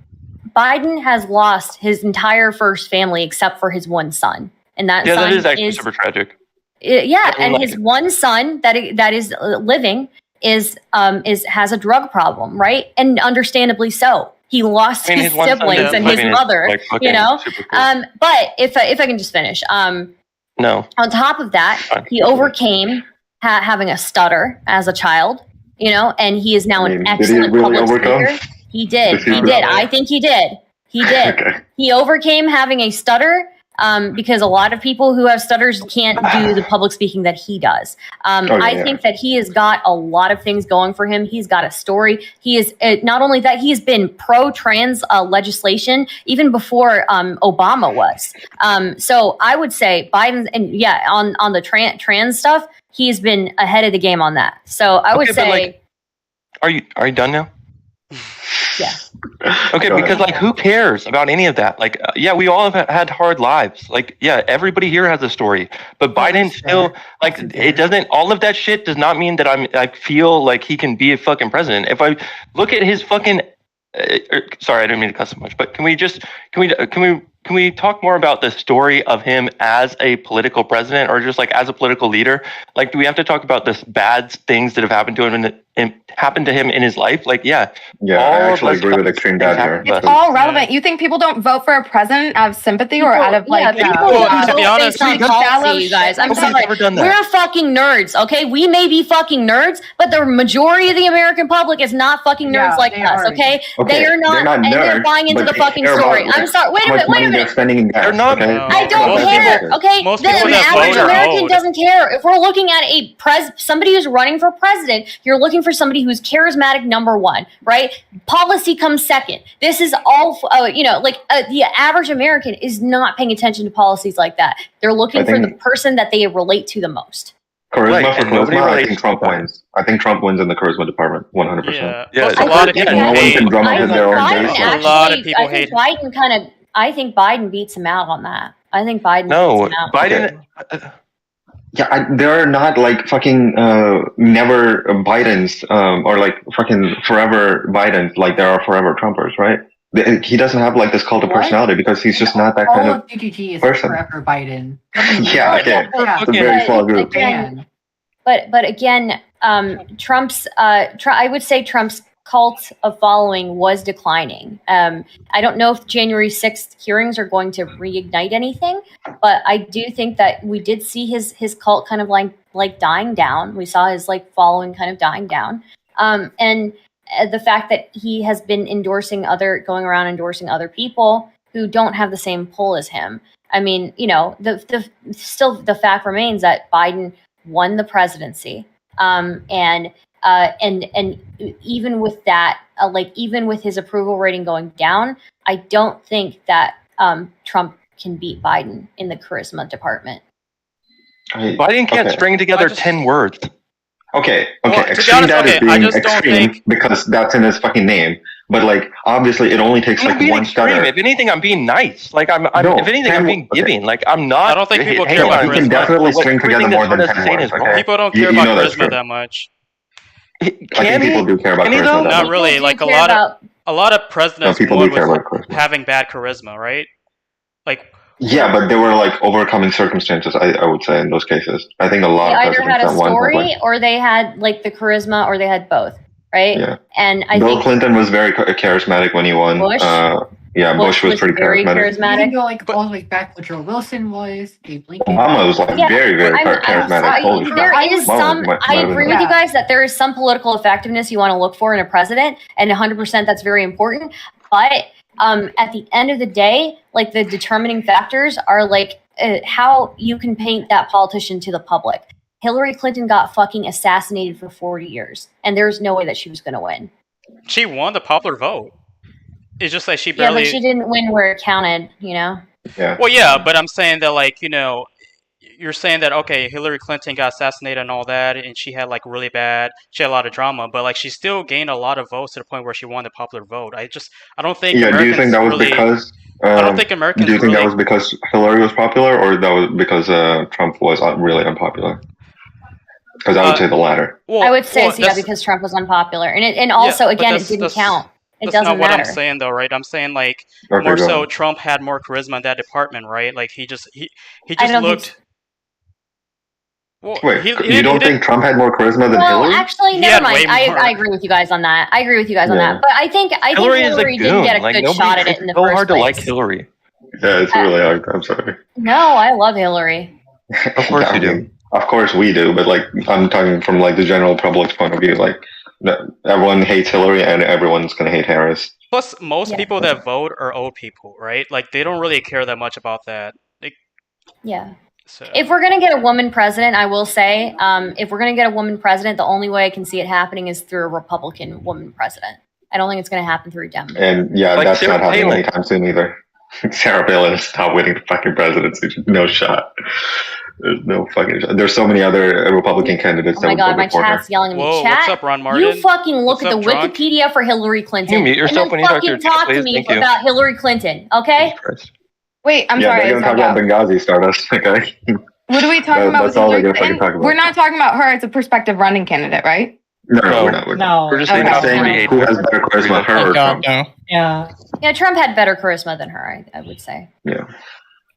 Speaker 3: Biden has lost his entire first family except for his one son, and that son
Speaker 8: that is actually super tragic.
Speaker 3: And his one son that is living is has a drug problem, right? And understandably so. He lost his siblings and his mother, you know. Cool. But if I can just finish,
Speaker 8: no.
Speaker 3: On top of that, he overcame having a stutter as a child, you know, and he is now an excellent public speaker. He did. I think he did. Okay. He overcame having a stutter because a lot of people who have stutters can't do the public speaking that he does. I think that he has got a lot of things going for him. He's got a story. He is not only that, he's been pro-trans legislation even before Obama was. So I would say Biden, and on the trans stuff, he's been ahead of the game on that. So I would say,
Speaker 8: are you done now?
Speaker 3: Yeah.
Speaker 8: Okay, because like, who cares about any of that? Like, we all have had hard lives. Like, everybody here has a story, but Biden still, like, it doesn't. All of that shit does not mean that I feel like he can be a fucking president. If I look at his fucking, sorry, I didn't mean to cuss so much, but can we talk more about the story of him as a political president, or just like as a political leader? Like, do we have to talk about the bad things that have happened to him and happened to him in his life? Like,
Speaker 1: I actually agree with ExtremeDad here.
Speaker 5: It's all relevant. You think people don't vote for a president out of sympathy or out of like?
Speaker 2: To be honest,
Speaker 3: you guys, I'm sorry. We're fucking nerds, okay? We may be fucking nerds, but the majority of the American public is not fucking nerds like us, okay? They are not, and they're buying into the fucking story. I'm sorry. Wait a minute.
Speaker 1: Spending in gas,
Speaker 3: I don't care. Okay, the average American doesn't care. If we're looking at somebody who's running for president, you're looking for somebody who's charismatic, number one, right? Policy comes second. This is all, the average American is not paying attention to policies like that. They're looking for the person that they relate to the most.
Speaker 1: Charisma for charisma, I think Trump wins. I think Trump wins in the charisma department, 100%.
Speaker 2: Yeah, a lot of people hate.
Speaker 3: A lot of people hate. I think Biden beats him out on that. I think Biden beats him out.
Speaker 8: Biden.
Speaker 1: There are not like fucking never Bidens or like fucking forever Bidens like there are forever Trumpers, right? He doesn't have like this cult of personality because he's just not that kind of
Speaker 6: DGG is
Speaker 1: person.
Speaker 6: Forever Biden.
Speaker 1: It's a very small group.
Speaker 3: But again, I would say Trump's cult of following was declining. I don't know if January 6th hearings are going to reignite anything, but I do think that we did see his cult kind of like dying down. We saw his like following kind of dying down. And the fact that he has been going around endorsing other people who don't have the same pull as him. I mean, you know, the fact remains that Biden won the presidency. And even with that, even with his approval rating going down, I don't think that Trump can beat Biden in the charisma department.
Speaker 8: Biden can't string together 10 words.
Speaker 1: Okay. ExtremeDad is being extreme because that's in his fucking name. But like, obviously, it only takes like one stutter.
Speaker 8: If anything, I'm being nice. Like if anything, I'm being giving. Like I'm not.
Speaker 2: I don't think people care about
Speaker 1: charisma. He can definitely string together more than 10 words. Okay?
Speaker 2: People don't care about charisma that much.
Speaker 1: I think people do care about charisma.
Speaker 2: Not really. Like a lot of presidents won with having bad charisma, right? Like.
Speaker 1: Yeah, but they were like overcoming circumstances. I would say in those cases, I think a lot of
Speaker 3: presidents either had a story or they had like the charisma, or they had both, right?
Speaker 1: Yeah.
Speaker 3: And
Speaker 1: Bill Clinton was very charismatic when he won.
Speaker 3: Bush?
Speaker 1: Bush was pretty charismatic.
Speaker 6: You can go like all the way back to Woodrow Wilson was. Abe Lincoln.
Speaker 1: Obama was like very charismatic.
Speaker 3: There is some. I agree with you guys that there is some political effectiveness you want to look for in a president, and 100% that's very important. But at the end of the day, like the determining factors are like how you can paint that politician to the public. Hillary Clinton got fucking assassinated for 40 years, and there's no way that she was going to win.
Speaker 2: She won the popular vote. It's just like she barely.
Speaker 3: Yeah, but she didn't win where it counted, you know?
Speaker 1: Yeah.
Speaker 2: Well, yeah, but I'm saying that, like, you know, you're saying that, okay, Hillary Clinton got assassinated and all that, and she had, like, really bad, she had a lot of drama, but, like, she still gained a lot of votes to the point where she won the popular vote. I don't think
Speaker 1: Yeah,
Speaker 2: Americans
Speaker 1: do you think that was
Speaker 2: really,
Speaker 1: because...
Speaker 2: I don't think Americans
Speaker 1: Do you think
Speaker 2: really,
Speaker 1: that was because Hillary was popular, or that was because Trump was really unpopular? Because I would say the latter.
Speaker 2: well,
Speaker 3: I would say,
Speaker 2: well,
Speaker 3: yeah, because Trump was unpopular. And also,
Speaker 2: but
Speaker 3: again, it didn't count. It
Speaker 2: That's
Speaker 3: doesn't
Speaker 2: not what
Speaker 3: matter.
Speaker 2: I'm saying, though, right? I'm saying, like,
Speaker 1: Okay,
Speaker 2: more
Speaker 1: go
Speaker 2: so
Speaker 1: on.
Speaker 2: Trump had more charisma in that department, right? Like, he just
Speaker 3: I
Speaker 2: just
Speaker 3: don't
Speaker 2: looked...
Speaker 3: think
Speaker 2: Well,
Speaker 1: Wait,
Speaker 2: he
Speaker 1: you
Speaker 2: didn't-
Speaker 1: don't think Trump had more charisma than
Speaker 3: Well,
Speaker 1: Hillary?
Speaker 3: actually,
Speaker 2: He
Speaker 3: never
Speaker 2: had
Speaker 3: mind.
Speaker 2: way more.
Speaker 3: I agree with you guys on that. I agree with you guys on
Speaker 1: Yeah.
Speaker 3: that. But I think
Speaker 8: Hillary is a
Speaker 3: Hillary didn't
Speaker 8: goon.
Speaker 3: get a
Speaker 8: Like,
Speaker 3: good
Speaker 8: nobody,
Speaker 3: shot at it
Speaker 8: it's
Speaker 3: in the
Speaker 8: so
Speaker 3: first
Speaker 8: hard
Speaker 3: place.
Speaker 8: to like Hillary.
Speaker 1: Yeah, it's really hard. I'm sorry.
Speaker 3: No, I love Hillary.
Speaker 8: Of course
Speaker 1: I
Speaker 8: you do.
Speaker 1: mean, of course we do, but like I'm talking from like the general public's point of view. Like everyone hates Hillary, and everyone's gonna hate Harris.
Speaker 2: Plus, most
Speaker 3: Yeah.
Speaker 2: people that vote are old people, right? Like, they don't really care that much about that.
Speaker 3: Yeah.
Speaker 2: So.
Speaker 3: If we're gonna get a woman president, I will say, if we're gonna get a woman president, the only way I can see it happening is through a Republican woman president. I don't think it's gonna happen through a Democrat.
Speaker 1: And yeah,
Speaker 8: Like
Speaker 1: that's
Speaker 8: Sarah
Speaker 1: not happening
Speaker 8: Palin.
Speaker 1: anytime soon either. Sarah Palin is not winning the fucking presidency. No shot. There's no fucking shot. There's so many other Republican candidates
Speaker 3: Oh
Speaker 1: that
Speaker 3: my
Speaker 1: would
Speaker 3: god,
Speaker 1: go
Speaker 3: my
Speaker 1: before her.
Speaker 3: chat's yelling at me.
Speaker 2: Whoa,
Speaker 3: Chat,
Speaker 2: what's up, Ron Martin?
Speaker 3: you fucking look
Speaker 2: What's
Speaker 3: at the
Speaker 2: up, drunk?
Speaker 3: Wikipedia for Hillary Clinton.
Speaker 8: Can you mute yourself
Speaker 3: and
Speaker 8: when
Speaker 3: then
Speaker 8: you talk to
Speaker 3: fucking
Speaker 8: your
Speaker 3: talk
Speaker 8: please?
Speaker 3: to me
Speaker 8: Thank you.
Speaker 3: about Hillary Clinton, okay?
Speaker 8: Jesus Christ.
Speaker 5: Wait, I'm
Speaker 1: Yeah,
Speaker 5: sorry.
Speaker 1: they're
Speaker 5: I
Speaker 1: gonna talk
Speaker 5: zoned
Speaker 1: about
Speaker 5: out.
Speaker 1: Benghazi, Stardust. Okay.
Speaker 5: What are we talking about with
Speaker 1: That's all they're
Speaker 5: Hillary
Speaker 1: gonna fucking
Speaker 5: Clinton?
Speaker 1: talk about.
Speaker 5: We're not talking about her as a prospective running candidate, right?
Speaker 1: No,
Speaker 8: No.
Speaker 1: we're not.
Speaker 4: No.
Speaker 8: We're just
Speaker 5: Okay.
Speaker 8: saying how
Speaker 1: saying
Speaker 8: pretty
Speaker 1: who has better charisma, her
Speaker 7: Oh
Speaker 1: or
Speaker 7: God,
Speaker 1: Trump.
Speaker 7: no.
Speaker 4: Yeah.
Speaker 3: Yeah, Trump had better charisma than her, I would say.
Speaker 1: Yeah.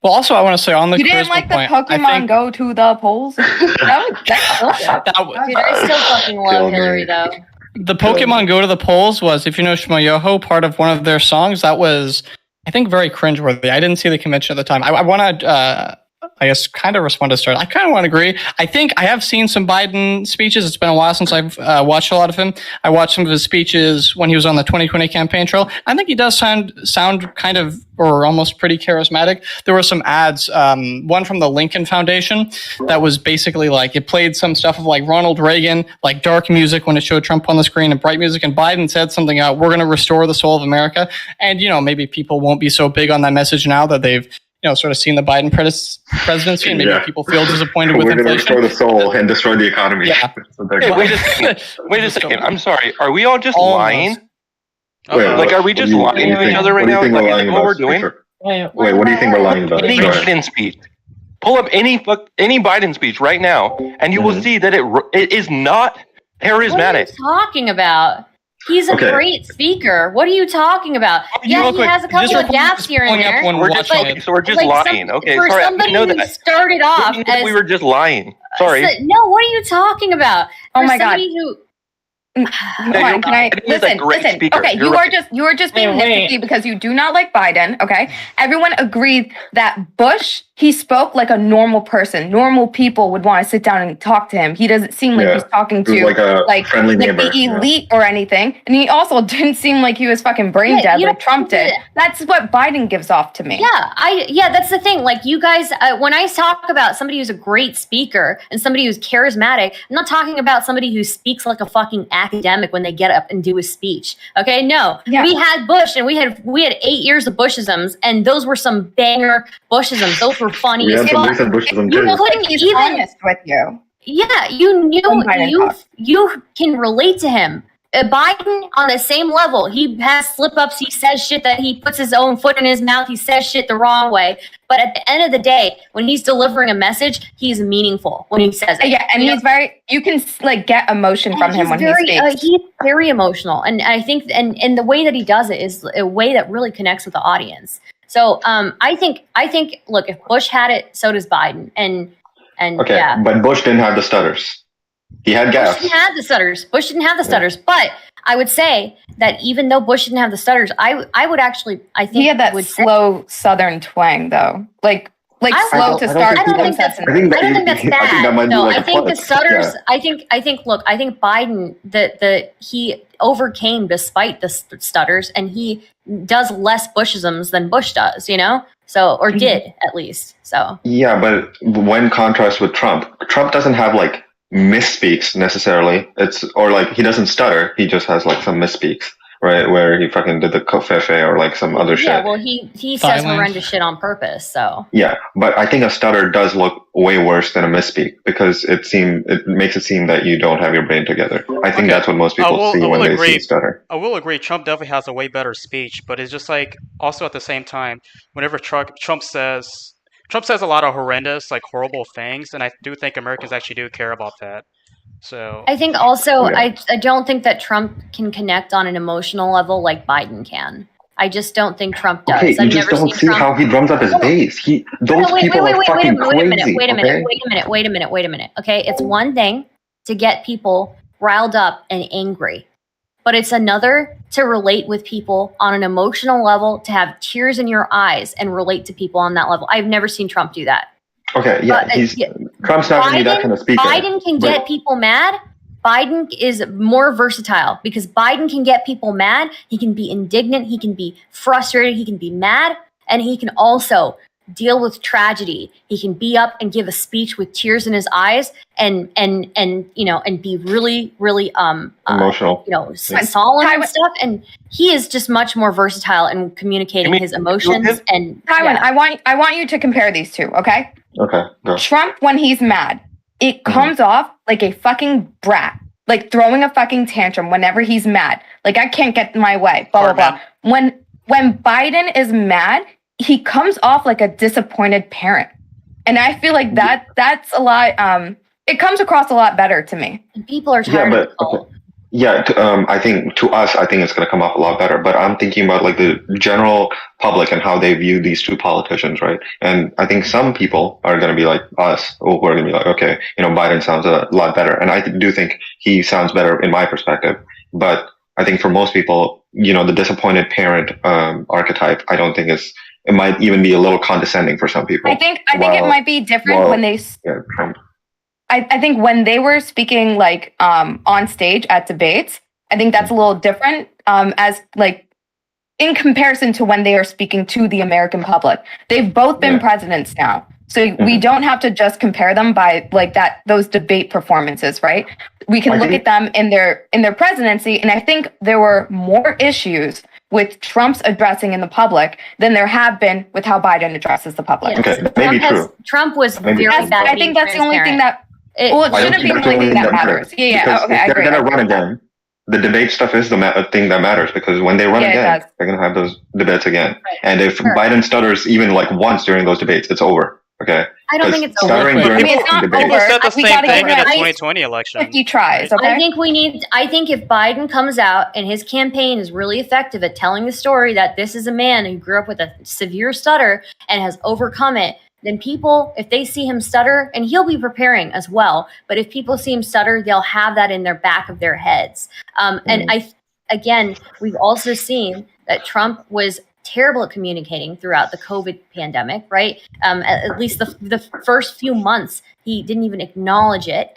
Speaker 7: Well, also, I want to say on the
Speaker 5: You didn't
Speaker 7: charisma
Speaker 5: like the
Speaker 7: point,
Speaker 5: Pokemon
Speaker 7: I think
Speaker 5: Go to the polls? That's
Speaker 7: that was,
Speaker 3: Dude, I still fucking love
Speaker 1: Kill me.
Speaker 3: Hillary, though.
Speaker 7: the Pokemon Go to the polls was, if you know Shmoyoho, part of one of their songs. That was, I think, very cringeworthy. I didn't see the convention at the time. I want to, I guess, kind of respond to Start. I kind of want to agree. I think I have seen some Biden speeches. It's been a while since I've watched a lot of him. I watched some of his speeches when he was on the 2020 campaign trail. I think he does sound kind of, or almost pretty charismatic. There were some ads, one from the Lincoln Foundation that was basically like, it played some stuff of like Ronald Reagan, like dark music when it showed Trump on the screen, and bright music, and Biden said something out, we're going to restore the soul of America. And, you know, maybe people won't be so big on that message now that they've, you know, sort of seen the Biden presidency, and maybe
Speaker 1: Yeah.
Speaker 7: people feel disappointed with
Speaker 1: We're gonna
Speaker 7: inflation.
Speaker 1: restore the soul and destroy the economy.
Speaker 7: Yeah.
Speaker 1: So they're-
Speaker 8: Hey, wait a second. Wait a second. I'm sorry. Are we all just
Speaker 7: Almost.
Speaker 8: lying?
Speaker 1: Wait,
Speaker 2: Uh-oh.
Speaker 8: Like, are we
Speaker 1: what
Speaker 8: just
Speaker 1: do you-
Speaker 8: lying
Speaker 1: what do you
Speaker 8: to each
Speaker 1: think-
Speaker 8: other right
Speaker 1: what do you
Speaker 8: now?
Speaker 1: think
Speaker 8: Like,
Speaker 1: we're
Speaker 8: is
Speaker 1: lying
Speaker 8: that what
Speaker 1: about,
Speaker 8: we're doing?
Speaker 1: Speaker?
Speaker 4: Wait,
Speaker 1: Wait, what do you think we're lying about?
Speaker 8: Any
Speaker 1: Go ahead.
Speaker 8: Biden speech. Pull up any Biden speech right now, and you will
Speaker 1: Mhm.
Speaker 8: see that it is not
Speaker 3: What are you
Speaker 8: charismatic.
Speaker 3: talking about? He's a
Speaker 1: Okay.
Speaker 3: great speaker. What are you talking about?
Speaker 7: You
Speaker 3: Yeah,
Speaker 7: real
Speaker 3: he
Speaker 7: quick,
Speaker 3: has a couple
Speaker 7: just
Speaker 3: of
Speaker 7: real quick,
Speaker 3: gaps
Speaker 7: just
Speaker 3: here and
Speaker 7: pulling up
Speaker 3: there.
Speaker 7: one
Speaker 8: We're just
Speaker 7: watching
Speaker 8: like,
Speaker 7: it.
Speaker 8: so we're just
Speaker 3: Like
Speaker 8: lying. Okay,
Speaker 3: for
Speaker 8: sorry. I
Speaker 3: somebody
Speaker 8: know
Speaker 3: who
Speaker 8: that.
Speaker 3: started off
Speaker 8: Didn't think
Speaker 3: as
Speaker 8: we were just lying. Sorry.
Speaker 3: no, what are you talking about?
Speaker 5: Oh
Speaker 3: For
Speaker 5: my God.
Speaker 3: somebody who
Speaker 5: Hold
Speaker 8: you're
Speaker 5: on, can I
Speaker 8: right. He's a great
Speaker 5: listen?
Speaker 8: speaker.
Speaker 5: Okay,
Speaker 8: You're
Speaker 5: you
Speaker 8: right.
Speaker 5: are just being
Speaker 4: Wait.
Speaker 5: nitpicky because you do not like Biden. Okay, everyone agreed that Bush, he spoke like a normal person. Normal people would want to sit down and talk to him. He doesn't seem like
Speaker 1: Yeah.
Speaker 5: he's talking
Speaker 1: He was
Speaker 5: to
Speaker 1: like a friendly neighbor.
Speaker 5: the elite or anything, and he also didn't seem like he was fucking brain
Speaker 3: Yeah,
Speaker 5: dead
Speaker 3: you
Speaker 5: like
Speaker 3: don't-
Speaker 5: Trump did. That's what Biden gives off to me.
Speaker 3: yeah, that's the thing. Like you guys, when I talk about somebody who's a great speaker and somebody who's charismatic, I'm not talking about somebody who speaks like a fucking academic when they get up and do a speech. Okay, no,
Speaker 5: Yeah.
Speaker 3: we had Bush, and we had 8 years of Bushisms, and those were some banger Bushisms. Those were funny
Speaker 1: We
Speaker 3: as
Speaker 1: had some
Speaker 3: fuck.
Speaker 1: recent Bushism
Speaker 3: You
Speaker 1: too.
Speaker 3: couldn't
Speaker 5: He's
Speaker 3: even
Speaker 5: honest with you.
Speaker 3: Yeah, you knew
Speaker 5: When Biden talks.
Speaker 3: you can relate to him. Biden on the same level. He has slip ups. He says shit that he puts his own foot in his mouth. He says shit the wrong way. But at the end of the day, when he's delivering a message, he's meaningful when he says it.
Speaker 5: Yeah, and
Speaker 3: You
Speaker 5: he's
Speaker 3: know?
Speaker 5: very. You can like get emotion from him
Speaker 3: He's
Speaker 5: when
Speaker 3: very,
Speaker 5: he speaks.
Speaker 3: he's very emotional, and I think, and the way that he does it is a way that really connects with the audience. So I think, look, if Bush had it, so does Biden, and
Speaker 1: Okay,
Speaker 3: yeah.
Speaker 1: but Bush didn't have the stutters. He had
Speaker 3: Bush
Speaker 1: gas.
Speaker 3: didn't have the stutters. Bush didn't have the stutters. But I would say that even though Bush didn't have the stutters, I would actually, I think
Speaker 5: He had that
Speaker 3: would say,
Speaker 5: slow Southern twang, though. Like like
Speaker 3: I
Speaker 5: slow
Speaker 3: don't-
Speaker 5: to
Speaker 1: I don't
Speaker 5: start.
Speaker 1: think
Speaker 3: I don't think that's.
Speaker 1: I think
Speaker 3: I don't think that's
Speaker 1: I think that
Speaker 3: bad.
Speaker 1: might be
Speaker 3: No,
Speaker 1: like
Speaker 3: I
Speaker 1: a
Speaker 3: think the
Speaker 1: plus.
Speaker 3: stutters.
Speaker 1: Yeah.
Speaker 3: I think. Look, I think Biden he overcame despite the stutters, and he does less Bushisms than Bush does. You know, so or did at least. So
Speaker 1: Yeah, but when contrast with Trump doesn't have like misspeaks necessarily. Or like he doesn't stutter. He just has like some misspeaks, right? Where he fucking did the kofefe or like some other shit.
Speaker 3: yeah, well, he says
Speaker 7: Silence.
Speaker 3: horrendous shit on purpose. So
Speaker 1: Yeah, but I think a stutter does look way worse than a misspeak because it makes it seem that you don't have your brain together. I think
Speaker 2: Okay.
Speaker 1: that's what most people see when they see stutter.
Speaker 2: I will agree. Trump definitely has a way better speech, but it's just like also at the same time, whenever Trump says a lot of horrendous, like horrible things, and I do think Americans actually do care about that. So
Speaker 3: I think also
Speaker 1: Yeah.
Speaker 3: I don't think that Trump can connect on an emotional level like Biden can. I just don't think Trump does.
Speaker 1: Okay, you
Speaker 3: I've
Speaker 1: just
Speaker 3: never
Speaker 1: don't
Speaker 3: seen
Speaker 1: see
Speaker 3: Trump.
Speaker 1: how he drums up his bass. Those people are fucking crazy.
Speaker 3: Wait a minute. Okay, it's one thing to get people riled up and angry, but it's another to relate with people on an emotional level, to have tears in your eyes and relate to people on that level. I've never seen Trump do that.
Speaker 1: Okay, yeah, Trump's not really that kind of speaker.
Speaker 3: Biden can get people mad. Biden is more versatile because Biden can get people mad. He can be indignant. He can be frustrated. He can be mad. And he can also deal with tragedy. He can be up and give a speech with tears in his eyes and be really, really,
Speaker 1: Emotional.
Speaker 3: solemn and stuff. And he is just much more versatile in communicating his emotions. And
Speaker 5: Tywin,
Speaker 3: yeah.
Speaker 5: I want you to compare these two, okay?
Speaker 1: Okay, go.
Speaker 5: Trump, when he's mad, it comes off like a fucking brat, like throwing a fucking tantrum whenever he's mad. Like, I can't get my way, blah, blah, blah. When Biden is mad, he comes off like a disappointed parent. And I feel like that's a lot, it comes across a lot better to me.
Speaker 3: People are tired of the
Speaker 1: okay. Yeah, I think to us, I think it's going to come off a lot better. But I'm thinking about like the general public and how they view these two politicians, right? And I think some people are going to be like us, who are going to be like, okay, Biden sounds a lot better, and I do think he sounds better in my perspective. But I think for most people, the disappointed parent archetype, I don't think it might even be a little condescending for some people.
Speaker 5: I think it might be different when they.
Speaker 1: Yeah, Trump.
Speaker 5: I think when they were speaking like on stage at debates, I think that's a little different as like in comparison to when they are speaking to the American public. They've both been presidents now. So we don't have to just compare them by like those debate performances, right? We can look at them in their presidency, and I think there were more issues with Trump's addressing in the public than there have been with how Biden addresses the public.
Speaker 3: Yes.
Speaker 1: Okay, maybe true.
Speaker 3: Trump was very bad.
Speaker 5: I think that's the only thing that. Well, it shouldn't be the only thing that matters. Yeah, okay, I agree.
Speaker 1: They're going to run again. The debate stuff is the thing that matters, because when they run again, they're going to have those debates again. Right. And if Biden stutters even like once during those debates, it's over. Okay.
Speaker 3: I don't think it's
Speaker 1: stuttering
Speaker 3: over.
Speaker 1: during
Speaker 2: People said the same thing in the 2020 election.
Speaker 5: 50 tries. Okay.
Speaker 3: I think if Biden comes out and his campaign is really effective at telling the story that this is a man who grew up with a severe stutter and has overcome it, then people, if they see him stutter, and he'll be preparing as well, but if people see him stutter, they'll have that in their back of their heads. And we've also seen that Trump was terrible at communicating throughout the COVID pandemic, right? At least the first few months, he didn't even acknowledge it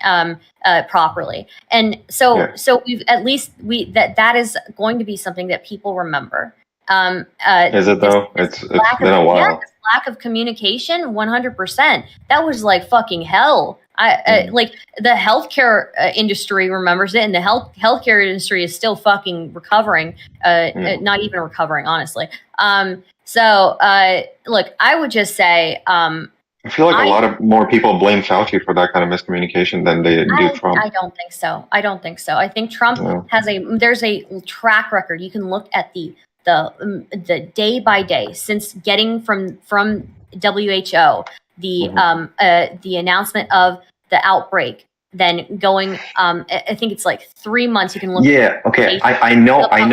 Speaker 3: properly. And so that is going to be something that people remember.
Speaker 1: Is it though? It's been a while.
Speaker 3: Yeah, this lack of communication, 100%. That was like fucking hell. Like the healthcare industry remembers it, and the healthcare industry is still fucking recovering. Not even recovering, honestly. Look, I would just say.
Speaker 1: I feel like a lot of more people blame Fauci for that kind of miscommunication than they do Trump.
Speaker 3: I don't think so. I think Trump there's a track record. You can look at the day by day since getting from WHO the announcement of the outbreak, then going I think it's like 3 months. You can look.
Speaker 1: Yeah. Okay. I know.
Speaker 3: And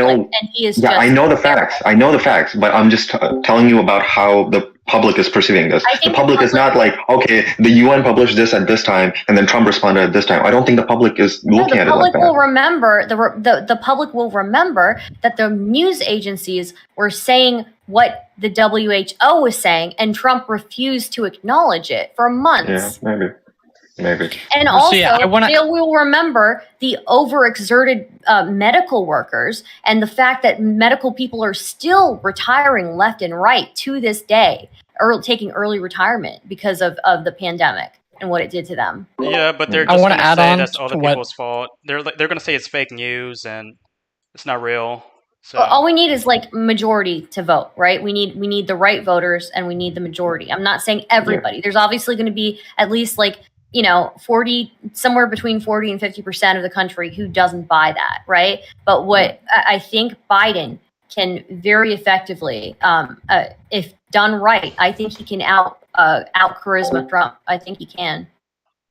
Speaker 3: he is.
Speaker 1: Yeah. I know the facts. I know the facts. But I'm just telling you about how the public is perceiving this. The public is not like, okay, the UN published this at this time, and then Trump responded at this time. I don't think the public is looking at it like that. The public will remember that the news agencies were saying
Speaker 3: what the WHO was saying, and Trump refused to acknowledge it for months.
Speaker 1: Yeah, maybe.
Speaker 3: And also, they will remember the overexerted medical workers and the fact that medical people are still retiring left and right to this day, or taking early retirement because of the pandemic and what it did to them.
Speaker 2: Yeah, but they're just going to say that's other people's fault. They're going to say it's fake news and it's not real. So
Speaker 3: all we need is like majority to vote, right? We need the right voters and we need the majority. I'm not saying everybody. Yeah. There's obviously going to be at least like 40, somewhere between 40 and 50% of the country who doesn't buy that, right? But what I think Biden can very effectively, if done right, I think he can out charisma Trump. I think he can.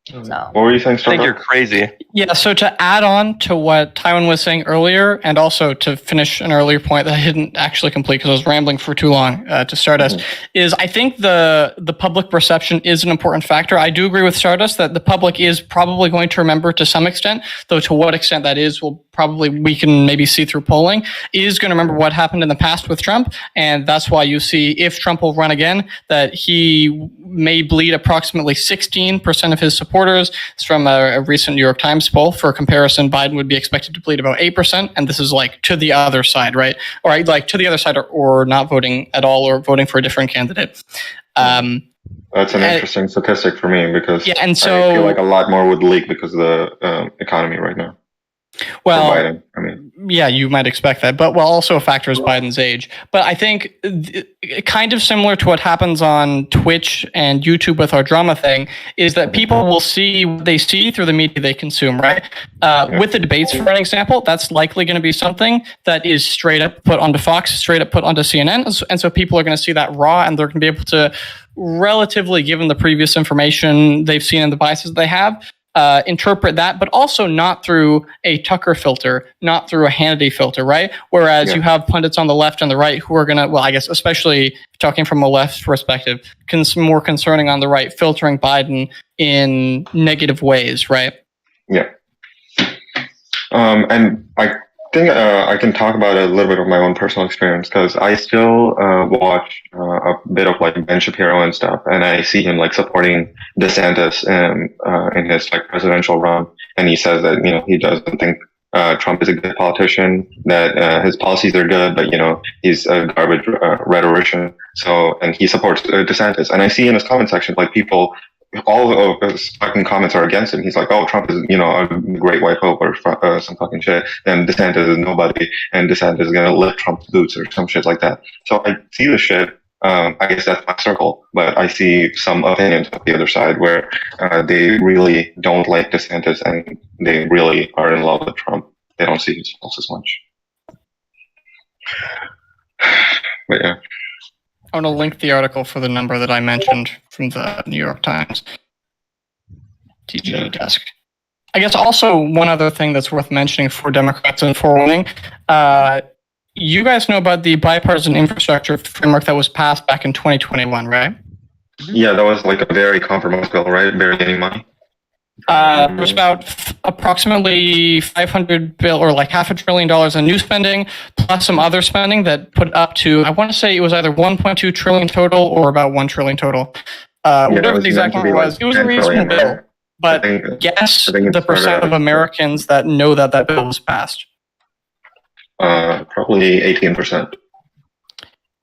Speaker 3: So.
Speaker 1: What were you saying,
Speaker 8: I think you're crazy.
Speaker 7: Yeah, so to add on to what Tywin was saying earlier, and also to finish an earlier point that I didn't actually complete because I was rambling for too long to Stardust, is I think the public perception is an important factor. I do agree with Stardust that the public is probably going to remember to some extent, though to what extent that is, we can maybe see through polling, is going to remember what happened in the past with Trump, and that's why you see, if Trump will run again, that he may bleed approximately 16% of his supporters. It's from a recent New York Times poll. For comparison, Biden would be expected to bleed about 8%, and this is like to the other side, right? Or like to the other side, or not voting at all, or voting for a different candidate.
Speaker 1: That's an interesting statistic for me because
Speaker 7: and so,
Speaker 1: I feel like a lot more would leak because of the economy right now.
Speaker 7: Well,
Speaker 1: Biden, I mean,
Speaker 7: yeah, you might expect that, but also a factor is Biden's age. But I think kind of similar to what happens on Twitch and YouTube with our drama thing is that people will see what they see through the media they consume, right? With the debates, for an example, that's likely going to be something that is straight up put onto Fox, straight up put onto CNN, and so people are going to see that raw, and they're going to be able to, relatively given the previous information they've seen and the biases they have, interpret that, but also not through a Tucker filter, not through a Hannity filter, right? Whereas you have pundits on the left and the right who are going to, well, I guess especially talking from a left perspective, more concerning on the right, filtering Biden in negative ways, right?
Speaker 1: Yeah. And I think I can talk about a little bit of my own personal experience because I still watch a bit of like Ben Shapiro and stuff, and I see him like supporting DeSantis in his like presidential run, and he says that he doesn't think Trump is a good politician, that his policies are good, but he's a garbage rhetorician. So, and he supports DeSantis, and I see in his comment section like people. All of his fucking comments are against him. He's like, "Oh, Trump is, a great white hope or some fucking shit." Then DeSantis is nobody, and DeSantis is gonna lift Trump's boots or some shit like that. So I see the shit. I guess that's my circle, but I see some opinions of the other side where they really don't like DeSantis and they really are in love with Trump. They don't see his faults as much. But yeah.
Speaker 7: I want to link the article for the number that I mentioned from the New York Times DGG desk. I guess also one other thing that's worth mentioning for Democrats and forewarning, you guys know about the bipartisan infrastructure framework that was passed back in 2021, right?
Speaker 1: Yeah, that was like a very compromised bill, right? Barely any money.
Speaker 7: There was about approximately $500 billion or like $500 billion in new spending, plus some other spending that put up to, I want to say it was either 1.2 trillion total or about 1 trillion total. Whatever the exact number was, it was a reasonable bill. But guess the percent of Americans that know that bill was passed.
Speaker 1: Probably 18%.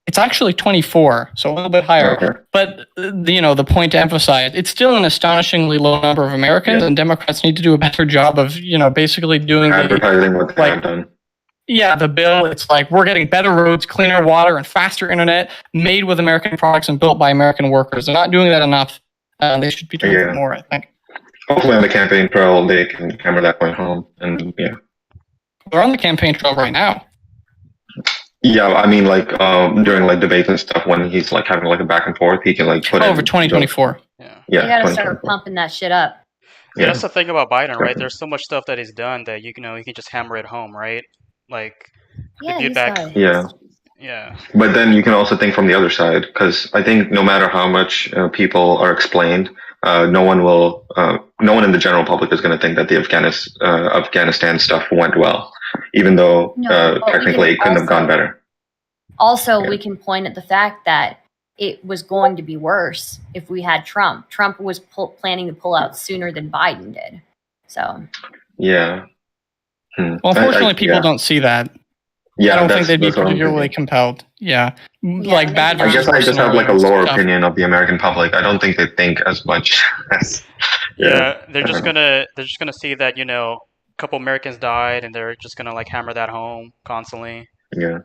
Speaker 7: It's actually 24, so a little bit higher. Okay. But, the point to emphasize, it's still an astonishingly low number of Americans, and Democrats need to do a better job of, basically doing
Speaker 1: advertising what they have done.
Speaker 7: Yeah, the bill, it's like, we're getting better roads, cleaner water, and faster internet made with American products and built by American workers. They're not doing that enough. They should be doing it more, I think.
Speaker 1: Hopefully on the campaign trail, they can hammer that point home, and
Speaker 7: They're on the campaign trail right now.
Speaker 1: Yeah, I mean, like during like debates and stuff, when he's like having like a back and forth, he can like put
Speaker 7: over 2024.
Speaker 3: Yeah, you gotta start pumping that shit up.
Speaker 2: Yeah, that's the thing about Biden, right? There's so much stuff that he's done that you can just hammer it home, right? Like
Speaker 3: Yeah.
Speaker 1: But then you can also think from the other side, because I think no matter how much people are explained, no one in the general public is going to think that the Afghanistan stuff went well, even though technically it couldn't have gone better.
Speaker 3: Also, we can point at the fact that it was going to be worse if we had Trump. Trump was planning to pull out sooner than Biden did. So.
Speaker 1: Yeah.
Speaker 7: Well, unfortunately, people don't see that.
Speaker 1: Yeah,
Speaker 7: I don't think they'd be particularly compelled. Yeah. Like bad.
Speaker 1: I guess I just have like a lower opinion of the American public. I don't think they think as much as.
Speaker 2: Yeah, they're just gonna see that a couple Americans died, and they're just gonna like hammer that home constantly.
Speaker 1: Yeah.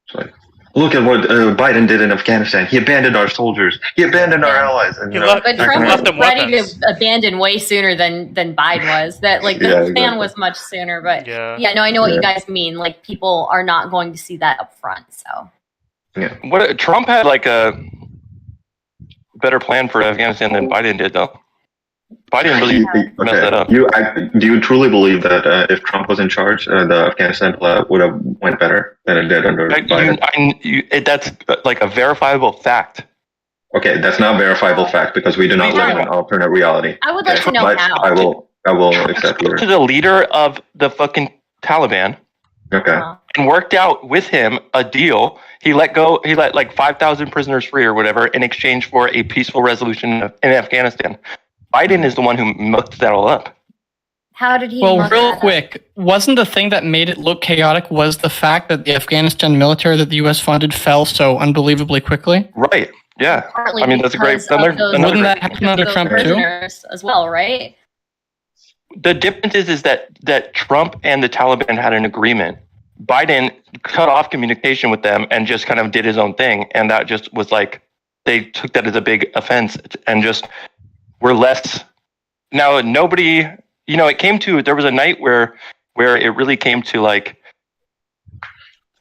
Speaker 1: It's like, look at what Biden did in Afghanistan. He abandoned our soldiers. He abandoned our allies. And,
Speaker 3: but Trump was ready to abandon way sooner than Biden was. That like the plan was much sooner. But I know what you guys mean. Like people are not going to see that up front. So
Speaker 8: what Trump had like a better plan for Afghanistan than Biden did, though. Biden really messed that up.
Speaker 1: Do you truly believe that if Trump was in charge, the Afghanistan would have went better than it did under Biden?
Speaker 8: That's like a verifiable fact.
Speaker 1: Okay, that's not a verifiable fact because we do not live in an alternate reality.
Speaker 3: I would like to know how.
Speaker 1: I will accept you.
Speaker 8: To the leader of the fucking Taliban.
Speaker 1: Okay.
Speaker 8: And worked out with him a deal. He let like 5,000 prisoners free or whatever in exchange for a peaceful resolution in Afghanistan. Biden is the one who mucked that all up.
Speaker 3: How did he?
Speaker 7: Well, real quick, wasn't the thing that made it look chaotic was the fact that the Afghanistan military that the U.S. funded fell so unbelievably quickly?
Speaker 8: Right. Yeah.
Speaker 3: Partly
Speaker 8: I mean, that's a great.
Speaker 7: Wouldn't that happen under Trump too?
Speaker 3: As well, right?
Speaker 8: The difference is that Trump and the Taliban had an agreement. Biden cut off communication with them and just kind of did his own thing, and that just was like they took that as a big offense and just. We're less now. Nobody, it came to there was a night where it really came to like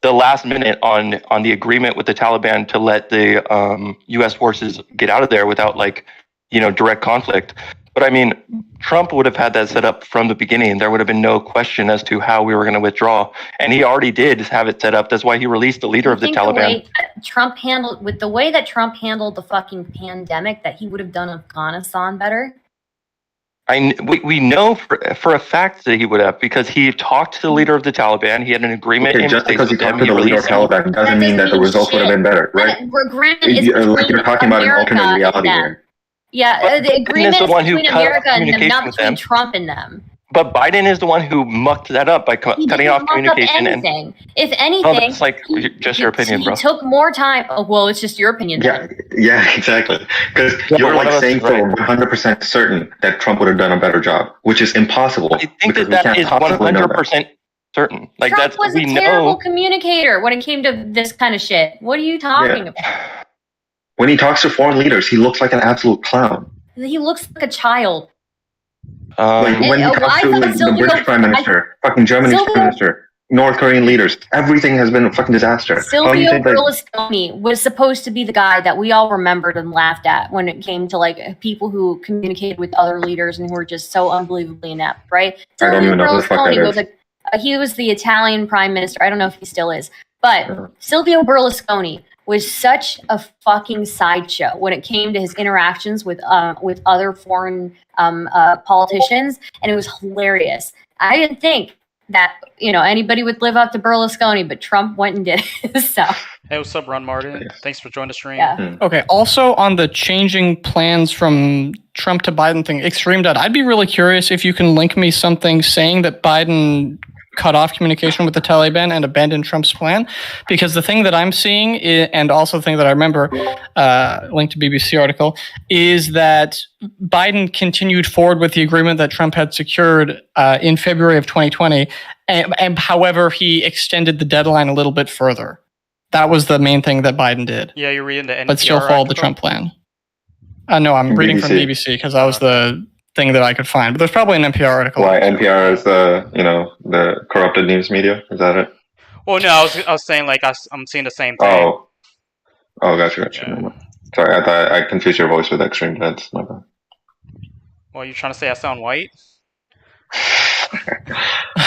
Speaker 8: the last minute on the agreement with the Taliban to let the U.S. forces get out of there without like direct conflict. But I mean, Trump would have had that set up from the beginning. There would have been no question as to how we were going to withdraw, and he already did have it set up. That's why he released the leader of the Taliban.
Speaker 3: The way that Trump handled the fucking pandemic, that he would have done Afghanistan better.
Speaker 8: We know for a fact that he would have because he talked to the leader of the Taliban. He had an agreement.
Speaker 1: Okay, just because he talked to the leader of the Taliban doesn't mean that the results would have been better, right? You're talking about an alternate reality here.
Speaker 3: Yeah, the agreement is between America and them, not between Trump and them.
Speaker 8: But Biden is the one who mucked that up by cutting off communication.
Speaker 3: If anything,
Speaker 8: that's like just your opinion, bro.
Speaker 3: He took more time. Oh, well, it's just your opinion.
Speaker 1: Yeah, exactly. Because you're like saying for 100% certain that Trump would have done a better job, which is impossible.
Speaker 8: I think that is 100% certain. Like
Speaker 3: Trump was a terrible communicator when it came to this kind of shit. What are you talking about?
Speaker 1: When he talks to foreign leaders, he looks like an absolute clown.
Speaker 3: He looks like a child.
Speaker 1: Like when he talks to the British Prime Minister, fucking Germany's Prime Minister, North Korean leaders, everything has been a fucking disaster.
Speaker 3: Silvio Berlusconi was supposed to be the guy that we all remembered and laughed at when it came to like people who communicated with other leaders and who were just so unbelievably inept, right? Silvio Berlusconi he was the Italian Prime Minister. I don't know if he still is, but Silvio Berlusconi was such a fucking sideshow when it came to his interactions with other foreign politicians, and it was hilarious. I didn't think that anybody would live up to Berlusconi, but Trump went and did it. So.
Speaker 2: Hey, what's up, Ron Martin? Thanks for joining the stream.
Speaker 3: Yeah.
Speaker 7: Okay. Also, on the changing plans from Trump to Biden thing, ExtremeDad, I'd be really curious if you can link me something saying that Biden cut off communication with the Taliban and abandoned Trump's plan, because the thing that I'm seeing and also the thing that I remember linked to BBC article is that Biden continued forward with the agreement that Trump had secured in February of 2020 and however he extended the deadline a little bit further. That was the main thing that Biden did.
Speaker 2: Yeah, you're reading the NPR
Speaker 7: but still followed the Trump plan. No, I'm reading from BBC because that was the thing that I could find, but there's probably an NPR article.
Speaker 1: Why NPR is the corrupted news media? Is that it?
Speaker 2: Well, no, I was saying like I'm seeing the same thing.
Speaker 1: Oh, gotcha. Yeah. Sorry, I thought I confused your voice with ExtremeDad. My bad.
Speaker 2: Well, you're trying to say I sound white?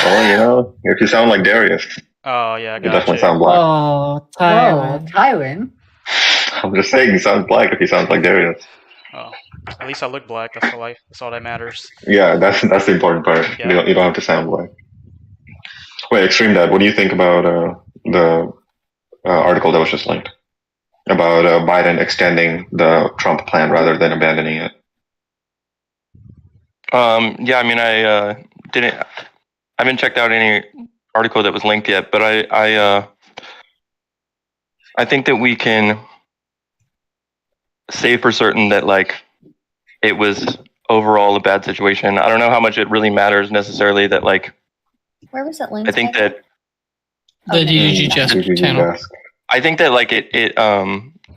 Speaker 1: Well, if you sound like Darius.
Speaker 2: Oh yeah,
Speaker 1: you definitely sound black.
Speaker 4: Oh,
Speaker 6: Tywin.
Speaker 1: I'm just saying he sounds black if he sounds like Darius.
Speaker 2: Oh, at least I look black. That's all that matters.
Speaker 1: Yeah, that's the important part. Yeah. You don't have to sound black. Wait, ExtremeDad, what do you think about the article that was just linked about Biden extending the Trump plan rather than abandoning it.
Speaker 8: Yeah, I mean, I haven't checked out any article that was linked yet, but I think that we can say for certain that like it was overall a bad situation. I don't know how much it really matters necessarily that like.
Speaker 3: Where was it linked?
Speaker 8: I think that
Speaker 7: The DGG channel.
Speaker 8: I think that like it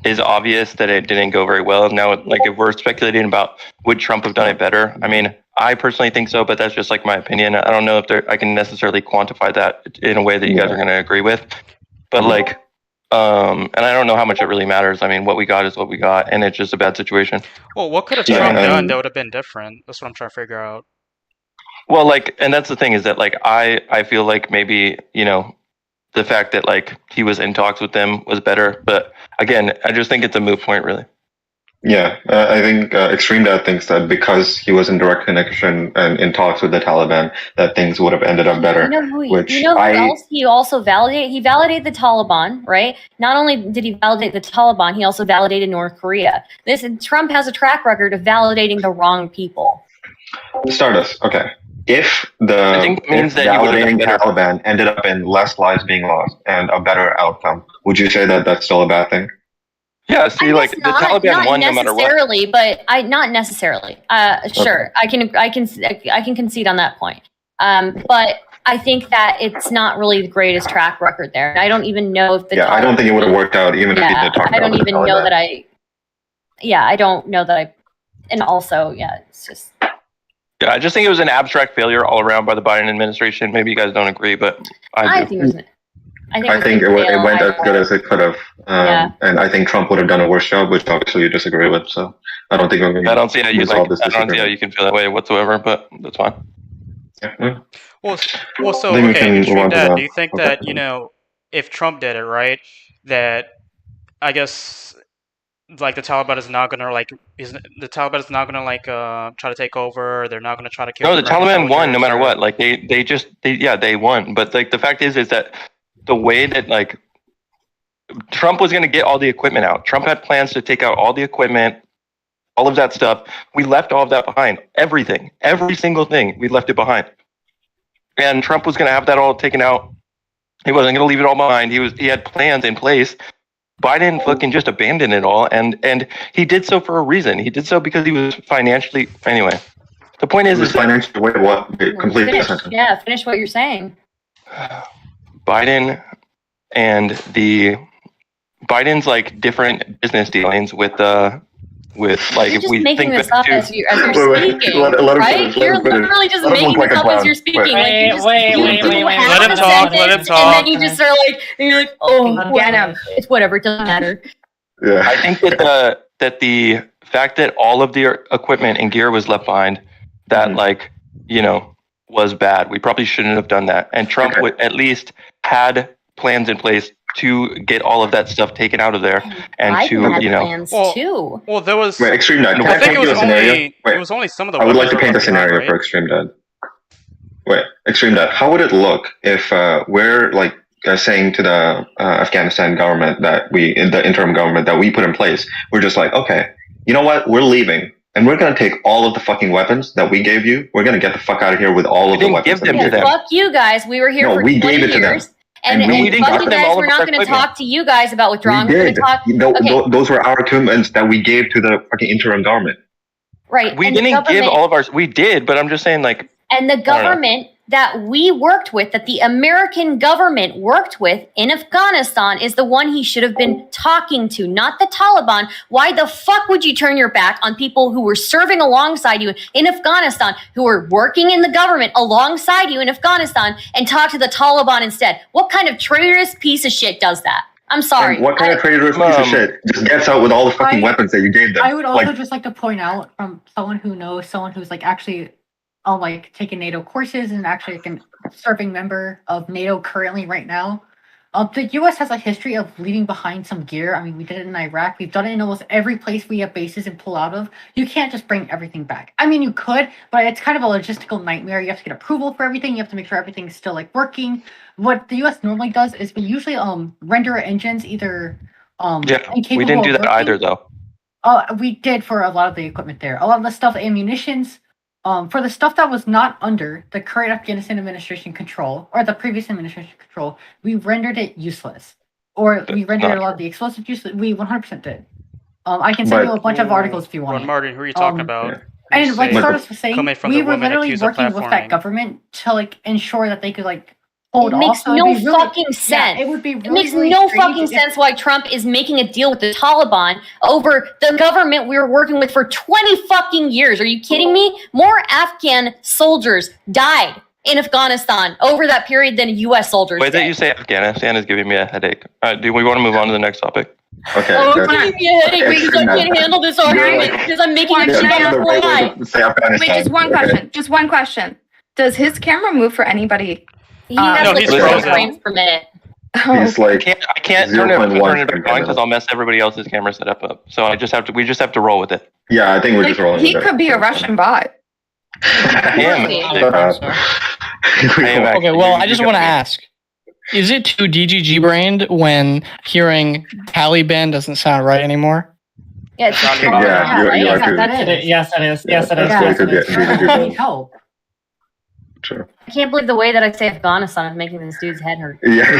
Speaker 8: is obvious that it didn't go very well. Now, like if we're speculating about would Trump have done it better, I mean, I personally think so, but that's just like my opinion. I don't know if I can necessarily quantify that in a way that you guys are going to agree with. But like, and I don't know how much it really matters. I mean, what we got is what we got, and it's just a bad situation.
Speaker 2: Well, what could have Trump done that would have been different? That's what I'm trying to figure out.
Speaker 8: Well, like, and that's the thing is that like I feel like maybe, you know, the fact that like he was in talks with them was better, but again, I just think it's a moot point, really.
Speaker 1: Yeah, I think ExtremeDad thinks that because he was in direct connection and in talks with the Taliban, that things would have ended up better.
Speaker 3: You know who else he also validated? He validated the Taliban, right? Not only did he validate the Taliban, he also validated North Korea. Trump has a track record of validating the wrong people.
Speaker 1: Stardust, okay. If validating Taliban ended up in less lives being lost and a better outcome, would you say that that's still a bad thing?
Speaker 8: Yeah, see, like the Taliban won no matter what.
Speaker 3: Not necessarily, but not necessarily. Sure, okay. I can concede on that point. But I think that it's not really the greatest track record there. And I don't even know if the Taliban,
Speaker 1: I don't think it would have worked out even if he did talk about it.
Speaker 3: I don't even know that I don't know that and also, it's just.
Speaker 8: Yeah, I just think it was an abstract failure all around by the Biden administration. Maybe you guys don't agree, but I do.
Speaker 1: I think it went as good as it could have, and I think Trump would have done a worse job, which obviously you disagree with. So I don't think I'm going to.
Speaker 8: I don't see how you can feel that way whatsoever, but that's fine.
Speaker 1: Yeah.
Speaker 2: Well, so okay, ExtremeDad, do you think that if Trump did it right, that I guess like the Taliban is not gonna try to take over? They're not gonna try to kill.
Speaker 8: No, the Taliban won no matter what. Like they won. But like the fact is that the way that like Trump was going to get all the equipment out. Trump had plans to take out all the equipment, all of that stuff. We left all of that behind. Everything, every single thing, we left it behind. And Trump was going to have that all taken out. He wasn't going to leave it all behind. He had plans in place. Biden fucking just abandoned it all, and he did so for a reason. He did so because he was financially. Anyway, the point is
Speaker 1: financially. Wait, what? Complete the sentence.
Speaker 3: Yeah, finish what you're saying.
Speaker 8: Biden and Biden's like different business dealings with like
Speaker 3: you're
Speaker 8: if we
Speaker 3: making
Speaker 8: think
Speaker 3: this up as you're speaking, right? You're literally just making this up as you're speaking.
Speaker 4: Wait.
Speaker 2: Let him talk.
Speaker 3: And then you just are like, and you're like, oh, it's whatever. It doesn't matter.
Speaker 1: Yeah.
Speaker 8: I think that the fact that all of the equipment and gear was left behind, that was bad. We probably shouldn't have done that. And Trump would at least had plans in place to get all of that stuff taken out of there and
Speaker 3: plans too.
Speaker 2: Well, there was.
Speaker 1: Wait, ExtremeDad.
Speaker 2: I think it was only some of the.
Speaker 1: I would like to paint a scenario for ExtremeDad. Wait, ExtremeDad. How would it look if we're like saying to the Afghanistan government the interim government that we put in place, we're just like, okay, you know what? We're leaving. And we're going to take all of the fucking weapons that we gave you. We're going to get the fuck out of here with all of the weapons.
Speaker 8: Give them to them.
Speaker 3: Fuck you guys. We were here for 20 years.
Speaker 1: We gave it to them.
Speaker 3: And we didn't fuck you guys. We're not going to talk to you guys about withdrawing.
Speaker 1: We did. Those were our equipments that we gave to the fucking interim government.
Speaker 3: Right.
Speaker 8: We didn't give all of ours. We did, but I'm just saying like.
Speaker 3: And the government that we worked with, that the American government worked with in Afghanistan is the one he should have been talking to, not the Taliban. Why the fuck would you turn your back on people who were serving alongside you in Afghanistan, who were working in the government alongside you in Afghanistan, and talk to the Taliban instead? What kind of traitorous piece of shit does that? I'm sorry.
Speaker 1: And what kind of traitorous piece of shit just gets out with all the fucking weapons that you gave them?
Speaker 6: I would also just like to point out from someone who knows someone who's like actually taking NATO courses and actually like a serving member of NATO currently right now. The U.S. has a history of leaving behind some gear. I mean, we did it in Iraq. We've done it in almost every place we have bases and pull out of. You can't just bring everything back. I mean, you could, but it's kind of a logistical nightmare. You have to get approval for everything. You have to make sure everything's still like working. What the U.S. normally does is we usually render our engines either
Speaker 8: Yeah, we
Speaker 6: incapable
Speaker 8: didn't do
Speaker 6: of
Speaker 8: that
Speaker 6: working.
Speaker 8: either, though.
Speaker 6: We did for a lot of the equipment there. A lot of the stuff, ammunitions. For the stuff that was not under the current Afghanistan administration control or the previous administration control, we rendered it useless, or we rendered a lot of the explosives useless. We 100% did. I can send you a bunch of articles if you want.
Speaker 2: Ron Martin, who are you talking about?
Speaker 1: Yeah.
Speaker 6: And like
Speaker 2: say-
Speaker 6: Stardust was saying,
Speaker 2: coming from
Speaker 6: we
Speaker 2: the
Speaker 6: were
Speaker 2: woman
Speaker 6: literally
Speaker 2: accused of
Speaker 6: working with that
Speaker 2: platforming.
Speaker 6: government to like ensure that they could like hold
Speaker 3: It
Speaker 6: off.
Speaker 3: makes
Speaker 6: So it'd
Speaker 3: no
Speaker 6: be really-
Speaker 3: fucking sense.
Speaker 6: Yeah, it would be.
Speaker 3: It
Speaker 6: Really,
Speaker 3: makes
Speaker 6: really
Speaker 3: no
Speaker 6: strange
Speaker 3: fucking
Speaker 6: if-
Speaker 3: sense why Trump is making a deal with the Taliban over the government we were working with for 20 fucking years. Are you kidding me? More Afghan soldiers died in Afghanistan over that period than U.S. soldiers
Speaker 8: The way that
Speaker 3: did.
Speaker 8: you say Afghanistan is giving me a headache. Do we want to move on to the next topic?
Speaker 1: Okay.
Speaker 3: Oh,
Speaker 1: good.
Speaker 3: it's giving me a headache because I can't handle this argument because I'm making a
Speaker 5: Why
Speaker 3: cheap
Speaker 5: can't I
Speaker 3: ass
Speaker 1: The right way
Speaker 3: lie.
Speaker 1: to say Afghanistan.
Speaker 5: Wait, just one
Speaker 1: Okay.
Speaker 5: question. Just one question. Does his camera move for anybody?
Speaker 3: He has
Speaker 2: No,
Speaker 3: like
Speaker 2: he's
Speaker 3: 20
Speaker 2: frozen.
Speaker 3: frames per minute.
Speaker 5: Oh,
Speaker 1: He's
Speaker 8: I
Speaker 1: like,
Speaker 8: can't turn it
Speaker 1: 0.1
Speaker 8: back on
Speaker 1: frame
Speaker 8: because
Speaker 1: per
Speaker 8: I'll mess everybody else's camera setup up. So we just have to roll with it.
Speaker 1: yeah, I think we're just rolling
Speaker 5: he
Speaker 1: with it.
Speaker 5: could be a Russian bot.
Speaker 8: I am.
Speaker 3: Really?
Speaker 1: Shut up.
Speaker 7: So.
Speaker 8: I am
Speaker 7: Okay,
Speaker 8: actually-
Speaker 7: well,
Speaker 8: you-
Speaker 7: I just
Speaker 8: you
Speaker 7: want to
Speaker 8: got me.
Speaker 7: ask: is it too DGG brained when hearing Taliban doesn't sound right anymore?
Speaker 3: Yeah, it's
Speaker 2: Yeah,
Speaker 1: Yeah, you
Speaker 6: yeah,
Speaker 1: are too.
Speaker 6: that is.
Speaker 4: Yes, it is. Yes, it is.
Speaker 1: that's
Speaker 6: Yeah,
Speaker 1: way too
Speaker 6: it's
Speaker 1: DGG
Speaker 6: true.
Speaker 1: brain.
Speaker 6: Need help.
Speaker 1: Sure.
Speaker 3: I can't believe the way that I say Afghanistan is making this dude's head hurt.
Speaker 1: Yeah,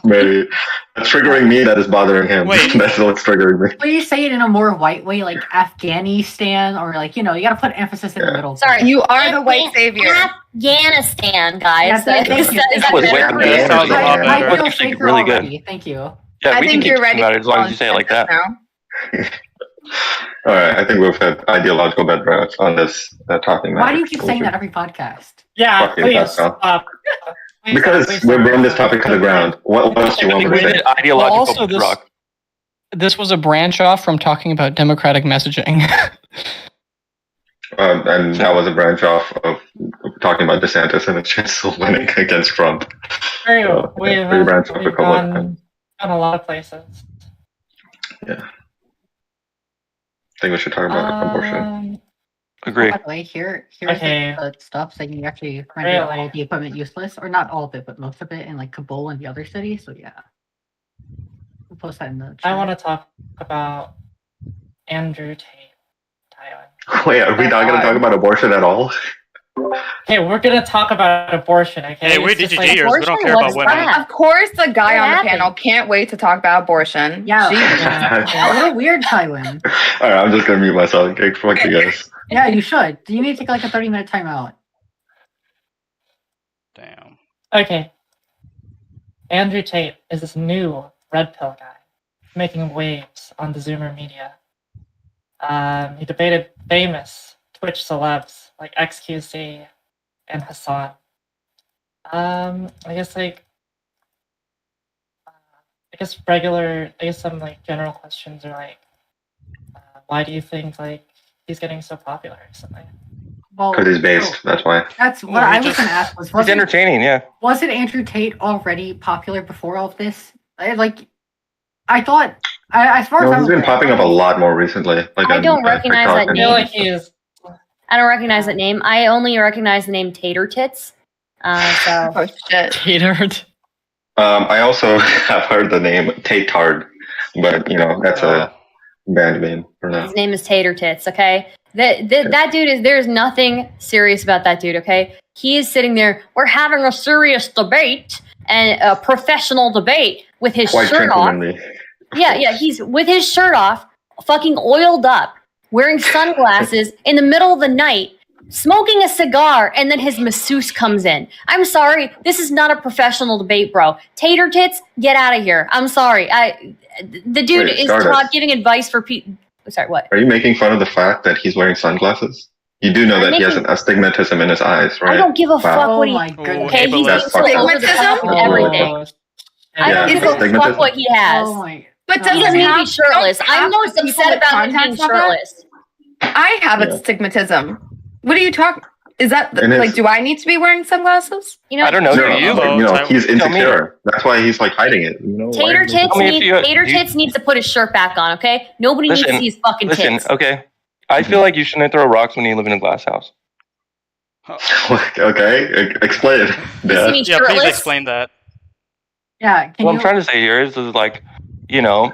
Speaker 1: that's triggering me. That is bothering him.
Speaker 2: Wait.
Speaker 1: That's what's triggering me.
Speaker 6: Please say it in a more white way, like Afghanistan, or like you gotta put emphasis in the middle.
Speaker 3: Sorry.
Speaker 5: You are the white savior.
Speaker 3: Afghanistan, guys.
Speaker 6: Yeah, thank you.
Speaker 3: Is that
Speaker 8: That was way
Speaker 3: better?
Speaker 8: better.
Speaker 1: Yeah,
Speaker 2: Sounds a lot
Speaker 1: yeah.
Speaker 6: I
Speaker 2: better.
Speaker 6: feel
Speaker 8: Actually,
Speaker 6: safer
Speaker 8: really good.
Speaker 6: already. Thank you.
Speaker 8: Yeah,
Speaker 5: I
Speaker 8: we
Speaker 5: think
Speaker 8: can
Speaker 5: you're
Speaker 8: keep
Speaker 5: ready
Speaker 8: talking about it as long as you say it like that.
Speaker 5: now.
Speaker 1: All right, I think we've had ideological bedrocks on this talking.
Speaker 6: Why do you keep saying that every podcast?
Speaker 4: Yeah,
Speaker 1: Fuck you,
Speaker 4: please.
Speaker 1: Pascal.
Speaker 4: Please,
Speaker 1: Because
Speaker 4: please
Speaker 1: we're
Speaker 4: stop.
Speaker 1: bringing this topic to the ground. What else do you want me to say?
Speaker 8: Ideological
Speaker 7: Well, also this-
Speaker 8: bedrock.
Speaker 7: This was a branch off from talking about democratic messaging.
Speaker 1: And that was a branch off of talking about DeSantis and his chance of winning against Trump.
Speaker 4: True. We've
Speaker 1: branched off a couple of
Speaker 4: gone a lot of places.
Speaker 1: I think we should talk about abortion.
Speaker 8: Agree.
Speaker 6: By the way, here's
Speaker 4: Okay.
Speaker 6: the stuff saying you actually render
Speaker 4: Really?
Speaker 6: all of the equipment useless, or not all of it, but most of it in like Kabul and the other cities. So yeah, we'll post that in the chat.
Speaker 4: I want to talk about Andrew Tate, Tyler.
Speaker 1: Wait, are we not going to talk about abortion at all?
Speaker 4: Okay, we're gonna talk about abortion. Okay.
Speaker 2: Hey, we're
Speaker 4: It's just
Speaker 2: DGGers.
Speaker 4: like-
Speaker 2: we don't
Speaker 3: Abortion?
Speaker 2: care about
Speaker 3: What's
Speaker 2: women.
Speaker 3: that?
Speaker 5: Of course, the guy
Speaker 3: What
Speaker 5: on the
Speaker 3: happened?
Speaker 5: panel can't wait to talk about abortion.
Speaker 6: Yeah.
Speaker 5: Jesus.
Speaker 6: Yeah, what a weird Tywin.
Speaker 1: All right, I'm just going to mute myself. Okay, fuck you guys.
Speaker 6: Yeah, you should. You need to take like a 30-minute timeout.
Speaker 2: Damn.
Speaker 4: Okay. Andrew Tate is this new red pill guy making waves on the Zoomer media. He debated famous Twitch celebs like XQC and Hassan. I guess some like general questions are like, why do you think like he's getting so popular recently?
Speaker 6: Well,
Speaker 1: Because he's based,
Speaker 6: so
Speaker 1: that's why.
Speaker 6: that's what
Speaker 2: Well,
Speaker 6: I
Speaker 2: he
Speaker 6: was
Speaker 2: just-
Speaker 6: going to ask.
Speaker 8: It's
Speaker 6: Was
Speaker 8: entertaining, yeah.
Speaker 6: wasn't Andrew Tate already popular before all of this? I thought, as far as
Speaker 1: No,
Speaker 6: I'm
Speaker 1: he's been
Speaker 6: aware,
Speaker 1: popping up a lot more recently. Like
Speaker 3: I
Speaker 1: on,
Speaker 3: don't recognize
Speaker 1: TikTok
Speaker 3: that
Speaker 4: I
Speaker 1: and-
Speaker 4: feel
Speaker 3: name.
Speaker 4: like he's
Speaker 3: I don't recognize that name. I only recognize the name Tater Tits. So
Speaker 5: Oh shit.
Speaker 7: Catered.
Speaker 1: I also have heard the name Tatard, but that's a band name for now.
Speaker 3: his name is Tater Tits. Okay, that dude is. There's nothing serious about that dude. Okay, he is sitting there. We're having a serious debate and a professional debate with his
Speaker 1: Quite
Speaker 3: shirt off.
Speaker 1: gentlemanly.
Speaker 3: Yeah, he's with his shirt off, fucking oiled up, wearing sunglasses in the middle of the night, smoking a cigar, and then his masseuse comes in. I'm sorry, this is not a professional debate, bro. Tater Tits, get out of here. I'm sorry. The dude
Speaker 1: Wait,
Speaker 3: is
Speaker 1: Stardust.
Speaker 3: not giving advice for people. Sorry, what?
Speaker 1: Are you making fun of the fact that he's wearing sunglasses? You do know
Speaker 3: I'm
Speaker 1: that he has
Speaker 3: making-
Speaker 1: an astigmatism in his eyes, right?
Speaker 3: I don't give a fuck
Speaker 6: Oh
Speaker 3: what he.
Speaker 6: my goodness.
Speaker 3: Okay, he's
Speaker 1: That's
Speaker 3: being so
Speaker 1: fucked
Speaker 3: over the top with
Speaker 1: Oh.
Speaker 3: everything. I
Speaker 1: Yeah,
Speaker 3: don't give a
Speaker 1: astigmatism.
Speaker 3: fuck what he has.
Speaker 6: Oh my.
Speaker 5: But
Speaker 3: He
Speaker 5: doesn't
Speaker 3: doesn't need to
Speaker 5: have-
Speaker 3: be shirtless.
Speaker 5: don't
Speaker 3: I'm
Speaker 5: have
Speaker 3: most
Speaker 5: the people
Speaker 3: upset
Speaker 5: with
Speaker 3: about him being
Speaker 5: contacts have that?
Speaker 3: shirtless.
Speaker 5: I have
Speaker 1: Yeah.
Speaker 5: astigmatism. What are you talking? Is that
Speaker 1: And
Speaker 5: like?
Speaker 1: it's-
Speaker 5: Do I need to be wearing sunglasses?
Speaker 3: You know,
Speaker 8: I don't know.
Speaker 1: No,
Speaker 8: Do you?
Speaker 1: but, he's
Speaker 8: Tell me.
Speaker 1: insecure. That's why he's like hiding it. You know,
Speaker 3: Tater
Speaker 1: why-
Speaker 3: Tits
Speaker 8: Tell me if you-
Speaker 3: Tits needs to put his shirt back on. Okay, nobody needs to
Speaker 8: Listen,
Speaker 3: see his fucking
Speaker 8: Listen,
Speaker 3: tits.
Speaker 8: okay. I feel like you shouldn't throw rocks when you live in a glass house.
Speaker 1: Okay, explain it.
Speaker 3: You see
Speaker 1: Yeah.
Speaker 3: me
Speaker 2: Yeah,
Speaker 3: shirtless?
Speaker 2: please explain that.
Speaker 6: Yeah. Can
Speaker 8: What
Speaker 6: you?
Speaker 8: I'm trying to say here is like, you know,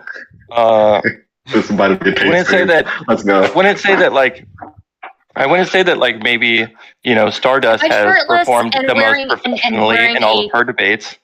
Speaker 1: This is about to be
Speaker 8: I wouldn't say that.
Speaker 1: Let's go.
Speaker 8: I wouldn't say that like maybe Stardust
Speaker 3: I'm
Speaker 8: has
Speaker 3: shirtless
Speaker 8: performed
Speaker 3: and
Speaker 8: the
Speaker 3: wearing-
Speaker 8: most
Speaker 3: and
Speaker 8: professionally
Speaker 3: wearing
Speaker 8: in all
Speaker 3: a-
Speaker 8: of her debates.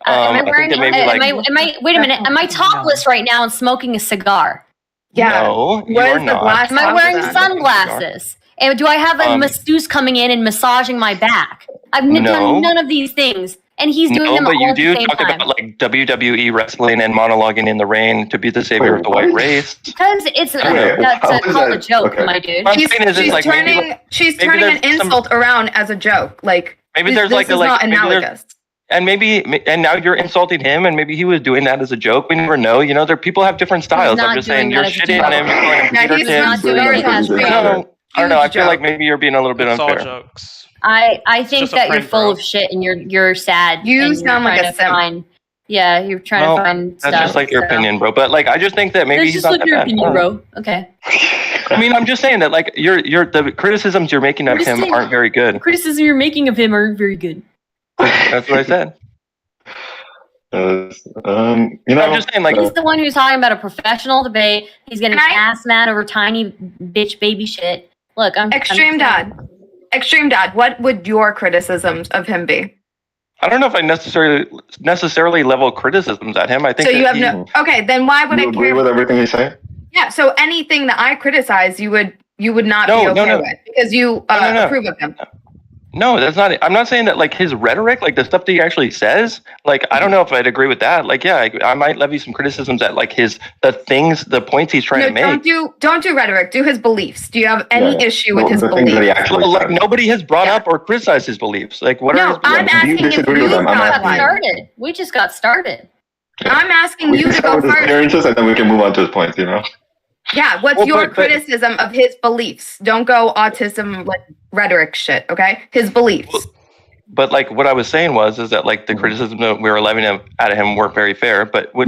Speaker 3: Am I
Speaker 8: I
Speaker 3: wearing?
Speaker 8: think that maybe like
Speaker 3: am I? Wait a minute. Am I topless right now and smoking a cigar?
Speaker 5: Yeah.
Speaker 8: no, you
Speaker 5: What
Speaker 8: are
Speaker 5: is the
Speaker 8: not.
Speaker 5: glass
Speaker 3: Am I
Speaker 5: house
Speaker 3: wearing
Speaker 5: then?
Speaker 3: sunglasses? And do I have a masseuse coming in and massaging my back? I've
Speaker 8: No.
Speaker 3: done none of these things, and he's doing
Speaker 8: No,
Speaker 3: them
Speaker 8: but
Speaker 3: all
Speaker 8: you
Speaker 3: at the
Speaker 8: do
Speaker 3: same
Speaker 8: talk
Speaker 3: time.
Speaker 8: about like WWE wrestling and monologuing in the rain to be the savior of the white
Speaker 1: What?
Speaker 8: race.
Speaker 3: Because it's
Speaker 1: Wait,
Speaker 3: that's
Speaker 1: how
Speaker 3: a
Speaker 1: is
Speaker 3: call a
Speaker 1: that-
Speaker 3: joke,
Speaker 1: okay.
Speaker 3: my dude.
Speaker 8: I'm saying is it's like maybe,
Speaker 5: she's
Speaker 8: maybe
Speaker 5: turning an
Speaker 8: there's some-
Speaker 5: insult around as a joke. Like
Speaker 8: maybe
Speaker 5: this,
Speaker 8: there's
Speaker 5: this
Speaker 8: like a
Speaker 5: is
Speaker 8: like
Speaker 5: not
Speaker 8: maybe there's-
Speaker 5: analogous.
Speaker 8: and now you're insulting him, and maybe he was doing that as a joke. We never know. You know, people have different styles.
Speaker 3: not
Speaker 8: I'm just saying
Speaker 3: doing
Speaker 8: you're
Speaker 3: that as a
Speaker 8: shitting on
Speaker 3: joke.
Speaker 8: him. You're calling him
Speaker 5: Yeah,
Speaker 8: Peter
Speaker 5: he's
Speaker 8: Tim.
Speaker 5: not doing
Speaker 1: Very
Speaker 5: it as
Speaker 1: good.
Speaker 5: a
Speaker 8: I don't know. I
Speaker 5: Huge
Speaker 8: feel like
Speaker 5: joke.
Speaker 8: maybe you're being a little bit
Speaker 2: It's all
Speaker 8: unfair.
Speaker 2: jokes.
Speaker 3: I think
Speaker 2: just a
Speaker 3: that you're
Speaker 2: prank,
Speaker 3: full
Speaker 2: bro.
Speaker 3: of shit and you're sad.
Speaker 5: You
Speaker 3: and
Speaker 5: sound
Speaker 3: you're
Speaker 5: like
Speaker 3: trying
Speaker 5: a
Speaker 3: to
Speaker 5: simp.
Speaker 3: find. Yeah, you're trying
Speaker 8: Well,
Speaker 3: to find
Speaker 8: That's
Speaker 3: stuff.
Speaker 8: just like your
Speaker 3: so-
Speaker 8: opinion, bro. But like, I just think that maybe
Speaker 3: That's
Speaker 8: he's
Speaker 3: just
Speaker 8: not
Speaker 3: like
Speaker 8: that
Speaker 3: your
Speaker 8: bad.
Speaker 3: opinion, bro. Okay.
Speaker 8: I mean, I'm just saying that like you're the criticisms you're making of
Speaker 3: We're just
Speaker 8: him
Speaker 3: saying-
Speaker 8: aren't very good.
Speaker 3: The criticism you're making of him aren't very good.
Speaker 8: That's what I said.
Speaker 1: You know,
Speaker 8: I'm just saying like
Speaker 3: He's the one who's talking about a professional debate. He's getting
Speaker 5: Can I-
Speaker 3: ass mad over tiny bitch baby shit. Look,
Speaker 5: Extreme Dad. Extreme Dad, what would your criticisms of him be?
Speaker 8: I don't know if I necessarily level criticisms at him. I think
Speaker 5: So you
Speaker 8: that
Speaker 5: have no. Okay, then why would
Speaker 1: you
Speaker 5: I
Speaker 1: agree
Speaker 5: care?
Speaker 1: with everything he's saying?
Speaker 5: Yeah. So anything that I criticize, you would not
Speaker 8: No,
Speaker 5: be okay
Speaker 8: no.
Speaker 5: with because you
Speaker 8: No.
Speaker 5: approve of him.
Speaker 8: No, that's not it. I'm not saying that like his rhetoric, like the stuff that he actually says, like I don't know if I'd agree with that. Like, yeah, I might levy some criticisms at like the points he's trying to make.
Speaker 5: Don't do rhetoric. Do his beliefs. Do you have any
Speaker 1: Yeah.
Speaker 5: issue with
Speaker 1: The
Speaker 5: his
Speaker 1: things that he
Speaker 5: beliefs?
Speaker 1: actually
Speaker 8: Like
Speaker 1: said.
Speaker 8: nobody has brought
Speaker 5: Yeah.
Speaker 8: up or criticized his beliefs. Like, what
Speaker 5: No,
Speaker 8: are his
Speaker 5: I'm
Speaker 1: Do you
Speaker 5: asking if
Speaker 1: disagree
Speaker 5: you
Speaker 1: with him? I'm
Speaker 5: got
Speaker 1: asking
Speaker 5: one.
Speaker 1: you.
Speaker 3: started. We just got started.
Speaker 5: I'm asking
Speaker 1: We
Speaker 5: you
Speaker 1: can
Speaker 5: to
Speaker 1: start
Speaker 5: go
Speaker 1: with his
Speaker 5: first.
Speaker 1: appearances and then we can move on to his points, you know?
Speaker 5: Yeah, what's
Speaker 8: Well,
Speaker 5: your
Speaker 8: but-
Speaker 5: criticism of his beliefs? Don't go autism like rhetoric shit, okay? His beliefs.
Speaker 8: But like what I was saying is that like the criticism that we were levying at him weren't very fair. But if we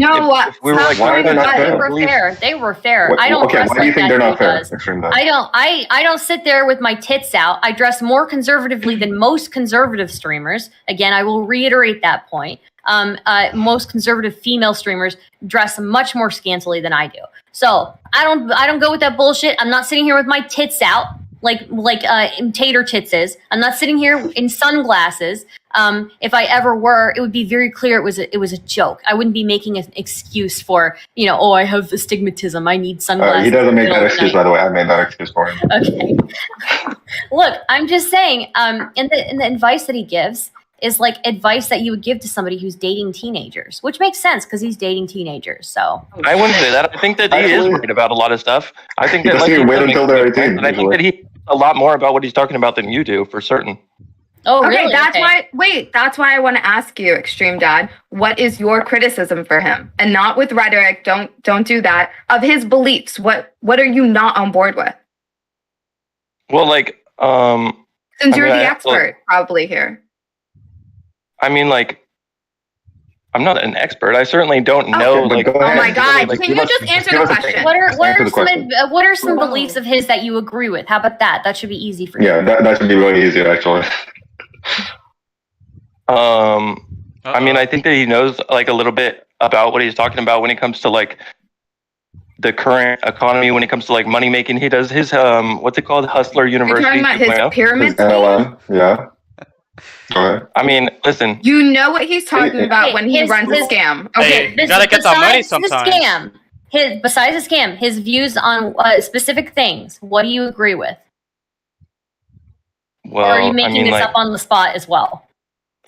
Speaker 8: were like,
Speaker 5: stop
Speaker 1: why are they
Speaker 5: doing
Speaker 1: not
Speaker 5: that.
Speaker 1: fair?
Speaker 3: They were fair. They were fair.
Speaker 1: What-
Speaker 3: I don't
Speaker 1: okay,
Speaker 3: dress
Speaker 1: why do you
Speaker 3: like
Speaker 1: think
Speaker 3: that
Speaker 1: they're
Speaker 3: he
Speaker 1: not fair?
Speaker 3: does.
Speaker 1: Extreme Dad?
Speaker 3: I don't sit there with my tits out. I dress more conservatively than most conservative streamers. Again, I will reiterate that point. Most conservative female streamers dress much more scantily than I do. So I don't go with that bullshit. I'm not sitting here with my tits out like Tater Tits is. I'm not sitting here in sunglasses. If I ever were, it would be very clear it was a joke. I wouldn't be making an excuse for, I have astigmatism. I need sunglasses.
Speaker 1: He doesn't make
Speaker 3: in the
Speaker 1: that
Speaker 3: middle of the
Speaker 1: excuse,
Speaker 3: night.
Speaker 1: by the way. I made that excuse for him.
Speaker 3: Okay. Look, I'm just saying, and the advice that he gives is like advice that you would give to somebody who's dating teenagers, which makes sense because he's dating teenagers. So
Speaker 8: I wouldn't say that. I think that he is
Speaker 1: Actually-
Speaker 8: worried about a lot of stuff. I think
Speaker 1: He
Speaker 8: that
Speaker 1: doesn't
Speaker 8: like
Speaker 1: even
Speaker 8: he
Speaker 1: wait
Speaker 8: does
Speaker 1: until
Speaker 8: make
Speaker 1: they're
Speaker 8: good points,
Speaker 1: 18
Speaker 8: and I think that he a lot more about what he's talking about than you do for certain.
Speaker 3: oh
Speaker 5: Okay,
Speaker 3: really?
Speaker 5: that's why I want to ask you, Extreme Dad, what is your criticism for him? And not with rhetoric, don't do that. Of his beliefs, what are you not on board with?
Speaker 8: Well, like,
Speaker 5: Since
Speaker 8: I
Speaker 5: you're
Speaker 8: mean,
Speaker 5: the
Speaker 8: I-
Speaker 5: expert probably here.
Speaker 8: I mean, like, I'm not an expert. I certainly don't know.
Speaker 1: but
Speaker 8: Like,
Speaker 1: go
Speaker 5: Oh
Speaker 1: ahead.
Speaker 5: my god,
Speaker 1: Like,
Speaker 5: can
Speaker 1: give
Speaker 5: you
Speaker 1: us-
Speaker 5: just answer
Speaker 1: give
Speaker 5: the
Speaker 1: us a
Speaker 5: question?
Speaker 3: What
Speaker 1: Answer the question.
Speaker 3: what are some beliefs of his that you agree with? How about that? That should be easy for you.
Speaker 1: Yeah, that should be really easy, actually.
Speaker 8: I mean, I think that he knows like a little bit about what he's talking about when it comes to like the current economy. When it comes to like money making, he does his what's it called, Hustler
Speaker 5: You're
Speaker 8: University.
Speaker 5: talking about his
Speaker 8: 2.0.
Speaker 5: pyramid
Speaker 1: His
Speaker 5: scheme?
Speaker 1: NLM, yeah. Go ahead.
Speaker 8: I mean, listen.
Speaker 5: You know what he's talking about when he
Speaker 3: His-
Speaker 5: runs a scam. Okay,
Speaker 2: Hey, you gotta get that money sometimes.
Speaker 3: Besides the scam, his views on specific things. What do you agree with?
Speaker 8: Well,
Speaker 3: or are you making
Speaker 8: I mean,
Speaker 3: this
Speaker 8: like,
Speaker 3: up on the spot as well?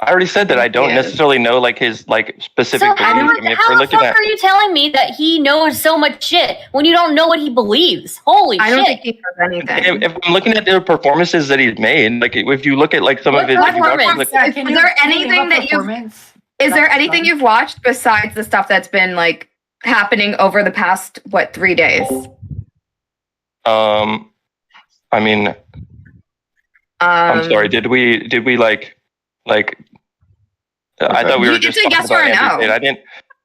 Speaker 8: I already said that I don't
Speaker 5: Yeah.
Speaker 8: necessarily know like his like specific
Speaker 3: So
Speaker 8: beliefs.
Speaker 3: how
Speaker 8: I mean, if we're
Speaker 3: the
Speaker 8: looking
Speaker 3: fuck
Speaker 8: at,
Speaker 3: are you telling me that he knows so much shit when you don't know what he believes? Holy
Speaker 5: I don't
Speaker 3: shit!
Speaker 5: think he knows anything.
Speaker 8: if I'm looking at the performances that he's made, like if you look at like some
Speaker 3: What
Speaker 8: of his,
Speaker 3: performance?
Speaker 8: like,
Speaker 6: Yeah,
Speaker 5: Is
Speaker 6: can
Speaker 5: there
Speaker 6: you give
Speaker 5: anything
Speaker 6: a
Speaker 5: that you've-
Speaker 6: performance?
Speaker 5: Is there
Speaker 6: That's
Speaker 5: anything
Speaker 6: fine.
Speaker 5: you've watched besides the stuff that's been like happening over the past 3 days?
Speaker 8: I mean, I'm sorry. Did we like? I thought we were just
Speaker 5: it's a yes or a no.
Speaker 8: I didn't.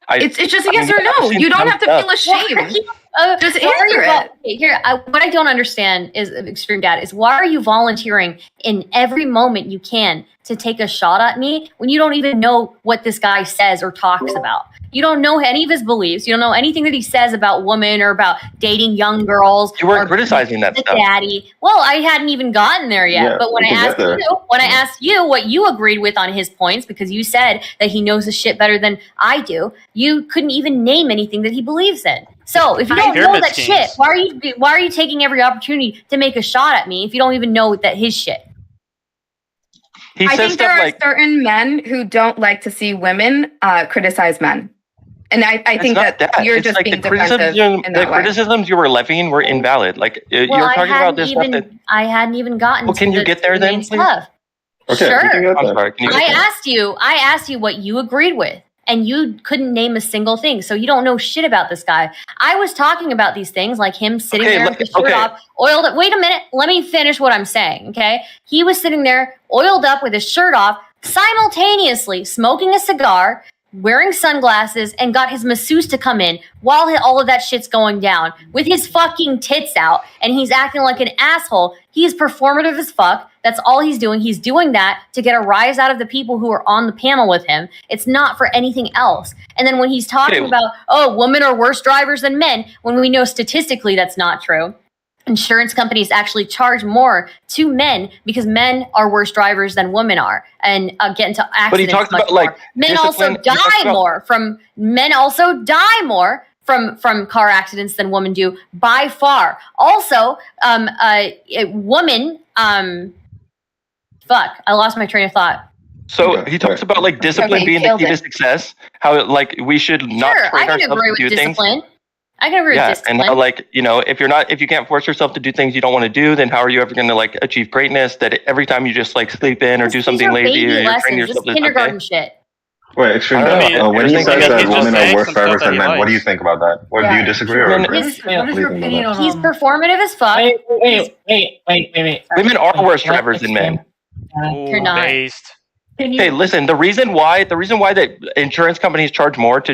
Speaker 5: It's just a yes or no. You don't have to feel ashamed. Just answer it.
Speaker 3: Here, what I don't understand is ExtremeDad is why are you volunteering in every moment you can to take a shot at me when you don't even know what this guy says or talks about? You don't know any of his beliefs. You don't know anything that he says about women or about dating young girls.
Speaker 8: You weren't criticizing that stuff.
Speaker 3: Daddy. Well, I hadn't even gotten there yet.
Speaker 1: Yeah,
Speaker 3: but when I asked you what you agreed with on his points, because you said that he knows the shit better than I do, you couldn't even name anything that he believes in. So if you don't know that shit, why are you taking every opportunity to make a shot at me if you don't even know that his shit?
Speaker 5: I think there are certain men who don't like to see women criticize men. And I think that you're just being defensive in that way.
Speaker 8: Criticisms you were levying were invalid. Like you're talking about this stuff that
Speaker 3: I hadn't even gotten.
Speaker 8: Well, can you get there then?
Speaker 3: Stuff.
Speaker 1: Okay,
Speaker 3: sure.
Speaker 1: I'm sorry.
Speaker 3: I asked you what you agreed with, and you couldn't name a single thing. So you don't know shit about this guy. I was talking about these things, like him sitting there with his shirt off, oiled up. Wait a minute. Let me finish what I'm saying. Okay. He was sitting there, oiled up with his shirt off, simultaneously smoking a cigar, wearing sunglasses, and got his masseuse to come in while all of that shit's going down with his fucking tits out, and he's acting like an asshole. He's performative as fuck. That's all he's doing. He's doing that to get a rise out of the people who are on the panel with him. It's not for anything else. And then when he's talking about, women are worse drivers than men, when we know statistically that's not true. Insurance companies actually charge more to men because men are worse drivers than women are, and get into accidents.
Speaker 8: But he talks about
Speaker 3: more. Men also die more from car accidents than women do by far. Also, a woman. Fuck, I lost my train of thought.
Speaker 8: So he talks about like discipline being the key to success. How like we should not train ourselves to do things.
Speaker 3: I can agree with discipline.
Speaker 8: And how, like, you know, if you can't force yourself to do things you don't want to do, then how are you ever going to like achieve greatness? That every time you just like sleep in or do something lazy, or you're training yourself to
Speaker 3: kindergarten shit.
Speaker 1: Wait, ExtremeDad, when he says that women are worse drivers than men, what do you think about that? What do you disagree or agree?
Speaker 6: What is your opinion on
Speaker 3: He's performative as fuck.
Speaker 4: Wait.
Speaker 8: Women are worse drivers than men.
Speaker 3: You're not.
Speaker 8: Hey, listen. The reason why that insurance companies charge more to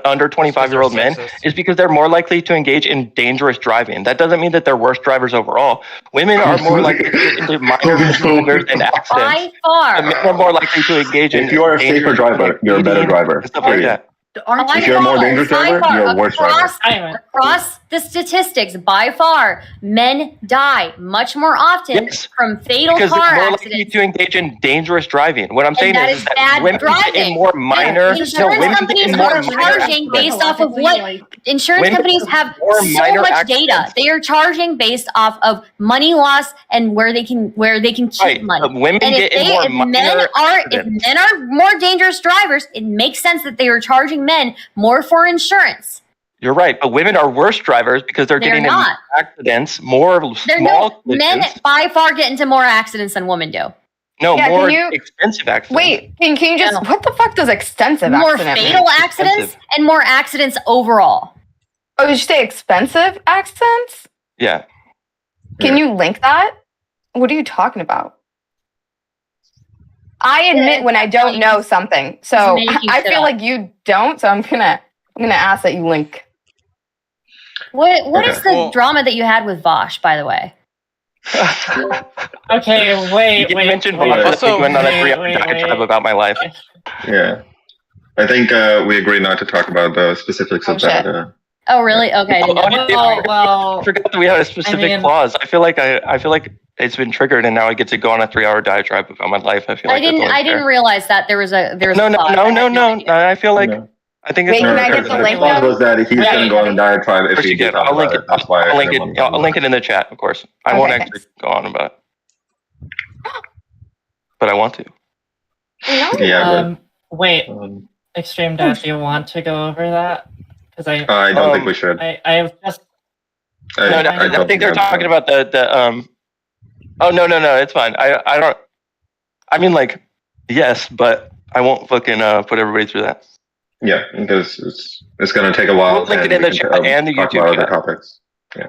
Speaker 8: under 25-year-old men is because they're more likely to engage in dangerous driving. That doesn't mean that they're worse drivers overall. Women are more likely to get into minor misdemeanors and accidents.
Speaker 3: By far.
Speaker 8: And men are more likely to engage in.
Speaker 1: If you are a safer driver, you're a better driver.
Speaker 8: Stuff like that.
Speaker 1: If you're a more dangerous driver, you're a worse driver.
Speaker 3: Across the statistics, by far, men die much more often from fatal car accidents.
Speaker 8: Because they're more likely to engage in dangerous driving. What I'm saying is that women get in more minor.
Speaker 3: Insurance companies are charging based off of what? Insurance companies have so much data. They are charging based off of money loss and where they can keep money.
Speaker 8: Women get in more minor.
Speaker 3: If men are more dangerous drivers, it makes sense that they are charging men more for insurance.
Speaker 8: You're right, but women are worse drivers because they're getting in accidents,
Speaker 3: men by far get into more accidents than women do.
Speaker 8: No, more expensive accidents.
Speaker 5: Wait, can you just, what the fuck does extensive
Speaker 3: more fatal accidents and more accidents overall.
Speaker 5: Oh, did you say expensive accidents?
Speaker 8: Yeah.
Speaker 5: Can you link that? What are you talking about? I admit when I don't know something, so I feel like you don't. So I'm gonna ask that you link.
Speaker 3: What is the drama that you had with Vosh, by the way?
Speaker 4: Okay, wait.
Speaker 8: You mentioned Vosh. Also, went on a 3-hour diatribe about my life.
Speaker 1: Yeah, I think we agreed not to talk about the specifics of that.
Speaker 3: Oh, really? Okay.
Speaker 4: I
Speaker 8: forgot that we had a specific clause. I feel like it's been triggered, and now I get to go on a 3-hour diatribe about my life. I feel like
Speaker 3: I didn't realize that there was a
Speaker 8: no. I feel like I think it's.
Speaker 5: Wait, can I get the link?
Speaker 1: Was that he's going to go on a diatribe if he did.
Speaker 8: I'll link it. That's why I'll link it in the chat, of course. I won't actually go on about it, but I want to.
Speaker 1: Yeah.
Speaker 4: Wait, ExtremeDad, do you want to go over that? Because
Speaker 1: I don't think we should.
Speaker 4: I just.
Speaker 8: I think they're talking about the. Oh no! It's fine. I don't. I mean, like, yes, but I won't fucking put everybody through that.
Speaker 1: Yeah, because it's gonna take a while.
Speaker 8: We'll link it in the chat and the YouTube chat.
Speaker 1: Topics. Yeah.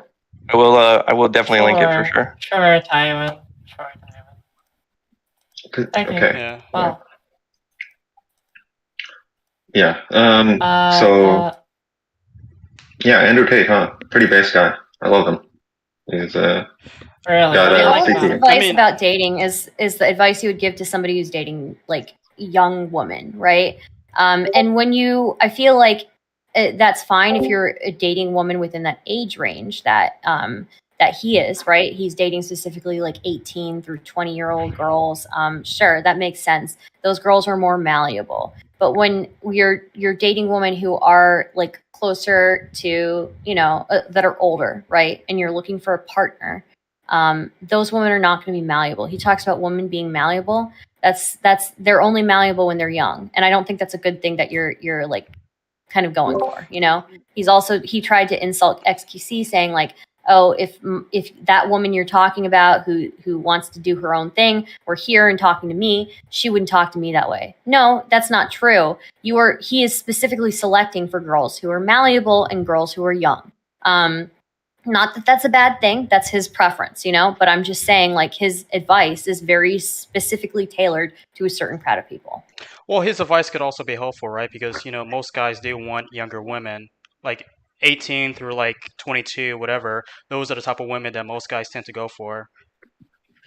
Speaker 8: I will definitely link it for sure.
Speaker 4: Sure, Taiwan. Thank you.
Speaker 1: Okay.
Speaker 2: Yeah.
Speaker 4: Wow.
Speaker 1: Yeah.
Speaker 4: Uh,
Speaker 1: Yeah, Andrew Tate, huh? Pretty base guy. I love him. He's
Speaker 4: really?
Speaker 1: got
Speaker 4: What do you
Speaker 1: a
Speaker 4: like
Speaker 3: All of
Speaker 4: about
Speaker 3: his
Speaker 4: him?
Speaker 3: advice
Speaker 2: mean-
Speaker 3: about dating is the advice you would give to somebody who's dating like young woman, right? And when I feel like that's fine if you're a dating woman within that age range that that he is, right? He's dating specifically like 18 through 20-year-old girls. Sure, that makes sense. Those girls are more malleable. But when you're dating women who are like closer to, that are older, right? And you're looking for a partner, those women are not going to be malleable. He talks about women being malleable. They're only malleable when they're young. And I don't think that's a good thing that you're like kind of going for, he tried to insult XQC saying like, oh, if that woman you're talking about who wants to do her own thing were here and talking to me, she wouldn't talk to me that way. No, that's not true. He is specifically selecting for girls who are malleable and girls who are young. Not that that's a bad thing. That's his preference, but I'm just saying like his advice is very specifically tailored to a certain crowd of people.
Speaker 2: Well, his advice could also be helpful, right? Because, most guys do want younger women, like 18 through like 22, whatever. Those are the type of women that most guys tend to go for.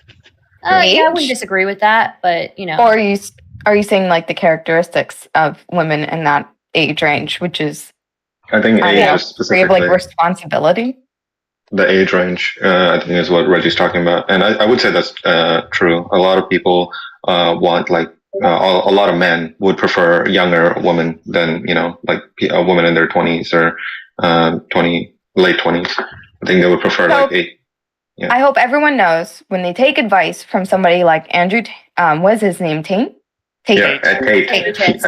Speaker 3: Yeah, I
Speaker 5: Age?
Speaker 3: wouldn't disagree with that, but
Speaker 5: Or are you saying like the characteristics of women in that age range, which is
Speaker 1: I think age is
Speaker 5: degree of
Speaker 1: specifically
Speaker 5: like responsibility?
Speaker 1: the age range. I think is what Reggie's talking about, and I would say that's true. A lot of people want like a lot of men would prefer younger women than like a woman in their 20s or late 20s. I think they would prefer
Speaker 5: So-
Speaker 1: like 8.
Speaker 5: I hope everyone knows when they take advice from somebody like Andrew, what is his name? Tate?
Speaker 1: Yeah, Tate.
Speaker 3: Tate.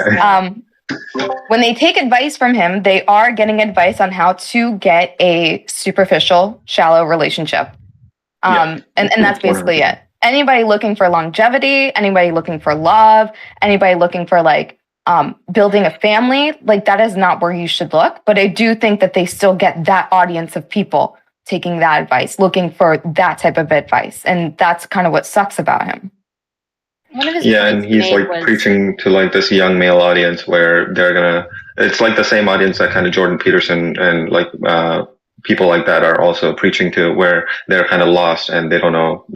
Speaker 5: When they take advice from him, they are getting advice on how to get a superficial, shallow relationship. And that's basically it. Anybody looking for longevity, anybody looking for love, anybody looking for like building a family, like that is not where you should look. But I do think that they still get that audience of people taking that advice, looking for that type of advice. And that's kind of what sucks about him.
Speaker 3: One of his
Speaker 1: Yeah, and
Speaker 3: points
Speaker 1: he's
Speaker 3: made
Speaker 1: like
Speaker 3: was-
Speaker 1: preaching to like this young male audience where it's like the same audience that kind of Jordan Peterson and like people like that are also preaching to, where they're kind of lost and they don't know,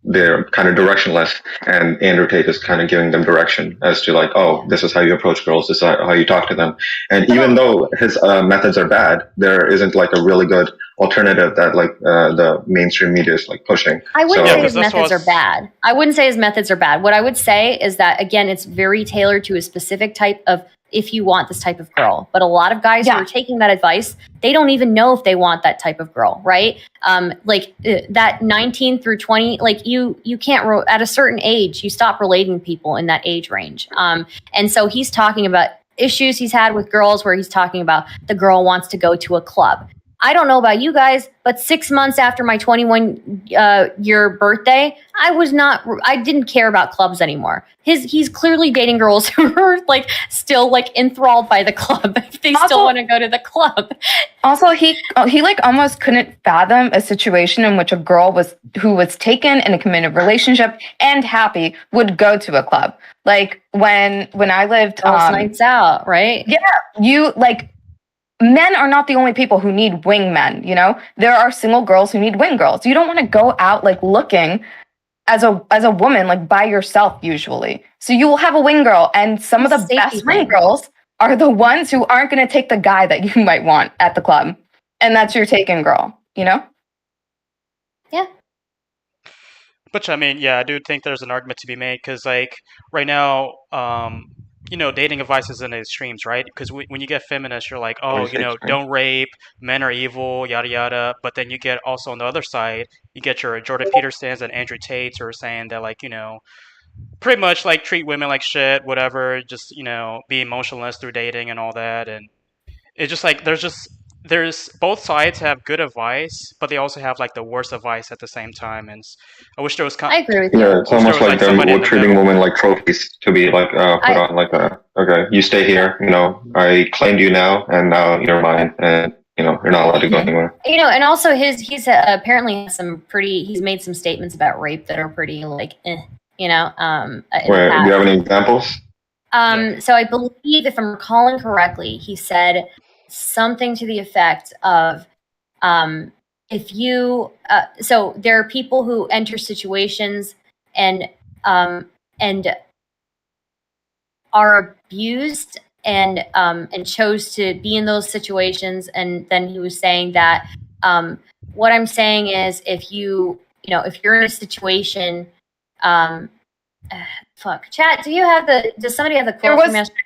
Speaker 1: they're kind of directionless, and Andrew Tate is kind of giving them direction as to like, oh, this is how you approach girls, this is how you talk to them. And even though his methods are bad, there isn't like a really good alternative that like the mainstream media is like pushing.
Speaker 3: I wouldn't
Speaker 1: So-
Speaker 3: say his
Speaker 2: that's
Speaker 3: methods
Speaker 2: what's-
Speaker 3: are bad. I wouldn't say his methods are bad. What I would say is that, again, it's very tailored to a specific type of, if you want this type of girl. But a lot of guys who are taking that advice, they don't even know if they want that type of girl, right? That 19 through 20, like you can't, at a certain age, you stop relating to people in that age range. And so he's talking about issues he's had with girls where he's talking about the girl wants to go to a club. I don't know about you guys, but 6 months after my 21-year birthday, I didn't care about clubs anymore. He's clearly dating girls who are like still like enthralled by the club. If they still want to go to the club.
Speaker 5: Also, he like almost couldn't fathom a situation in which a girl who was taken in a committed relationship and happy would go to a club. Like when I lived
Speaker 3: Girls' nights out, right?
Speaker 5: Yeah, you like. Men are not the only people who need wingmen, There are single girls who need wing girls. You don't want to go out like looking as a woman like by yourself usually. So you will have a wing girl, and some of the best wing girls are the ones who aren't going to take the guy that you might want at the club. And that's your taken girl,
Speaker 3: Yeah.
Speaker 2: Which, I mean, yeah, I do think there's an argument to be made because, like, right now, dating advice is in the extremes, right? Because when you get feminists, you're like, oh, don't rape, men are evil, yada, yada. But then you get also on the other side, you get your Jordan Petersons and Andrew Tates who are saying that, like, pretty much, like, treat women like shit, whatever, just, be emotionless through dating and all that. And it's just like, there's both sides have good advice, but they also have like the worst advice at the same time. And I wish there was.
Speaker 3: I agree with you.
Speaker 1: Yeah, it's almost like them treating women like trophies to be like put on like okay, you stay here. I claimed you now, and now you're mine, and you're not allowed to go anywhere.
Speaker 3: And also he's apparently he's made some statements about rape that are pretty like, you know,
Speaker 1: Where, do you have any examples?
Speaker 3: So I believe, if I'm recalling correctly, he said something to the effect of, if you, so there are people who enter situations and are abused and chose to be in those situations. And then he was saying that, what I'm saying is, if you're in a situation, chat, does somebody have the quote from yesterday?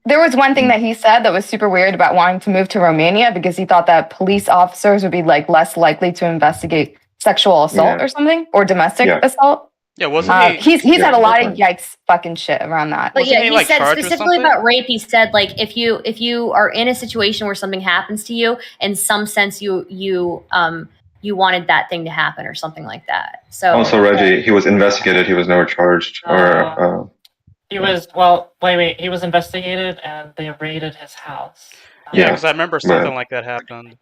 Speaker 5: There was one thing that he said that was super weird about wanting to move to Romania, because he thought that police officers would be like less likely to investigate sexual assault or something, or domestic assault.
Speaker 2: Yeah, wasn't
Speaker 5: he's had a lot of yikes fucking shit around that.
Speaker 3: But yeah, he said specifically about rape. He said, like, if you are in a situation where something happens to you, in some sense you wanted that thing to happen or something like that. So
Speaker 1: also, Reggie, he was investigated. He was never charged
Speaker 4: He was, well, wait. He was investigated and they raided his house.
Speaker 2: Yeah, because I remember something like that happened.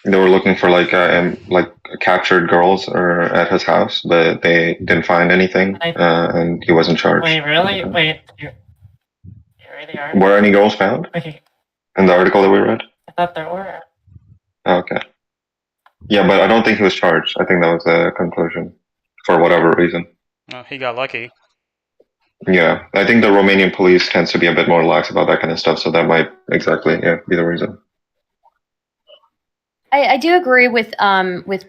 Speaker 1: They were looking for like captured girls at his house, but they didn't find anything, and he wasn't charged.
Speaker 4: Wait, really? Wait, you read the article?
Speaker 1: Were any girls found in the article that we read?
Speaker 4: I thought there were.
Speaker 1: Okay. Yeah, but I don't think he was charged. I think that was the conclusion, for whatever reason.
Speaker 2: Oh, he got lucky.
Speaker 1: Yeah, I think the Romanian police tends to be a bit more lax about that kind of stuff, so that might be the reason.
Speaker 3: I do agree with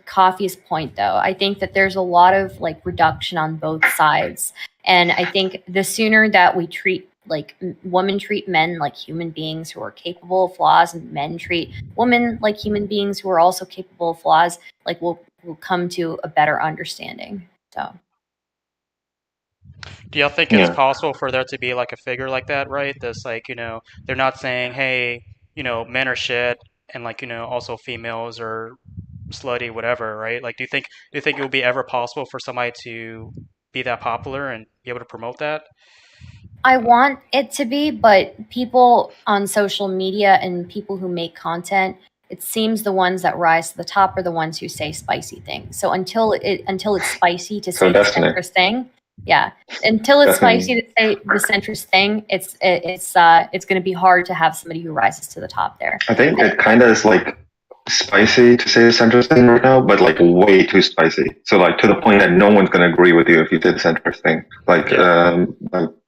Speaker 3: Coffee's point, though. I think that there's a lot of like reduction on both sides, and I think the sooner that we treat women treat men like human beings who are capable of flaws, and men treat women like human beings who are also capable of flaws, like we'll come to a better understanding. So.
Speaker 2: Do y'all think it's possible for there to be like a figure like that, right? That's like, they're not saying, hey, men are shit, and like, also females are slutty, whatever, right? Like, do you think it will be ever possible for somebody to be that popular and be able to promote that?
Speaker 3: I want it to be, but people on social media and people who make content, it seems the ones that rise to the top are the ones who say spicy things. So until it's spicy to say the centrist thing, until it's spicy to say the centrist thing, it's going to be hard to have somebody who rises to the top there.
Speaker 1: I think it kind of is like spicy to say the centrist thing right now, but like way too spicy. So like to the point that no one's going to agree with you if you did the centrist thing. Like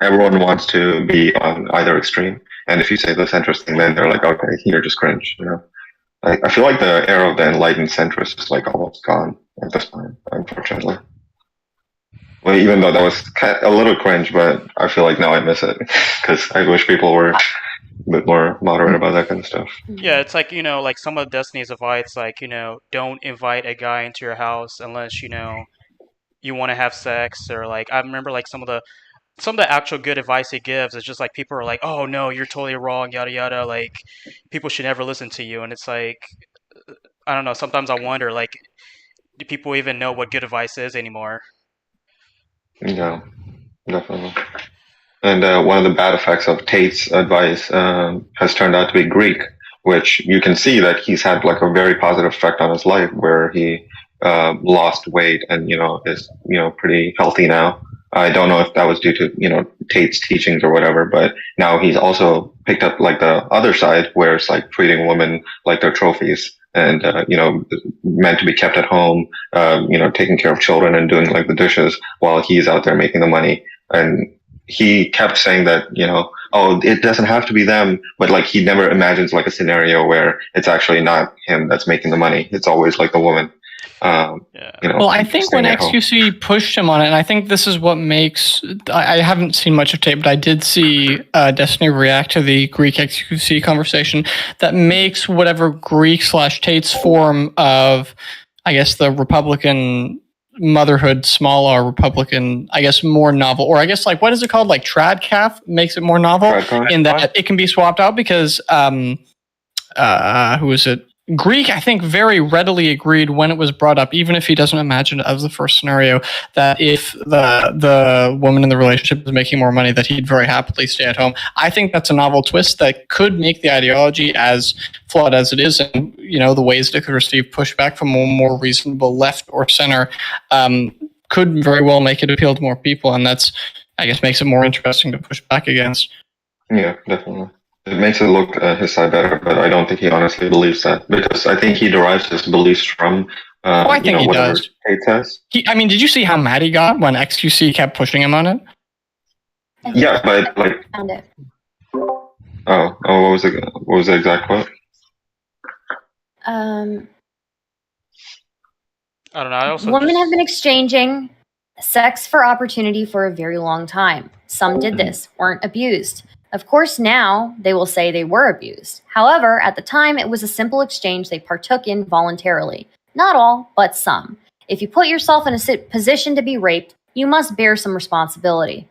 Speaker 1: everyone wants to be on either extreme, and if you say the centrist thing, then they're like, okay, you're just cringe. I feel like the era of the enlightened centrist is like almost gone at this point, unfortunately. Well, even though that was a little cringe, but I feel like now I miss it because I wish people were a bit more moderate about that kind of stuff.
Speaker 2: Yeah, it's like, like some of Destiny's advice, like, don't invite a guy into your house unless, you want to have sex, or like, I remember like some of the actual good advice he gives is just like, people are like, oh no, you're totally wrong, yada yada, like people should never listen to you. And it's like, I don't know, sometimes I wonder, like, do people even know what good advice is anymore?
Speaker 1: Yeah, definitely. And one of the bad effects of Tate's advice has turned out to be Greek, which you can see that he's had like a very positive effect on his life, where he lost weight and is pretty healthy now. I don't know if that was due to Tate's teachings or whatever, but now he's also picked up like the other side, where it's like treating women like they're trophies, and meant to be kept at home, taking care of children and doing like the dishes while he's out there making the money. And he kept saying that, oh, it doesn't have to be them, but like he never imagines like a scenario where it's actually not him that's making the money. It's always like the woman.
Speaker 7: Well, I think when XQC pushed him on it, and I think this is what makes, I haven't seen much of Tate, but I did see Destiny react to the Greek XQC conversation, that makes whatever Greek/Tate's form of, I guess, the Republican motherhood, small r Republican, I guess, more novel, or I guess, like, what is it called? Like tradcaf makes it more novel in that it can be swapped out because, who is it? Greek, I think, very readily agreed when it was brought up, even if he doesn't imagine it as the first scenario, that if the woman in the relationship is making more money, that he'd very happily stay at home. I think that's a novel twist that could make the ideology, as flawed as it is, and the ways that it could receive pushback from a more reasonable left or center, could very well make it appeal to more people, and that's, I guess, makes it more interesting to push back against.
Speaker 1: Yeah, definitely. It makes it look his side better, but I don't think he honestly believes that, because I think he derives his beliefs from
Speaker 7: I think he
Speaker 1: whatever
Speaker 7: does.
Speaker 1: Tate says.
Speaker 7: I mean, did you see how mad he got when XQC kept pushing him on it?
Speaker 1: Yeah, but like,
Speaker 3: Found it.
Speaker 1: what was the exact quote?
Speaker 2: I don't know. I also
Speaker 3: Women have been exchanging sex for opportunity for a very long time. Some did this, weren't abused. Of course, now they will say they were abused. However, at the time, it was a simple exchange they partook in voluntarily. Not all, but some. If you put yourself in a position to be raped, you must bear some responsibility.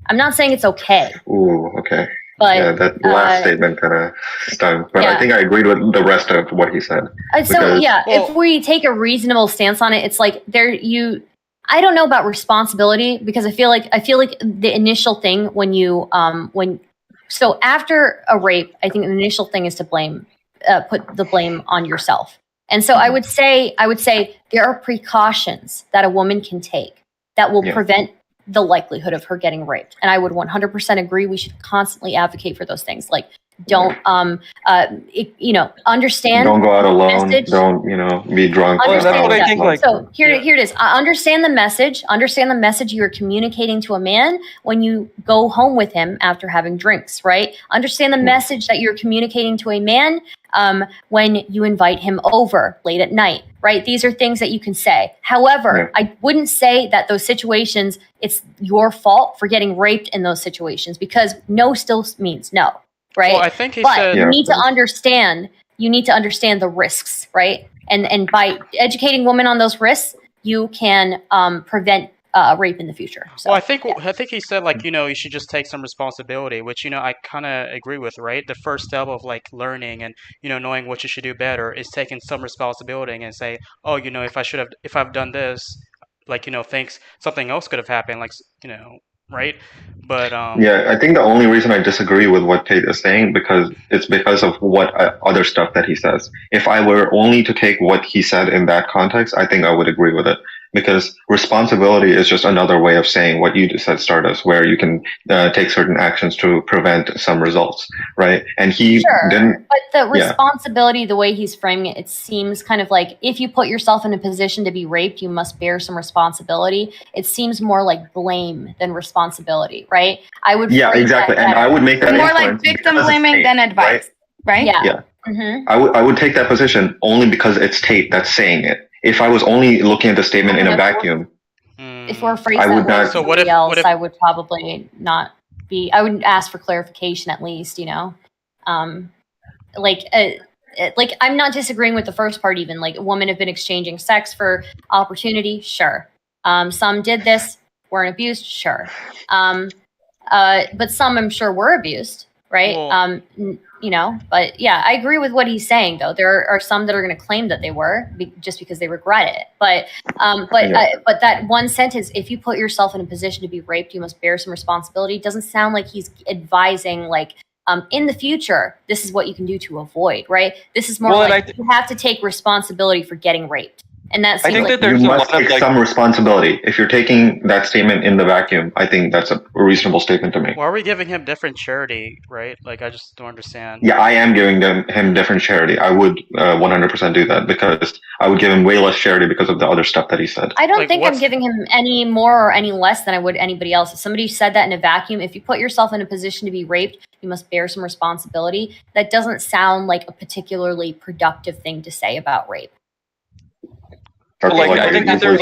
Speaker 3: I'm not saying it's okay.
Speaker 1: Ooh, okay.
Speaker 3: But,
Speaker 1: yeah, that last statement kind of stung. But I think I agreed with the rest of what he said.
Speaker 3: If we take a reasonable stance on it, it's like I don't know about responsibility, because I feel like the initial thing so after a rape, I think the initial thing is to put the blame on yourself. And so I would say there are precautions that a woman can take that will prevent the likelihood of her getting raped. And I would 100% agree. We should constantly advocate for those things. Like, don't, understand.
Speaker 1: Don't go out alone.
Speaker 3: Message.
Speaker 1: Don't, be drunk.
Speaker 8: That's what I think.
Speaker 3: So here it is. Understand the message. Understand the message you're communicating to a man when you go home with him after having drinks, right? Understand the message that you're communicating to a man when you invite him over late at night, right? These are things that you can say. However, I wouldn't say that those situations, it's your fault for getting raped in those situations, because no still means no, right?
Speaker 2: Well, I think he said,
Speaker 3: you need to understand the risks, right? And by educating women on those risks, you can prevent rape in the future. So.
Speaker 2: Well, I think he said, like, you should just take some responsibility, which, I kind of agree with, right? The first step of, like, learning and, knowing what you should do better is taking some responsibility and say, oh, if I've done this, like, something else could have happened, like, right? But
Speaker 1: I think the only reason I disagree with what Tate is saying because of what other stuff that he says. If I were only to take what he said in that context, I think I would agree with it. Because responsibility is just another way of saying what you just said, Stardust, where you can take certain actions to prevent some results, right? And he didn't.
Speaker 3: But the responsibility, the way he's framing it, it seems kind of like, if you put yourself in a position to be raped, you must bear some responsibility. It seems more like blame than responsibility, right? I would.
Speaker 1: Yeah, exactly. And I would make that
Speaker 5: more like victim blaming than advice, right?
Speaker 3: Yeah.
Speaker 1: Mm-hmm. I would take that position only because it's Tate that's saying it. If I was only looking at the statement in a vacuum,
Speaker 3: if we're phrasing that way, so what if I would probably not be. I would ask for clarification at least. I'm not disagreeing with the first part. Even like, women have been exchanging sex for opportunity. Sure, some did this, weren't abused. Sure, but some I'm sure were abused. Right.
Speaker 2: Well,
Speaker 3: but yeah, I agree with what he's saying, though. There are some that are going to claim that they were just because they regret it. But that one sentence, if you put yourself in a position to be raped, you must bear some responsibility, doesn't sound like he's advising, like, in the future, this is what you can do to avoid, right? This is more you have to take responsibility for getting raped. And that's,
Speaker 8: I think that there's
Speaker 1: you must take some responsibility. If you're taking that statement in the vacuum, I think that's a reasonable statement to make.
Speaker 2: Why are we giving him different charity, right? Like, I just don't understand.
Speaker 1: Yeah, I am giving him different charity. I would 100% do that, because I would give him way less charity because of the other stuff that he said.
Speaker 3: I don't think I'm giving him any more or any less than I would anybody else. If somebody said that in a vacuum, if you put yourself in a position to be raped, you must bear some responsibility. That doesn't sound like a particularly productive thing to say about rape.
Speaker 8: I think that there's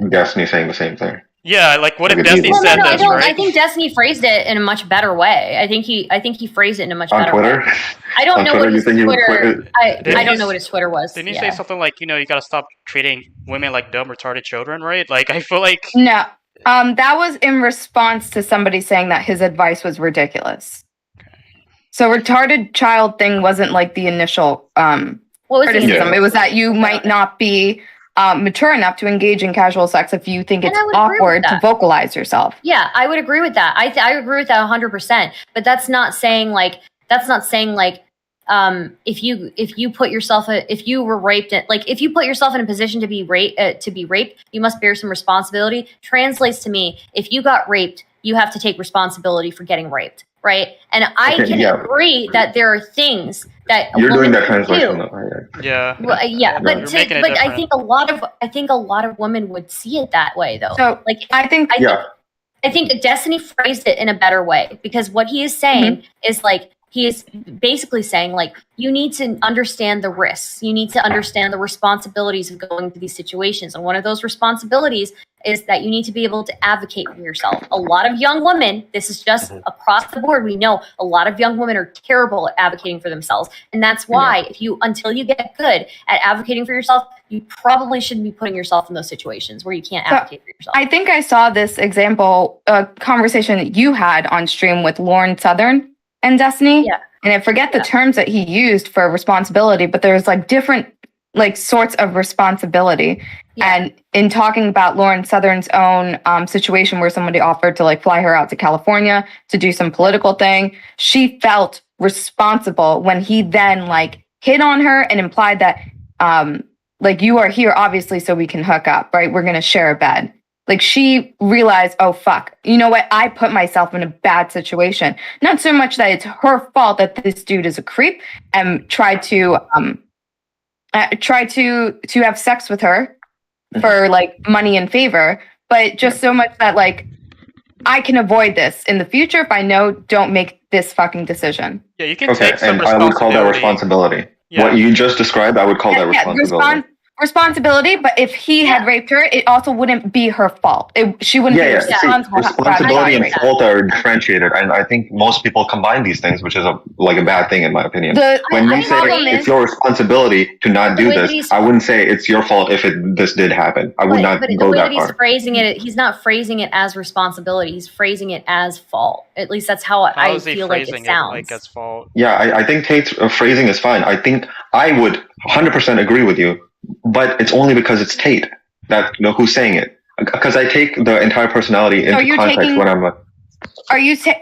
Speaker 1: Destiny saying the same thing.
Speaker 2: Yeah, like, what if Destiny said this, right?
Speaker 3: I think Destiny phrased it in a much better way. I think he phrased it in a much better
Speaker 1: Twitter?
Speaker 3: way. I don't know what his Twitter. I don't know what his Twitter was.
Speaker 2: Didn't you say something like, you gotta stop treating women like dumb, retarded children, right? Like, I feel like
Speaker 5: no. That was in response to somebody saying that his advice was ridiculous. So retarded child thing wasn't like the initial criticism. It was that you might not be mature enough to engage in casual sex if you think it's awkward to vocalize yourself.
Speaker 3: Yeah, I would agree with that. I agree with that 100%. But that's not saying like if you put yourself if you were raped, if you put yourself in a position to be raped, you must bear some responsibility. Translates to me, if you got raped, you have to take responsibility for getting raped, right? And I can agree that there are things that
Speaker 1: you're doing that translation though.
Speaker 2: Yeah.
Speaker 3: Well, but I think a lot of women would see it that way though.
Speaker 5: So I think
Speaker 3: Destiny phrased it in a better way, because what he is saying is like, he is basically saying, like, you need to understand the risks. You need to understand the responsibilities of going through these situations. And one of those responsibilities is that you need to be able to advocate for yourself. A lot of young women, this is just across the board, we know a lot of young women are terrible at advocating for themselves. And that's why until you get good at advocating for yourself, you probably shouldn't be putting yourself in those situations where you can't advocate for yourself.
Speaker 5: I think I saw this example, a conversation that you had on stream with Lauren Southern and Destiny.
Speaker 3: Yeah.
Speaker 5: And I forget the terms that he used for responsibility, but there's like different like sorts of responsibility. Yeah. And in talking about Lauren Southern's own situation where somebody offered to like fly her out to California to do some political thing, she felt responsible when he then like hit on her and implied that like, you are here obviously so we can hook up, right? We're going to share a bed. Like, she realized, oh, fuck, you know what? I put myself in a bad situation. Not so much that it's her fault that this dude is a creep and tried to have sex with her for, like, money and favor, but just so much that, like, I can avoid this in the future if I know don't make this fucking decision.
Speaker 2: Yeah, you can take some
Speaker 1: responsibility. I would call that responsibility. Yeah. What you just described, I would call that responsibility.
Speaker 5: Responsibility, but if he had raped her, it also wouldn't be her fault. She wouldn't be responsible.
Speaker 1: Responsibility and fault are differentiated, and I think most people combine these things, which is a bad thing in my opinion. When you say it's your responsibility to not do this, I wouldn't say it's your fault if this did happen. I would not go that far.
Speaker 3: He's phrasing it, he's not phrasing it as responsibility. He's phrasing it as fault. At least that's how I feel like it sounds.
Speaker 2: Like as fault?
Speaker 1: Yeah, I think Tate's phrasing is fine. I think I would 100% agree with you. But it's only because it's Tate that who's saying it. Because I take the entire personality into context when I'm.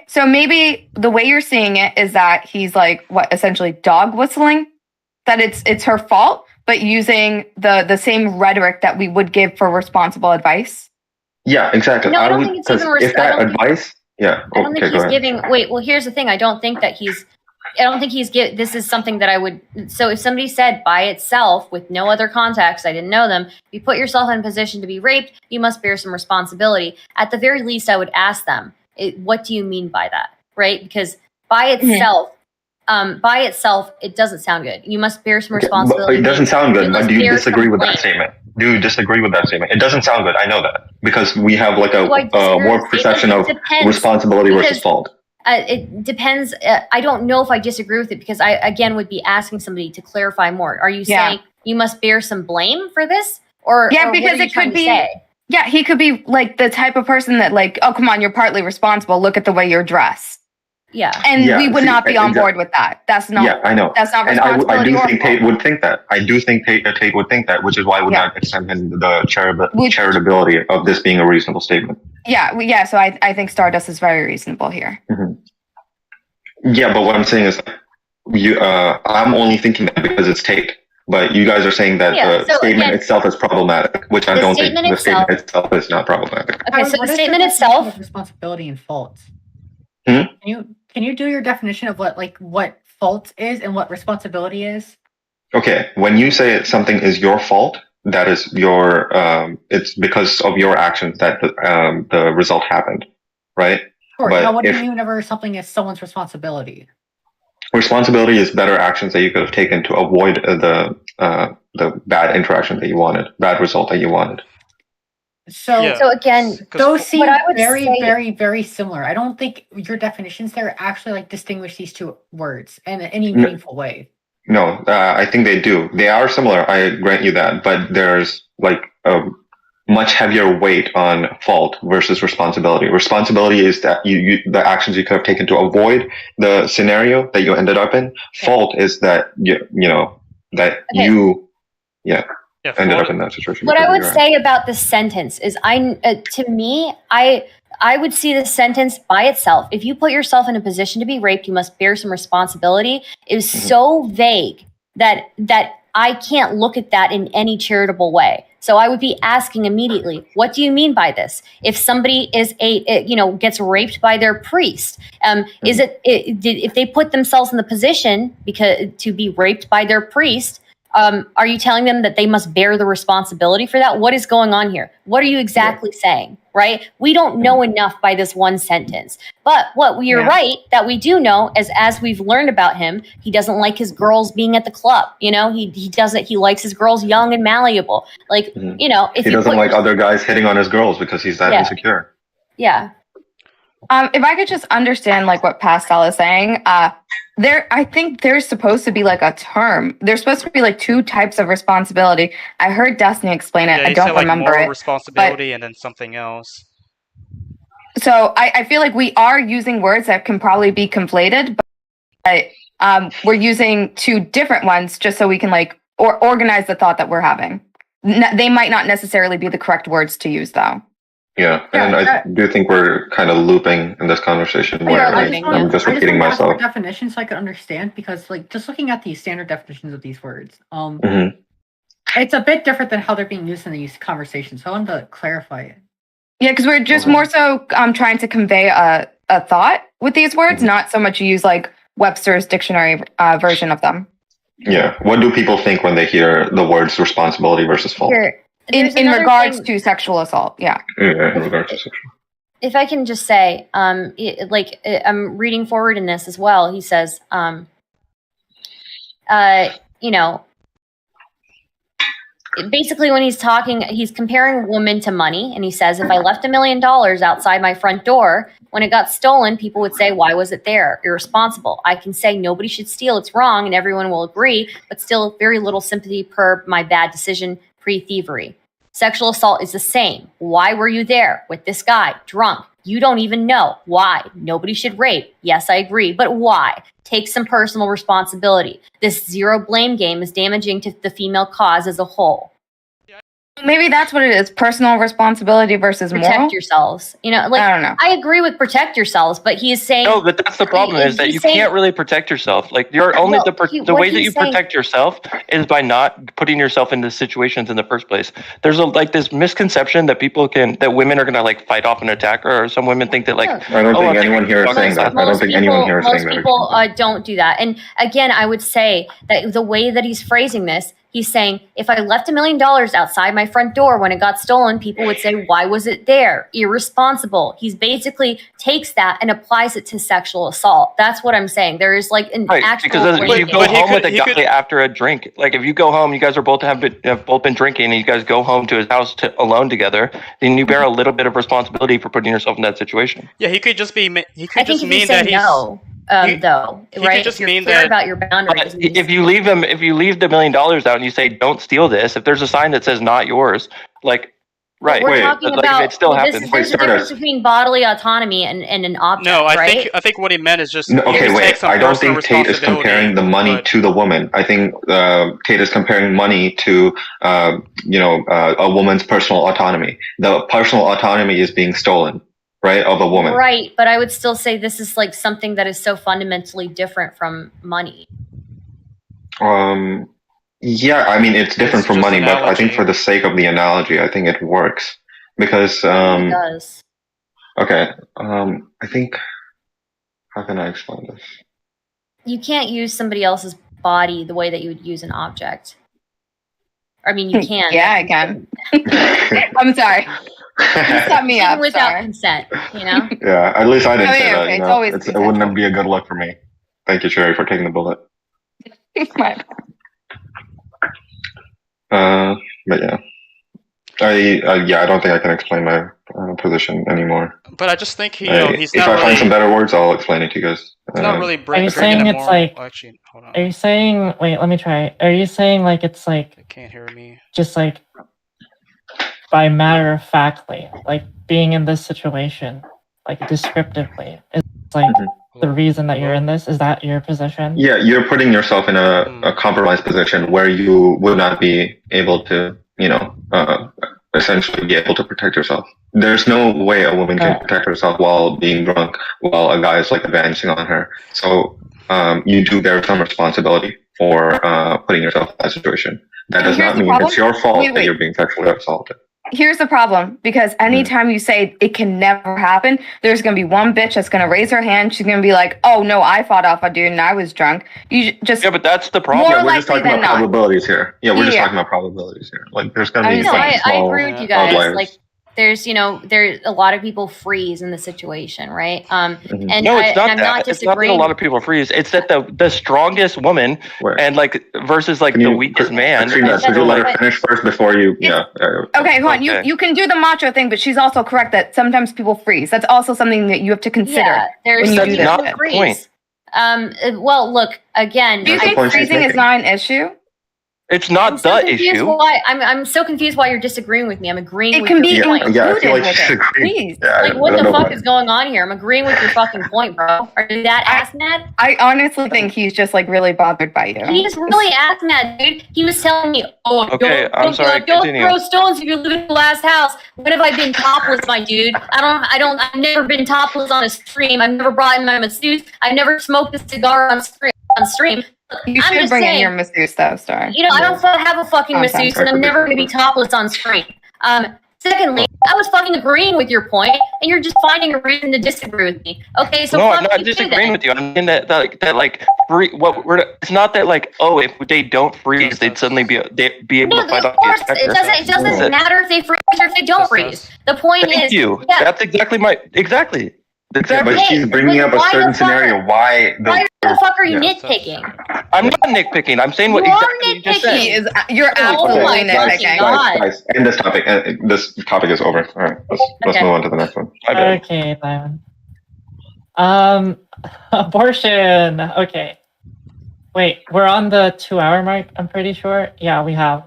Speaker 5: So maybe the way you're seeing it is that he's like essentially dog whistling. That it's her fault, but using the same rhetoric that we would give for responsible advice.
Speaker 1: Yeah, exactly.
Speaker 3: No, I don't think it's even
Speaker 1: if that advice. Yeah.
Speaker 3: I don't think he's giving. Wait. Well, here's the thing. I don't think he's this is something that I would, so if somebody said by itself with no other context, I didn't know them, if you put yourself in a position to be raped, you must bear some responsibility. At the very least, I would ask them, what do you mean by that? Right? Because by itself, it doesn't sound good. You must bear some responsibility.
Speaker 1: It doesn't sound good. Do you disagree with that statement? Do you disagree with that statement? It doesn't sound good. I know that because we have like a more perception of responsibility versus fault.
Speaker 3: It depends. I don't know if I disagree with it because I, again, would be asking somebody to clarify more. Are you saying you must bear some blame for this?
Speaker 5: Because it could be. Yeah, he could be like the type of person that like, oh, come on, you're partly responsible. Look at the way you're dressed.
Speaker 3: Yeah.
Speaker 5: And we would not be on board with that. That's not.
Speaker 1: Yeah, I know.
Speaker 5: That's not responsibility.
Speaker 1: And I do think Tate would think that. I do think Tate would think that, which is why I would not extend him the charitability of this being a reasonable statement.
Speaker 5: Yeah. So I think Stardust is very reasonable here.
Speaker 1: Mm-hmm. Yeah, but what I'm saying is, I'm only thinking that because it's Tate. But you guys are saying that the statement itself is problematic, which I don't think the statement itself is not problematic.
Speaker 3: Okay, so the statement itself,
Speaker 6: responsibility and fault.
Speaker 1: Hmm?
Speaker 6: Can you do your definition of what fault is and what responsibility is?
Speaker 1: Okay, when you say something is your fault, that is your it's because of your actions that the result happened, right?
Speaker 6: Sure. Now, what do you mean whenever something is someone's responsibility?
Speaker 1: Responsibility is better actions that you could have taken to avoid the bad interaction that you wanted, bad result that you wanted.
Speaker 3: So again,
Speaker 6: those seem very, very, very similar. I don't think your definitions there actually distinguish these two words in any meaningful way.
Speaker 1: No, I think they do. They are similar. I grant you that, but there's a much heavier weight on fault versus responsibility. Responsibility is that the actions you could have taken to avoid the scenario that you ended up in. Okay. Fault is that you.
Speaker 2: Yeah,
Speaker 1: ended up in that situation.
Speaker 3: What I would say about this sentence is, to me, I would see the sentence by itself. If you put yourself in a position to be raped, you must bear some responsibility. It was so vague that I can't look at that in any charitable way. So I would be asking immediately, what do you mean by this? If somebody is gets raped by their priest, if they put themselves in the position to be raped by their priest, are you telling them that they must bear the responsibility for that? What is going on here? What are you exactly saying, right? We don't know enough by this one sentence. But you're right, that we do know, as we've learned about him, he doesn't like his girls being at the club. He likes his girls young and malleable. Like, if
Speaker 1: he doesn't like other guys hitting on his girls because he's that insecure.
Speaker 3: Yeah.
Speaker 5: If I could just understand what Pastel is saying, I think there's supposed to be a term. There's supposed to be two types of responsibility. I heard Destiny explain it. I don't remember
Speaker 2: moral
Speaker 5: it.
Speaker 2: Responsibility and then something else.
Speaker 5: So I feel like we are using words that can probably be conflated, but we're using two different ones just so we can or organize the thought that we're having. They might not necessarily be the correct words to use, though.
Speaker 1: Yeah, and I do think we're kind of looping in this conversation where I'm just repeating myself.
Speaker 6: For definitions so I could understand, because just looking at the standard definitions of these words, it's a bit different than how they're being used in these conversations. So I wanted to clarify it.
Speaker 5: Yeah, because we're just more so trying to convey a thought with these words, not so much use Webster's dictionary version of them.
Speaker 1: Yeah, what do people think when they hear the words responsibility versus fault?
Speaker 5: In regards to sexual assault, yeah.
Speaker 1: Yeah, in regards to sexual.
Speaker 3: If I can just say, I'm reading forward in this as well. He says, basically when he's talking, he's comparing women to money, and he says, if I left $1 million outside my front door, when it got stolen, people would say, why was it there? Irresponsible. I can say nobody should steal, it's wrong, and everyone will agree, but still very little sympathy per my bad decision pre-thievery. Sexual assault is the same. Why were you there with this guy, drunk? You don't even know. Why? Nobody should rape. Yes, I agree, but why? Take some personal responsibility. This zero blame game is damaging to the female cause as a whole.
Speaker 5: Maybe that's what it is. Personal responsibility versus moral.
Speaker 3: Protect yourselves. I don't know. I agree with protect yourselves, but he is saying...
Speaker 8: No, but that's the problem is that you can't really protect yourself. You're only the way that you protect yourself is by not putting yourself into situations in the first place. There's this misconception that that women are going to fight off an attacker, or some women think that
Speaker 1: I don't think anyone here is saying that. I don't think anyone here is saying that.
Speaker 3: Most people don't do that. And again, I would say that the way that he's phrasing this, he's saying, if I left $1 million outside my front door when it got stolen, people would say, why was it there? Irresponsible. He's basically takes that and applies it to sexual assault. That's what I'm saying. There is an actual...
Speaker 8: Because if you go home with a guy after a drink, if you go home, you guys are both have both been drinking, and you guys go home to his house alone together, then you bear a little bit of responsibility for putting yourself in that situation.
Speaker 2: Yeah, he could just be... He could just
Speaker 3: mean that he's... No. Though, right?
Speaker 2: Just
Speaker 3: you're
Speaker 2: mean
Speaker 3: clear
Speaker 2: that
Speaker 3: about your boundaries.
Speaker 8: If you leave the $1 million out and you say, "Don't steal this," if there's a sign that says "not yours," right?
Speaker 3: We're talking about
Speaker 8: it still happens.
Speaker 3: There's a difference between bodily autonomy and an object.
Speaker 2: No,
Speaker 3: I
Speaker 2: think what he meant is just.
Speaker 1: I don't think Tate is comparing the money to the woman. I think Tate is comparing money to a woman's personal autonomy. The personal autonomy is being stolen. Right, of a woman.
Speaker 3: Right, but I would still say this is something that is so fundamentally different from money.
Speaker 1: Yeah, I mean it's different from money, but I think for the sake of the analogy, I think it works because
Speaker 3: it does.
Speaker 1: Okay, I think how can I explain this?
Speaker 3: You can't use somebody else's body the way that you would use an object. I mean, you can.
Speaker 5: Yeah, I can. I'm sorry. You set me up
Speaker 3: without consent,
Speaker 1: Yeah, at least I didn't say that. It wouldn't be a good look for me. Thank you, Chaeiry, for taking the bullet. But yeah, I don't think I can explain my position anymore.
Speaker 2: But I just think he's
Speaker 1: if
Speaker 2: not
Speaker 1: I find some better words, I'll explain it to you guys.
Speaker 2: It's not really
Speaker 4: Are you saying it's
Speaker 2: actually, hold on.
Speaker 4: Are you saying? Wait, let me try. Are you saying it's
Speaker 2: They can't hear me.
Speaker 4: Just by matter of factly, being in this situation, descriptively, it's the reason that you're in this? Is that your position?
Speaker 1: Yeah, you're putting yourself in a compromised position where you would not be able to, essentially be able to protect yourself. There's no way a woman can protect herself while being drunk, while a guy is like advancing on her. So you do bear some responsibility for putting yourself in that situation. That does not mean it's your fault that you're being sexually assaulted.
Speaker 5: Here's the problem, because anytime you say it can never happen, there's going to be one bitch that's going to raise her hand. She's going to be like, oh, no, I fought off a dude and I was drunk. You just
Speaker 8: Yeah, but that's the problem.
Speaker 5: More
Speaker 1: We're just talking about probabilities here. Yeah, we're just
Speaker 5: Yeah.
Speaker 1: talking about probabilities here. Like, there's going to be
Speaker 3: No,
Speaker 1: some
Speaker 3: I
Speaker 1: small
Speaker 3: agree with you guys.
Speaker 1: outliers.
Speaker 3: Like, there's a lot of people freeze in the situation, right? And
Speaker 8: No, it's not
Speaker 3: I'm
Speaker 8: that.
Speaker 3: not
Speaker 8: It's not that a
Speaker 3: disagreeing.
Speaker 8: lot of people freeze. It's that the strongest woman and like versus like the weakest man.
Speaker 1: Katrina, could you let her finish first before you? Yeah.
Speaker 5: Okay, hold on.
Speaker 8: Okay.
Speaker 5: You can do the macho thing, but she's also correct that sometimes people freeze. That's also something that you have to consider
Speaker 3: Yeah, there's
Speaker 5: when you
Speaker 3: some
Speaker 5: do
Speaker 3: people
Speaker 8: not
Speaker 5: this.
Speaker 8: the
Speaker 3: freeze.
Speaker 8: point.
Speaker 3: Well, look again.
Speaker 5: Do you
Speaker 1: That's the
Speaker 5: think
Speaker 1: point she's
Speaker 5: freezing is
Speaker 1: making.
Speaker 5: not an issue?
Speaker 8: It's not
Speaker 3: I'm so
Speaker 8: the
Speaker 3: confused
Speaker 8: issue.
Speaker 3: Why I'm so confused why you're disagreeing with me. I'm agreeing
Speaker 5: It
Speaker 3: with
Speaker 5: can
Speaker 3: your
Speaker 5: be
Speaker 3: point.
Speaker 1: Yeah, I feel
Speaker 5: included
Speaker 1: like she's
Speaker 5: with it.
Speaker 1: agreeing.
Speaker 5: Please.
Speaker 1: Yeah,
Speaker 3: Like, what
Speaker 1: I
Speaker 3: the
Speaker 1: don't know
Speaker 3: fuck
Speaker 1: why.
Speaker 3: is going on here? I'm agreeing with your fucking point, bro. Are you that ass mad?
Speaker 5: I honestly think he's just like really bothered by you.
Speaker 3: He's really ass mad, dude. He was telling me, "Oh,
Speaker 8: Okay, I'm sorry,
Speaker 3: don't
Speaker 8: continue.
Speaker 3: throw stones if you live in the last house." When have I been topless, my dude? I've never been topless on a stream. I've never brought in my masseuse. I've never smoked a cigar on stream.
Speaker 5: You
Speaker 3: I'm
Speaker 5: should
Speaker 3: just
Speaker 5: bring in
Speaker 3: saying,
Speaker 5: your masseuse though, Star.
Speaker 3: I don't have a fucking
Speaker 5: Oh,
Speaker 3: masseuse,
Speaker 5: sorry.
Speaker 3: and I'm never going to be topless on stream. Secondly, I was fucking agreeing with your point, and you're just finding a reason to disagree with me. Okay, so
Speaker 8: No,
Speaker 3: fuck
Speaker 8: I'm not
Speaker 3: you
Speaker 8: disagreeing
Speaker 3: then.
Speaker 8: with you. I'm saying that it's not that like, oh, if they don't freeze, they'd suddenly be able
Speaker 3: No,
Speaker 8: to fight
Speaker 3: of
Speaker 8: off the
Speaker 3: course,
Speaker 8: attacker.
Speaker 3: it doesn't matter if they freeze or if they don't freeze. The point
Speaker 8: Thank
Speaker 3: is,
Speaker 8: you.
Speaker 3: yeah,
Speaker 8: That's exactly exactly.
Speaker 1: Yeah, but
Speaker 3: Hey,
Speaker 1: she's bringing up a
Speaker 3: why
Speaker 1: certain
Speaker 3: the fuck-
Speaker 1: scenario. Why
Speaker 3: the fuck are you
Speaker 1: Yeah.
Speaker 3: nitpicking?
Speaker 8: I'm not nitpicking. I'm saying what
Speaker 3: You are
Speaker 8: exactly you just
Speaker 3: nitpicking.
Speaker 8: said.
Speaker 5: You're
Speaker 3: Oh
Speaker 5: absolutely
Speaker 3: my
Speaker 1: guys,
Speaker 5: nitpicking.
Speaker 3: God.
Speaker 1: guys, end this topic. This topic is over. All right, let's
Speaker 3: Okay.
Speaker 1: move on to the next one.
Speaker 8: My bad.
Speaker 4: Okay, then. Abortion. Okay. Wait, we're on the 2-hour mark, I'm pretty sure. Yeah, we have.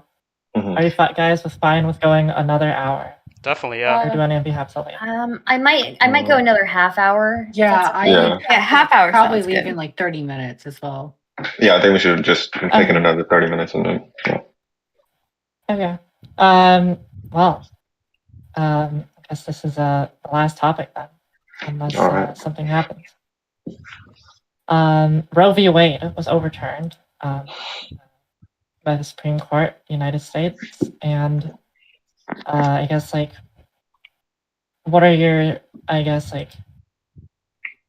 Speaker 1: Mhm.
Speaker 4: Are you guys fine with going another hour?
Speaker 2: Definitely, yeah.
Speaker 4: Or do any of you have something?
Speaker 3: I might go another half hour.
Speaker 6: Yeah,
Speaker 1: Yeah.
Speaker 5: Yeah, half hour
Speaker 6: probably
Speaker 5: sounds
Speaker 6: leave
Speaker 5: good.
Speaker 6: in like 30 minutes as well.
Speaker 1: Yeah, I think we should just take in another 30 minutes and then. Yeah.
Speaker 4: Okay. Well, I guess this is the last topic then, unless
Speaker 1: All right.
Speaker 4: something happens. Roe v. Wade was overturned by the Supreme Court, United States, and I guess what are your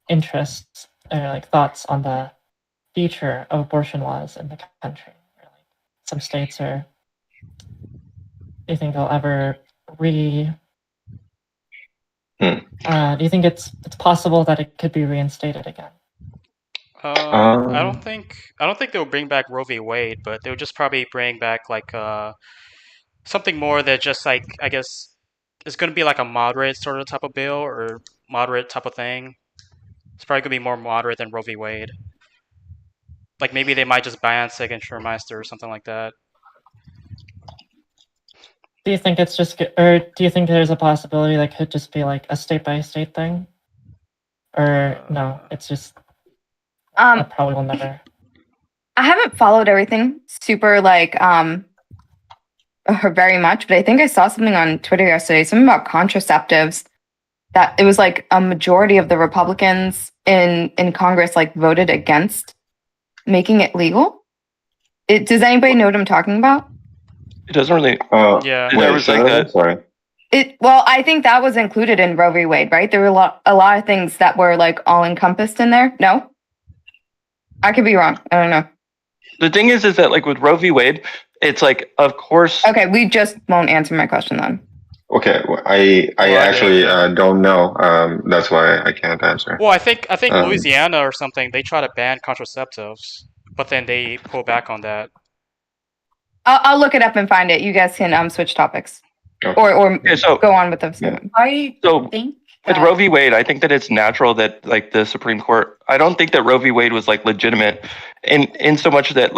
Speaker 4: interests or thoughts on the future of abortion laws in the country? Some states are. Do you think they'll ever do you think it's possible that it could be reinstated again?
Speaker 2: I don't think they'll bring back Roe v. Wade, but they'll just probably bring back something more that just I guess it's gonna be like a moderate sort of type of bill or moderate type of thing. It's probably gonna be more moderate than Roe v. Wade. Like maybe they might just ban second trimester or something like that.
Speaker 4: Do you think it's just, or do you think there's a possibility that could just be like a state by state thing? Or no, it's just that probably will never.
Speaker 5: I haven't followed everything super very much, but I think I saw something on Twitter yesterday, something about contraceptives, that it was like a majority of the Republicans in Congress voted against making it legal. Does anybody know what I'm talking about?
Speaker 8: It doesn't really.
Speaker 2: Yeah.
Speaker 8: There was
Speaker 1: Sorry.
Speaker 5: Well, I think that was included in Roe v. Wade, right? There were a lot of things that were all encompassed in there. No, I could be wrong. I don't know.
Speaker 8: The thing is that with Roe v. Wade, it's of course.
Speaker 5: Okay, we just won't answer my question then.
Speaker 1: Okay, well, I actually don't know. That's why I can't answer.
Speaker 2: Well, I think Louisiana or something, they try to ban contraceptives, but then they pull back on that.
Speaker 5: I'll look it up and find it. You guys can switch topics,
Speaker 1: Okay.
Speaker 5: or
Speaker 8: Yeah, so
Speaker 5: go on with the.
Speaker 1: Yeah.
Speaker 6: I
Speaker 8: So,
Speaker 6: think
Speaker 8: with
Speaker 6: that-
Speaker 8: Roe v. Wade, I think that it's natural that the Supreme Court. I don't think that Roe v. Wade was legitimate in so much that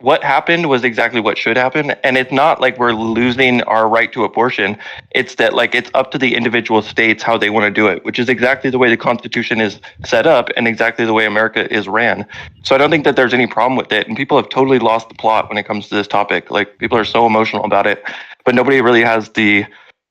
Speaker 8: what happened was exactly what should happen, and it's not like we're losing our right to abortion. It's that like it's up to the individual states how they want to do it, which is exactly the way the Constitution is set up and exactly the way America is ran. So I don't think that there's any problem with it, and people have totally lost the plot when it comes to this topic. Like people are so emotional about it, but nobody really has the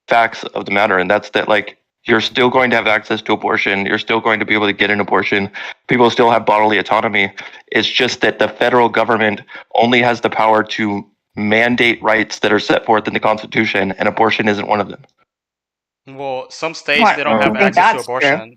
Speaker 8: facts of the matter, and that's that like you're still going to have access to abortion. You're still going to be able to get an abortion. People still have bodily autonomy. It's just that the federal government only has the power to mandate rights that are set forth in the Constitution, and abortion isn't one of them.
Speaker 2: Well, some states they don't have
Speaker 5: I think
Speaker 2: access to
Speaker 5: that's
Speaker 2: abortion.
Speaker 5: true.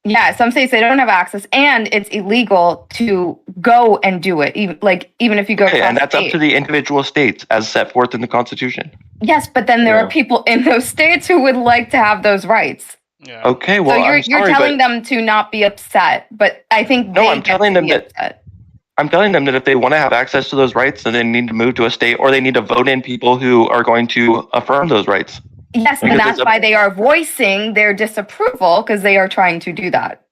Speaker 5: Yeah, some states they don't have access, and it's illegal to go and do it. Even if you go,
Speaker 8: Okay, and
Speaker 5: across
Speaker 8: that's up to the individual states as set forth in the Constitution.
Speaker 5: Yes, but then there
Speaker 1: Yeah.
Speaker 5: are people in those states who would like to have those rights.
Speaker 2: Yeah.
Speaker 8: Okay, well,
Speaker 5: So you're
Speaker 8: I'm sorry,
Speaker 5: telling
Speaker 8: but
Speaker 5: them to not be upset, but I think
Speaker 8: No,
Speaker 5: they
Speaker 8: I'm
Speaker 5: get
Speaker 8: telling
Speaker 5: to
Speaker 8: them
Speaker 5: be
Speaker 8: that-
Speaker 5: upset.
Speaker 8: I'm telling them that if they want to have access to those rights, then they need to move to a state, or they need to vote in people who are going to affirm those rights.
Speaker 5: Yes, and
Speaker 8: Because
Speaker 5: that's
Speaker 8: it's
Speaker 5: why they are voicing their disapproval because they are trying to do that.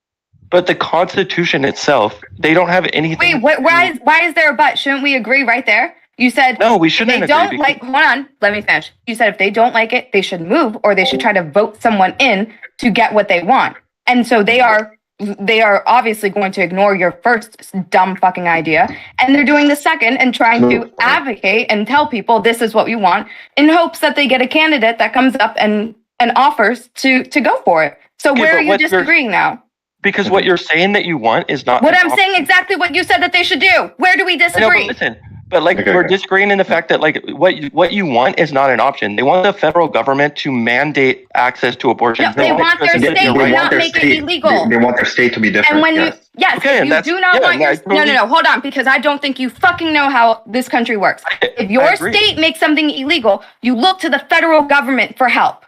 Speaker 8: But the Constitution itself, they don't have anything.
Speaker 5: Wait, why is there a but? Shouldn't we agree right there? You said
Speaker 8: No, we
Speaker 5: if
Speaker 8: shouldn't
Speaker 5: they
Speaker 8: agree.
Speaker 5: don't
Speaker 8: because-
Speaker 5: like. Hold on, let me finish. You said if they don't like it, they should move, or they should try to vote someone in to get what they want. And so they are obviously going to ignore your first dumb fucking idea, and they're doing the second and trying to advocate and tell people this is what we want in hopes that they get a candidate that comes up and offers to go for it. So
Speaker 8: Okay,
Speaker 5: where
Speaker 8: but
Speaker 5: are you
Speaker 8: what you're-
Speaker 5: disagreeing now?
Speaker 8: Because what you're saying that you want is not
Speaker 5: What
Speaker 8: an
Speaker 5: I'm
Speaker 8: option.
Speaker 5: saying exactly what you said that they should do. Where do we
Speaker 8: I know,
Speaker 5: disagree?
Speaker 8: but listen, but like
Speaker 1: Okay,
Speaker 8: we're
Speaker 1: okay.
Speaker 8: disagreeing in the fact that like what you want is not an option. They want the federal government to mandate access to abortion.
Speaker 5: No, they want their
Speaker 8: Express
Speaker 5: state
Speaker 8: your
Speaker 5: to
Speaker 8: right.
Speaker 5: not make it illegal.
Speaker 1: They want their state to be different.
Speaker 5: And when
Speaker 1: yes.
Speaker 5: yes,
Speaker 8: Okay,
Speaker 5: if
Speaker 8: and
Speaker 5: you
Speaker 8: that's-
Speaker 5: do not
Speaker 8: yeah,
Speaker 5: want
Speaker 8: and
Speaker 5: your
Speaker 8: I totally-
Speaker 5: no, hold on, because I don't think you fucking know how this country works. If your
Speaker 8: I agree.
Speaker 5: state makes something illegal, you look to the federal government for help.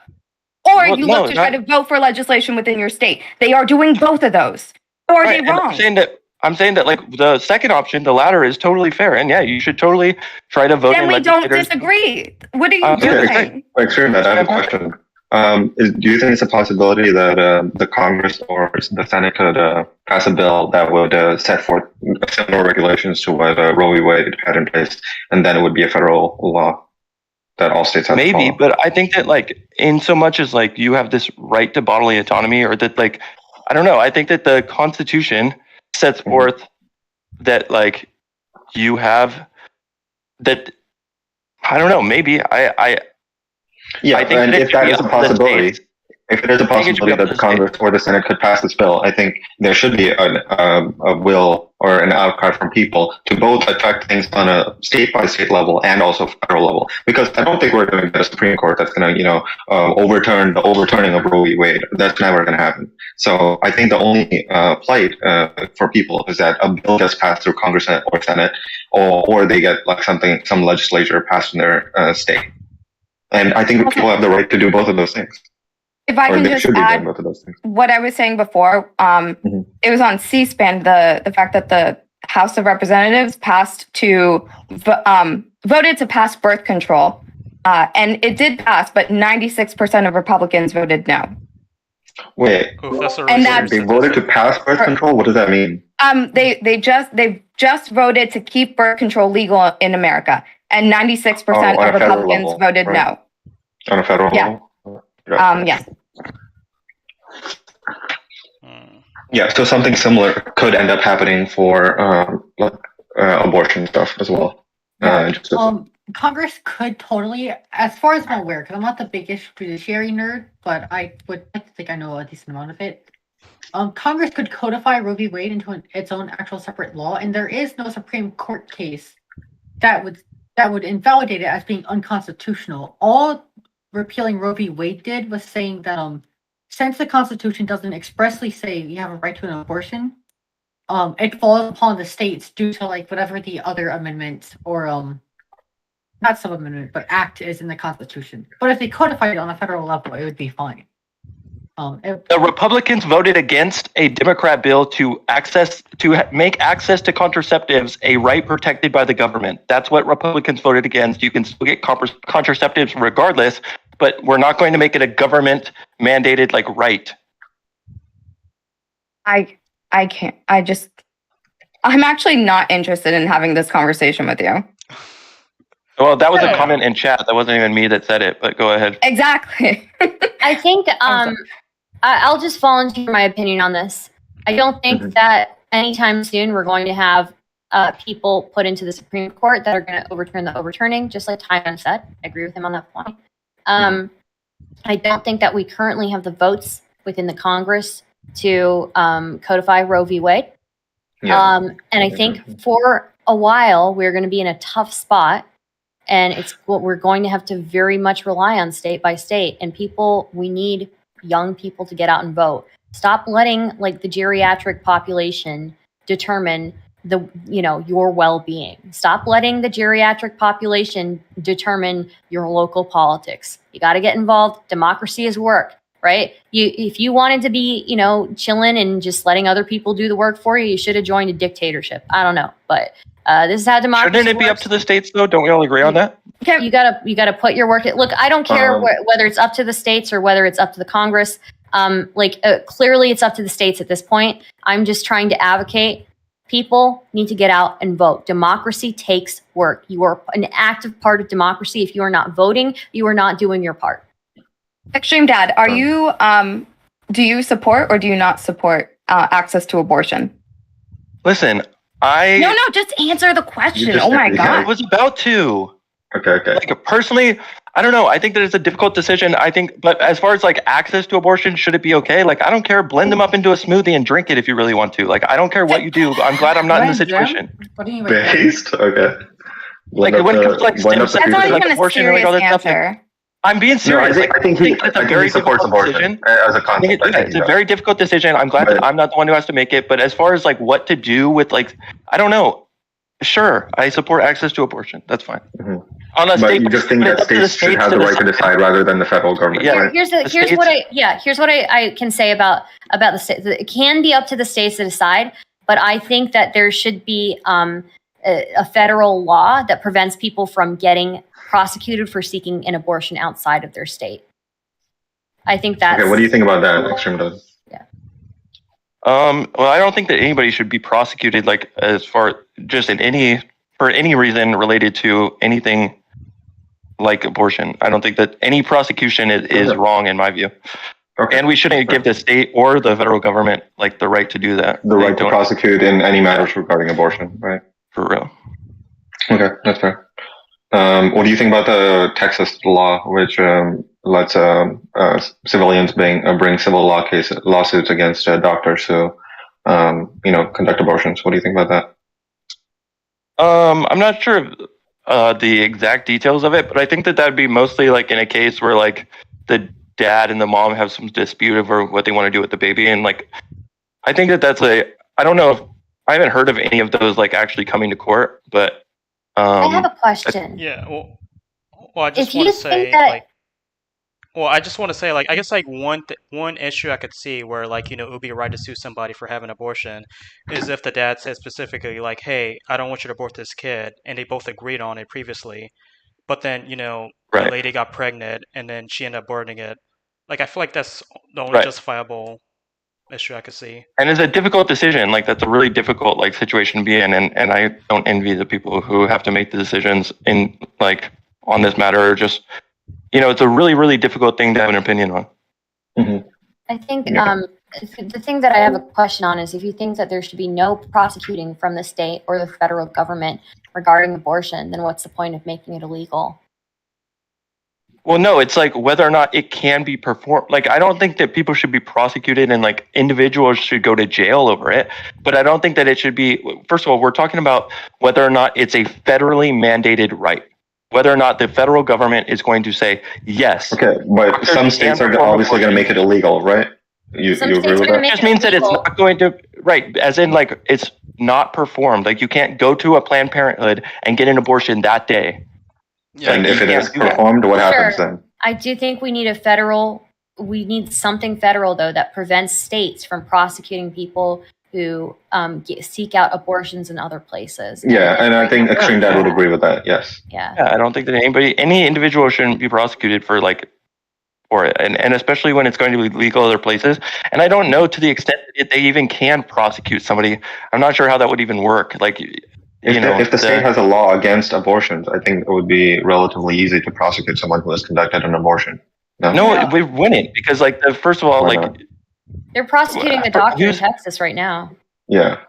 Speaker 5: Or
Speaker 8: Well,
Speaker 5: you
Speaker 8: no,
Speaker 5: look to try to
Speaker 8: not-
Speaker 5: vote for legislation within your state. They are doing both of those. Or are
Speaker 8: Right,
Speaker 5: they
Speaker 8: and
Speaker 5: wrong?
Speaker 8: I'm saying that like the second option, the latter, is totally fair, and yeah, you should totally try to vote
Speaker 5: Then
Speaker 8: in
Speaker 5: we don't
Speaker 8: legislators.
Speaker 5: disagree. What are you
Speaker 8: Okay,
Speaker 5: doing?
Speaker 1: ExtremeDad, I have a question. Do you think it's a possibility that the Congress or the Senate could pass a bill that would set forth similar regulations to what Roe v. Wade had in place, and then it would be a federal law that all states have to
Speaker 8: Maybe,
Speaker 1: follow?
Speaker 8: but I think that like in so much as like you have this right to bodily autonomy, or that like I don't know, I think that the Constitution sets forth that like you have that I don't know, maybe I
Speaker 1: Yeah,
Speaker 8: I think
Speaker 1: and
Speaker 8: that it
Speaker 1: if
Speaker 8: should
Speaker 1: that
Speaker 8: be
Speaker 1: is a
Speaker 8: up to the
Speaker 1: possibility,
Speaker 8: states.
Speaker 1: if it is a
Speaker 8: I think it should be
Speaker 1: possibility
Speaker 8: up
Speaker 1: that
Speaker 8: to
Speaker 1: the
Speaker 8: the
Speaker 1: Congress or the Senate could pass this bill, I think there should be a will or an outcry from people to both affect things on a state-by-state level and also federal level. Because I don't think we're going to get a Supreme Court that's going to, overturn the overturning of Roe v. Wade. That's never going to happen. So I think the only plight for people is that a bill gets passed through Congress or Senate, or they get like some legislature passed in their state. And I think people have the right to do both of those things.
Speaker 5: If I
Speaker 1: Or
Speaker 5: can
Speaker 1: they
Speaker 5: just
Speaker 1: should be doing
Speaker 5: add
Speaker 1: both of those things.
Speaker 5: what I was saying before, it was on C-SPAN, the fact that the House of Representatives voted to pass birth control. And it did pass, but 96% of Republicans voted no.
Speaker 1: Wait,
Speaker 2: Professor
Speaker 5: And
Speaker 2: Research
Speaker 5: that's-
Speaker 1: they voted to pass birth control? What does that mean?
Speaker 5: They've just voted to keep birth control legal in America, and 96%
Speaker 1: on a
Speaker 5: of
Speaker 1: federal
Speaker 5: Republicans
Speaker 1: level,
Speaker 5: voted
Speaker 1: right? On a federal
Speaker 5: Yeah.
Speaker 1: level?
Speaker 5: no.
Speaker 1: Gotcha.
Speaker 5: Yes.
Speaker 2: Hmm.
Speaker 1: Yeah, so something similar could end up happening for abortion stuff as well.
Speaker 6: Congress could totally, as far as I'm aware, because I'm not the biggest judiciary nerd, but I would like to think I know a decent amount of it. Congress could codify Roe v. Wade into its own actual separate law, and there is no Supreme Court case that would invalidate it as being unconstitutional. All repealing Roe v. Wade did was saying that since the Constitution doesn't expressly say you have a right to an abortion, it falls upon the states due to like whatever the other amendment or not sub-amendment but act is in the Constitution. But if they codified it on a federal level, it would be fine.
Speaker 8: The Republicans voted against a Democrat bill to make access to contraceptives a right protected by the government. That's what Republicans voted against. You can still get contraceptives regardless, but we're not going to make it a government mandated right.
Speaker 5: I can't. I'm actually not interested in having this conversation with you.
Speaker 8: Well, that was a comment in chat. That wasn't even me that said it, but go ahead.
Speaker 5: Exactly.
Speaker 3: I think I'll just volunteer my opinion on this. I don't think that anytime soon we're going to have people put into the Supreme Court that are going to overturn the overturning, just like Tyon said. I agree with him on that point. I don't think that we currently have the votes within the Congress to codify Roe v. Wade. And I think for a while we're going to be in a tough spot, and it's what we're going to have to very much rely on state by state. And we need young people to get out and vote. Stop letting like the geriatric population determine your well-being. Stop letting the geriatric population determine your local politics. You got to get involved. Democracy is work. Right? If you wanted to be, chilling and just letting other people do the work for you, you should have joined a dictatorship. I don't know, but this is how democracy
Speaker 8: Shouldn't it be up to the states, though? Don't we all agree on that?
Speaker 3: You gotta put your work. Look, I don't care whether it's up to the states or whether it's up to the Congress. Clearly, it's up to the states at this point. I'm just trying to advocate. People need to get out and vote. Democracy takes work. You are an active part of democracy. If you are not voting, you are not doing your part.
Speaker 5: ExtremeDad, are you do you support or do you not support access to abortion?
Speaker 8: Listen,
Speaker 5: No, just answer the question. Oh my God.
Speaker 8: I was about to.
Speaker 1: Okay.
Speaker 8: Like, personally, I don't know. I think that it's a difficult decision. But as far as like access to abortion, should it be okay? Like, I don't care. Blend them up into a smoothie and drink it if you really want to. Like, I don't care what you do. I'm glad I'm not in the situation.
Speaker 6: What do you
Speaker 1: Based? Okay.
Speaker 8: Like, when it comes to like stem cells,
Speaker 5: That's not
Speaker 8: like
Speaker 5: even a
Speaker 8: abortion and like
Speaker 5: serious
Speaker 8: all that stuff.
Speaker 5: answer.
Speaker 8: I'm being serious.
Speaker 1: I think
Speaker 8: it's a very
Speaker 1: he supports
Speaker 8: difficult
Speaker 1: abortion
Speaker 8: decision.
Speaker 1: as a concept.
Speaker 8: It's a very difficult decision. I'm glad that I'm not the one who has to make it. But as far as like what to do with like, I don't know. Sure, I support access to abortion. That's fine.
Speaker 1: But you just think that states should have the right to decide rather than the federal government.
Speaker 8: Yeah.
Speaker 1: Right?
Speaker 3: Here's what I can say about the states. It can be up to the states to decide, but I think that there should be a federal law that prevents people from getting prosecuted for seeking an abortion outside of their state. I think that's...
Speaker 1: Okay, what do you think about that, ExtremeDad?
Speaker 8: Well, I don't think that anybody should be prosecuted like as far just for any reason related to anything like abortion. I don't think that any prosecution is wrong in my view. Okay. And we shouldn't give the state or the federal government like the right to do that.
Speaker 1: The right to prosecute in any matters regarding abortion, right?
Speaker 8: For real.
Speaker 1: Okay, that's fair. What do you think about the Texas law, which lets civilians bring civil lawsuits against doctors who, conduct abortions? What do you think about that?
Speaker 8: I'm not sure of the exact details of it, but I think that would be mostly like in a case where like the dad and the mom have some dispute over what they want to do with the baby, and like I think that's I don't know if I haven't heard of any of those like actually coming to court, but.
Speaker 3: I have a question.
Speaker 2: Yeah, well, I just want to say, I guess like one issue I could see where like it would be right to sue somebody for having an abortion is if the dad said specifically like, "Hey, I don't want you to abort this kid," and they both agreed on it previously, but then the lady got pregnant and then she ended up aborting it. Like I feel like that's the only justifiable issue I could see.
Speaker 8: And it's a difficult decision. Like that's a really difficult like situation to be in, and I don't envy the people who have to make the decisions in like on this matter. Or just it's a really really difficult thing to have an opinion on.
Speaker 1: Mm-hmm.
Speaker 3: I think the thing that I have a question on is if you think that there should be no prosecuting from the state or the federal government regarding abortion, then what's the point of making it illegal?
Speaker 8: Well, no, it's like whether or not it can be performed. Like, I don't think that people should be prosecuted and like individuals should go to jail over it. But I don't think that it should be. First of all, we're talking about whether or not it's a federally mandated right. Whether or not the federal government is going to say yes.
Speaker 1: Okay, but some states are obviously going to make it illegal, right? You agree with that?
Speaker 8: It just means that it's not going to, right, as in like it's not performed. Like you can't go to a Planned Parenthood and get an abortion that day.
Speaker 1: Yeah, and if it is performed, what happens then?
Speaker 3: I do think we need something federal though that prevents states from prosecuting people who seek out abortions in other places.
Speaker 1: Yeah, and I think ExtremeDad would agree with that. Yes.
Speaker 3: Yeah.
Speaker 8: I don't think that any individual shouldn't be prosecuted for like for it, and especially when it's going to be legal other places. And I don't know to the extent that they even can prosecute somebody. I'm not sure how that would even work. Like,
Speaker 1: if the state has a law against abortions, I think it would be relatively easy to prosecute someone who has conducted an abortion.
Speaker 8: No, we wouldn't, because like first of all,
Speaker 3: they're prosecuting a doctor in Texas right now.
Speaker 1: Yeah,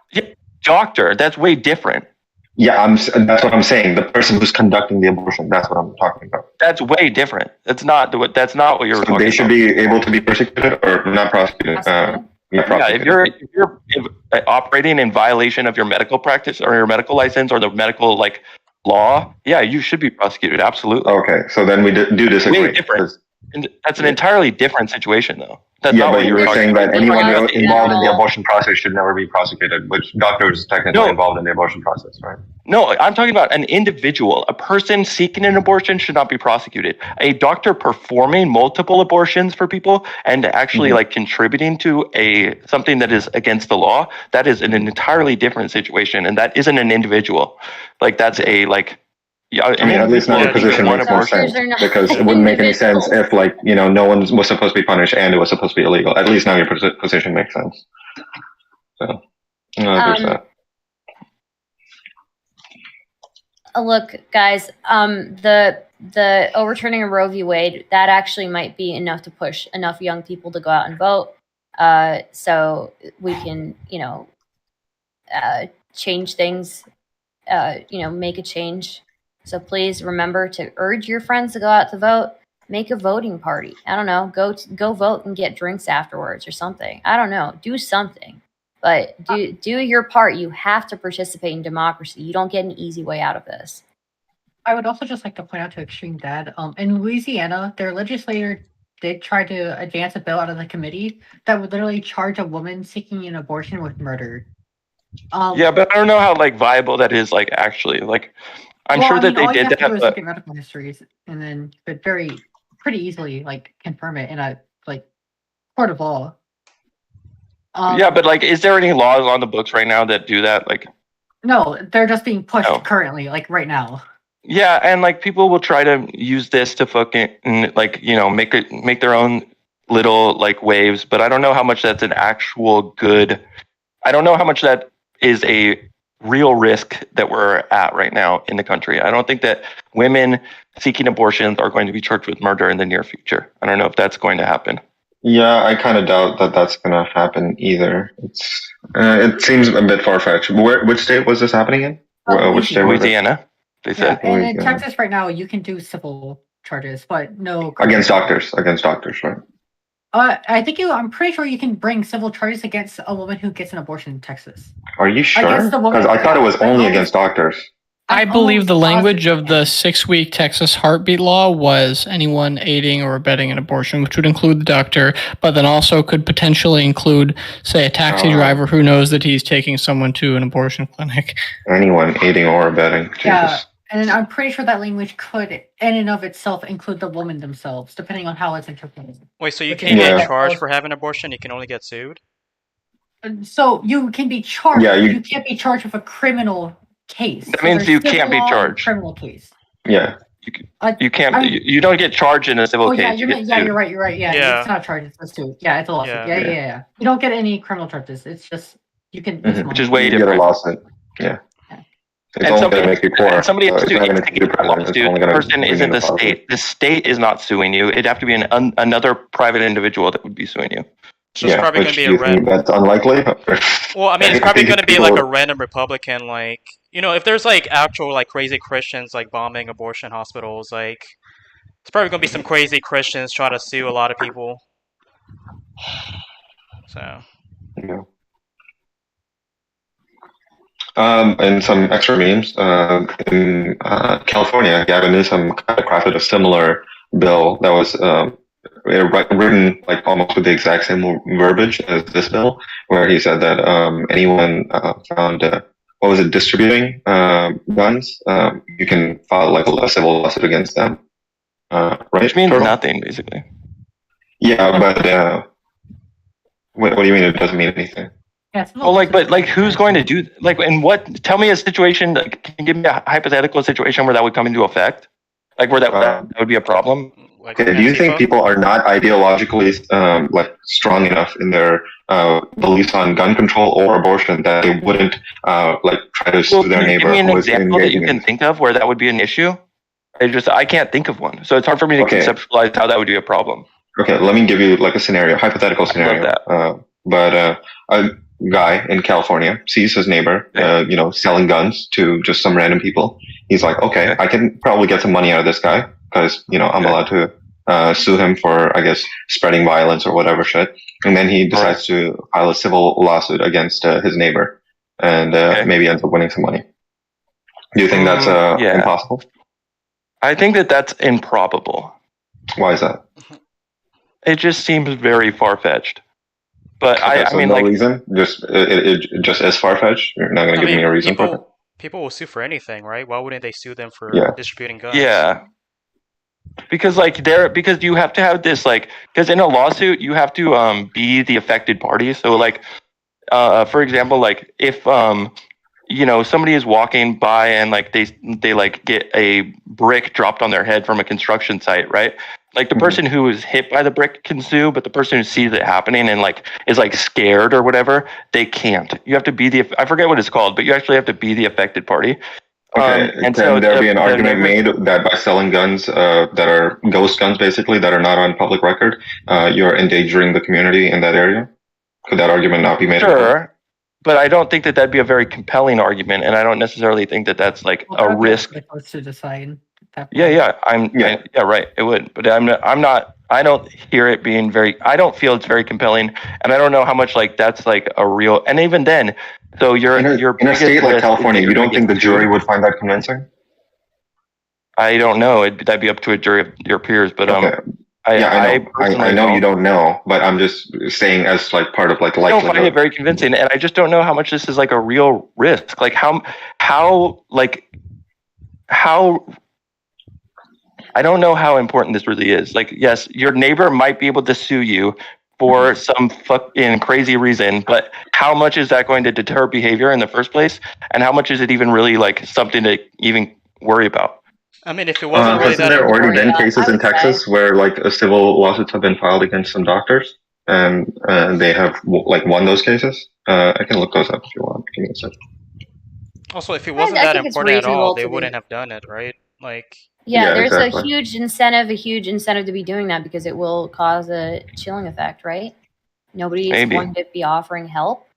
Speaker 8: doctor. That's way different.
Speaker 1: Yeah, that's what I'm saying. The person who's conducting the abortion. That's what I'm talking about.
Speaker 8: That's way different. That's not what you're talking about.
Speaker 1: They should be able to be persecuted or not prosecuted.
Speaker 8: If you're operating in violation of your medical practice or your medical license or the medical law, you should be prosecuted. Absolutely.
Speaker 1: Okay, so then we do disagree.
Speaker 8: Way different. And that's an entirely different situation, though. That's
Speaker 1: not but you were saying that anyone involved in the abortion process should never be prosecuted, which doctors technically involved in the abortion process, right?
Speaker 8: No, I'm talking about an individual. A person seeking an abortion should not be prosecuted. A doctor performing multiple abortions for people and actually contributing to something that is against the law, that is an entirely different situation, and that isn't an individual. That's a
Speaker 1: I mean, at least now your position makes more sense, because it wouldn't make any sense if, no one was supposed to be punished and it was supposed to be illegal. At least now your position makes sense. So, there's that.
Speaker 3: Look, guys, the overturning of Roe v. Wade, that actually might be enough to push enough young people to go out and vote, so we can, change things, make a change. So please remember to urge your friends to go out to vote. Make a voting party. I don't know. Go vote and get drinks afterwards or something. I don't know. Do something. But do your part. You have to participate in democracy. You don't get an easy way out of this.
Speaker 6: I would also just like to point out to ExtremeDad, in Louisiana, their legislator did try to advance a bill out of the committee that would literally charge a woman seeking an abortion with murder.
Speaker 8: But I don't know how viable that is. Actually, I'm sure that they did that.
Speaker 6: Look at medical histories, and then could pretty easily confirm it in a court of law.
Speaker 8: But is there any laws on the books right now that do that?
Speaker 6: No, they're just being pushed currently, right now.
Speaker 8: Yeah, and people will try to use this to fucking make their own little waves, but I don't know how much that's an actual good. I don't know how much that is a real risk that we're at right now in the country. I don't think that women seeking abortions are going to be charged with murder in the near future. I don't know if that's going to happen.
Speaker 1: Yeah, I kind of doubt that that's going to happen either. It seems a bit far-fetched. Which state was this happening in? Which state?
Speaker 8: Louisiana. They said.
Speaker 6: And in Texas right now, you can do civil charges, but no
Speaker 1: against doctors, right?
Speaker 6: I'm pretty sure you can bring civil charges against a woman who gets an abortion in Texas.
Speaker 1: Are you sure? Because I thought it was only against doctors.
Speaker 7: I believe the language of the 6-week Texas heartbeat law was anyone aiding or abetting an abortion, which would include the doctor, but then also could potentially include, say, a taxi driver who knows that he's taking someone to an abortion clinic.
Speaker 1: Anyone aiding or abetting. Jesus.
Speaker 6: Yeah. And I'm pretty sure that language could, in and of itself, include the woman themselves, depending on how it's interpreted.
Speaker 2: Wait, so you can't get charged for having an abortion? You can only get sued?
Speaker 6: So you can be charged. Yeah, you can't be charged with a criminal case.
Speaker 8: That means you can't be charged.
Speaker 6: Criminal case.
Speaker 1: Yeah.
Speaker 8: You can't. You don't get charged in a civil case.
Speaker 6: You're right. Yeah, it's not charged. It's a suit. Yeah, it's a lawsuit. Yeah. You don't get any criminal charges. It's just you can.
Speaker 8: Which is way different.
Speaker 1: You get a lawsuit. Yeah. It's
Speaker 8: and
Speaker 1: only going to make you poor.
Speaker 8: Somebody has to instigate a lawsuit. The person isn't the state. The state is not suing you. It'd have to be another private individual that would be suing you.
Speaker 2: So it's probably going to be a random.
Speaker 1: That's unlikely.
Speaker 2: Well, I mean, it's probably going to be a random Republican, if there's actual crazy Christians bombing abortion hospitals, it's probably going to be some crazy Christians trying to sue a lot of people. So.
Speaker 1: Yeah. And some extra memes. In California, Gavin Newsom kind of crafted a similar bill that was written almost with the exact same verbiage as this bill, where he said that anyone found distributing guns, you can file a civil lawsuit against them. Right?
Speaker 8: Which means nothing, basically.
Speaker 1: Yeah, but what do you mean it doesn't mean anything?
Speaker 8: Well, but who's going to do in what? Tell me a situation. Can you give me a hypothetical situation where that would come into effect, where that would be a problem?
Speaker 2: like
Speaker 1: Okay, do you think people are not ideologically like strong enough in their beliefs on gun control or abortion that they wouldn't like try to sue their neighbor?
Speaker 8: Give me an
Speaker 1: who is
Speaker 8: example that you
Speaker 1: engaging
Speaker 8: can
Speaker 1: in
Speaker 8: think of where that would be an issue. I can't think of one, so it's hard for me to
Speaker 1: Okay.
Speaker 8: conceptualize how that would be a problem.
Speaker 1: Okay, let me give you like a scenario, hypothetical scenario.
Speaker 8: that.
Speaker 1: A guy in California sees his neighbor, selling guns to just some random people. He's like, okay, I can probably get some money out of this guy because I'm allowed to sue him for, I guess, spreading violence or whatever shit. And then he decides to file a civil lawsuit against his neighbor, and maybe ends up winning some money. Do you think that's impossible?
Speaker 8: I think that's improbable.
Speaker 1: Why is that?
Speaker 8: It just seems very far-fetched. But
Speaker 1: I mean, no reason. It just is far-fetched. You're not going to give me a reason for it.
Speaker 2: People will sue for anything, right? Why wouldn't they sue them for distributing guns?
Speaker 8: Yeah. Because because you have to have this because in a lawsuit you have to be the affected party. So for example, if somebody is walking by and they get a brick dropped on their head from a construction site, right? Like the person who is hit by the brick can sue, but the person who sees it happening and is scared or whatever, they can't. You have to be I forget what it's called, but you actually have to be the affected party.
Speaker 1: Okay, and can there be an argument made that by selling guns that are ghost guns, basically, that are not on public record, you're endangering the community in that area? Could that argument not be made?
Speaker 8: Sure, but I don't think that'd be a very compelling argument, and I don't necessarily think that's a risk.
Speaker 6: Supposed to decide.
Speaker 8: Yeah, right. It would, but I'm not. I don't hear it being very. I don't feel it's very compelling, and I don't know how much that's a real. And even then, so you're
Speaker 1: in a state like California, you don't think the jury would find that convincing?
Speaker 8: I don't know. That'd be up to a jury of your peers, but
Speaker 1: okay. I know you don't know, but I'm just saying as part of likelihood.
Speaker 8: I don't find it very convincing, and I just don't know how much this is a real risk. How I don't know how important this really is. Yes, your neighbor might be able to sue you for some fucking crazy reason, but how much is that going to deter behavior in the first place? And how much is it even really something to even worry about?
Speaker 2: I mean, if it wasn't really that
Speaker 1: there already been cases in Texas where civil lawsuits have been filed against some doctors, and they have won those cases? I can look those up if you want. Give me a second.
Speaker 2: Also, if it wasn't that important at all, they wouldn't have done it, right?
Speaker 3: There's a huge incentive to be doing that because it will cause a chilling effect, right? Nobody's going to be offering help.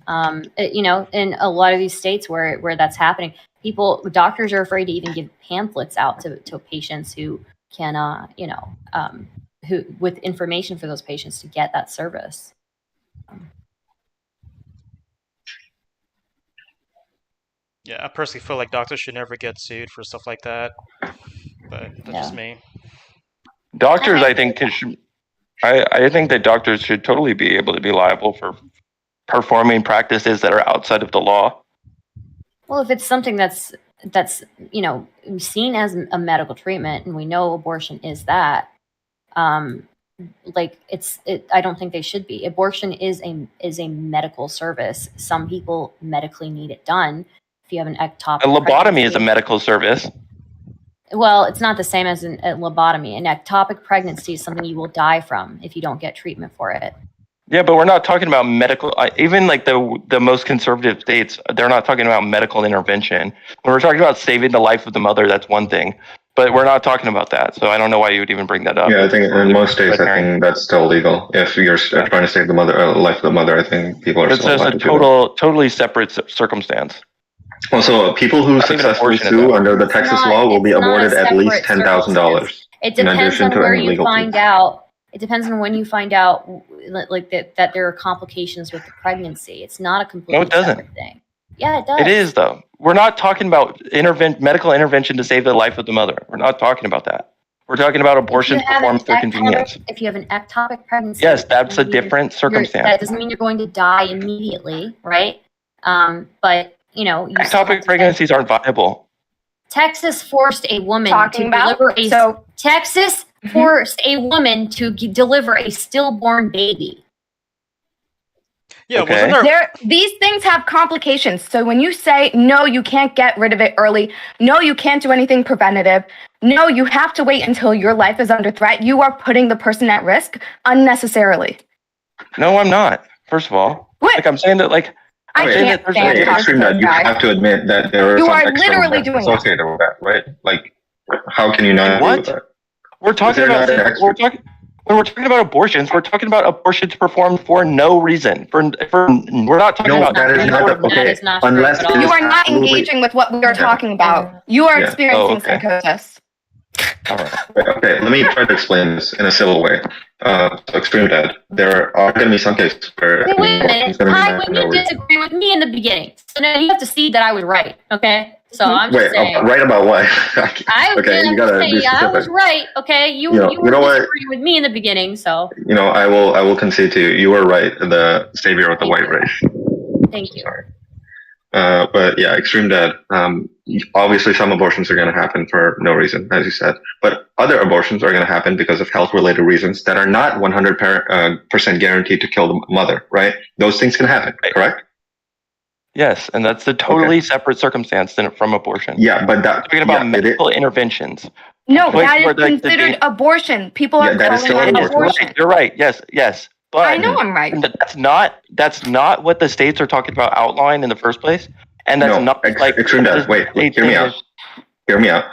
Speaker 3: In a lot of these states where that's happening, doctors are afraid to even give pamphlets out to patients who can, who with information for those patients to get that service.
Speaker 2: Yeah, I personally feel like doctors should never get sued for stuff like that, but that's just me.
Speaker 8: Doctors, I think, I think that doctors should totally be able to be liable for performing practices that are outside of the law. Well,
Speaker 3: if it's something that's seen as a medical treatment, and we know abortion is that, I don't think they should be. Abortion is a medical service. Some people medically need it done. If you have an ectopic,
Speaker 8: a lobotomy is a medical service.
Speaker 3: Well, it's not the same as a lobotomy. An ectopic pregnancy is something you will die from if you don't get treatment for it.
Speaker 8: Yeah, but we're not talking about medical. Even the most conservative states, they're not talking about medical intervention. When we're talking about saving the life of the mother, that's one thing. But we're not talking about that, so I don't know why you would even bring that up.
Speaker 1: Yeah, I think in most states, I think that's still legal. If you're trying to save the life of the mother, I think people are still allowed to do that.
Speaker 8: Totally separate circumstance.
Speaker 1: Also, people who successfully sue under the Texas law will be awarded at least $10,000.
Speaker 3: It depends on where you find out. It depends on when you find out, that there are complications with the pregnancy. It's not a completely separate thing. Yeah, it does.
Speaker 8: It is, though. We're not talking about medical intervention to save the life of the mother. We're not talking about that. We're talking about abortions performed for convenience.
Speaker 3: If you have an ectopic pregnancy,
Speaker 8: yes, that's a different circumstance.
Speaker 3: That doesn't mean you're going to die immediately, right? But
Speaker 8: ectopic pregnancies aren't viable.
Speaker 3: Texas forced a woman forced a woman to deliver a stillborn baby.
Speaker 2: Yeah,
Speaker 8: Okay.
Speaker 2: wasn't there?
Speaker 5: These things have complications. So when you say, no, you can't get rid of it early, no, you can't do anything preventative, no, you have to wait until your life is under threat, you are putting the person at risk unnecessarily.
Speaker 8: No, I'm not. First of all,
Speaker 5: What?
Speaker 8: like I'm saying that, like
Speaker 5: I
Speaker 1: Wait,
Speaker 5: can't stand
Speaker 1: Hey,
Speaker 5: talking to
Speaker 1: ExtremeDad,
Speaker 5: this
Speaker 1: you
Speaker 5: guy.
Speaker 1: have to admit that there are
Speaker 5: You
Speaker 1: some
Speaker 5: are
Speaker 1: external
Speaker 5: literally
Speaker 1: risks
Speaker 5: doing that.
Speaker 1: associated with that, right? Like, how can you not agree
Speaker 8: What?
Speaker 1: with that?
Speaker 8: we're talking
Speaker 1: there
Speaker 8: about
Speaker 1: not an
Speaker 8: when we're talking about abortions, we're talking about abortions performed for no reason. For we're not talking
Speaker 1: No,
Speaker 8: about
Speaker 1: that is not the,
Speaker 3: That
Speaker 1: okay.
Speaker 3: is not true
Speaker 1: Unless
Speaker 3: at
Speaker 1: it
Speaker 3: all.
Speaker 1: is
Speaker 5: You are not
Speaker 1: absolutely-
Speaker 5: engaging with what we are
Speaker 1: Yeah.
Speaker 5: talking about. You are
Speaker 1: Yeah.
Speaker 5: experiencing
Speaker 8: Oh, okay.
Speaker 5: psychosis.
Speaker 8: All right.
Speaker 1: Okay, let me try to explain this in a civil way. So ExtremeDad, there are going to be some cases where
Speaker 3: Wait a minute.
Speaker 1: abortion's gonna be
Speaker 3: Hi,
Speaker 1: done
Speaker 3: when
Speaker 1: for no
Speaker 3: you
Speaker 1: reason.
Speaker 3: disagree with me in the beginning, so now you have to see that I was right. Okay, so I'm just
Speaker 1: Wait,
Speaker 3: saying.
Speaker 1: right about what?
Speaker 3: I was
Speaker 1: okay, you gotta be
Speaker 3: saying I was
Speaker 1: specific.
Speaker 3: right. Okay, you
Speaker 1: know
Speaker 3: were
Speaker 1: what?
Speaker 3: disagreeing with me in the beginning, so
Speaker 1: I will concede to you. You were right, the savior of the
Speaker 3: Thank
Speaker 1: white
Speaker 3: you.
Speaker 1: race.
Speaker 3: thank you.
Speaker 1: Sorry. But yeah, ExtremeDad. Obviously, some abortions are going to happen for no reason, as you said. But other abortions are going to happen because of health-related reasons that are not 100% guaranteed to kill the mother. Right? Those things can happen. Correct?
Speaker 8: Yes, and that's a totally separate circumstance than from abortion.
Speaker 1: Yeah, but that
Speaker 8: We're talking about
Speaker 1: yeah,
Speaker 8: medical interventions.
Speaker 5: No,
Speaker 8: Like,
Speaker 5: that
Speaker 8: where
Speaker 5: is
Speaker 8: the
Speaker 5: considered abortion. People
Speaker 1: Yeah,
Speaker 5: are
Speaker 1: that is
Speaker 5: calling
Speaker 1: still
Speaker 5: that
Speaker 1: an
Speaker 8: Yes,
Speaker 1: abortion.
Speaker 8: you're right. Yes. But
Speaker 5: I know I'm right.
Speaker 8: that's not what the states are talking about outlined in the first place. And that's
Speaker 1: No,
Speaker 8: not like
Speaker 1: ExtremeDad. Wait, hear me out. Hear me out.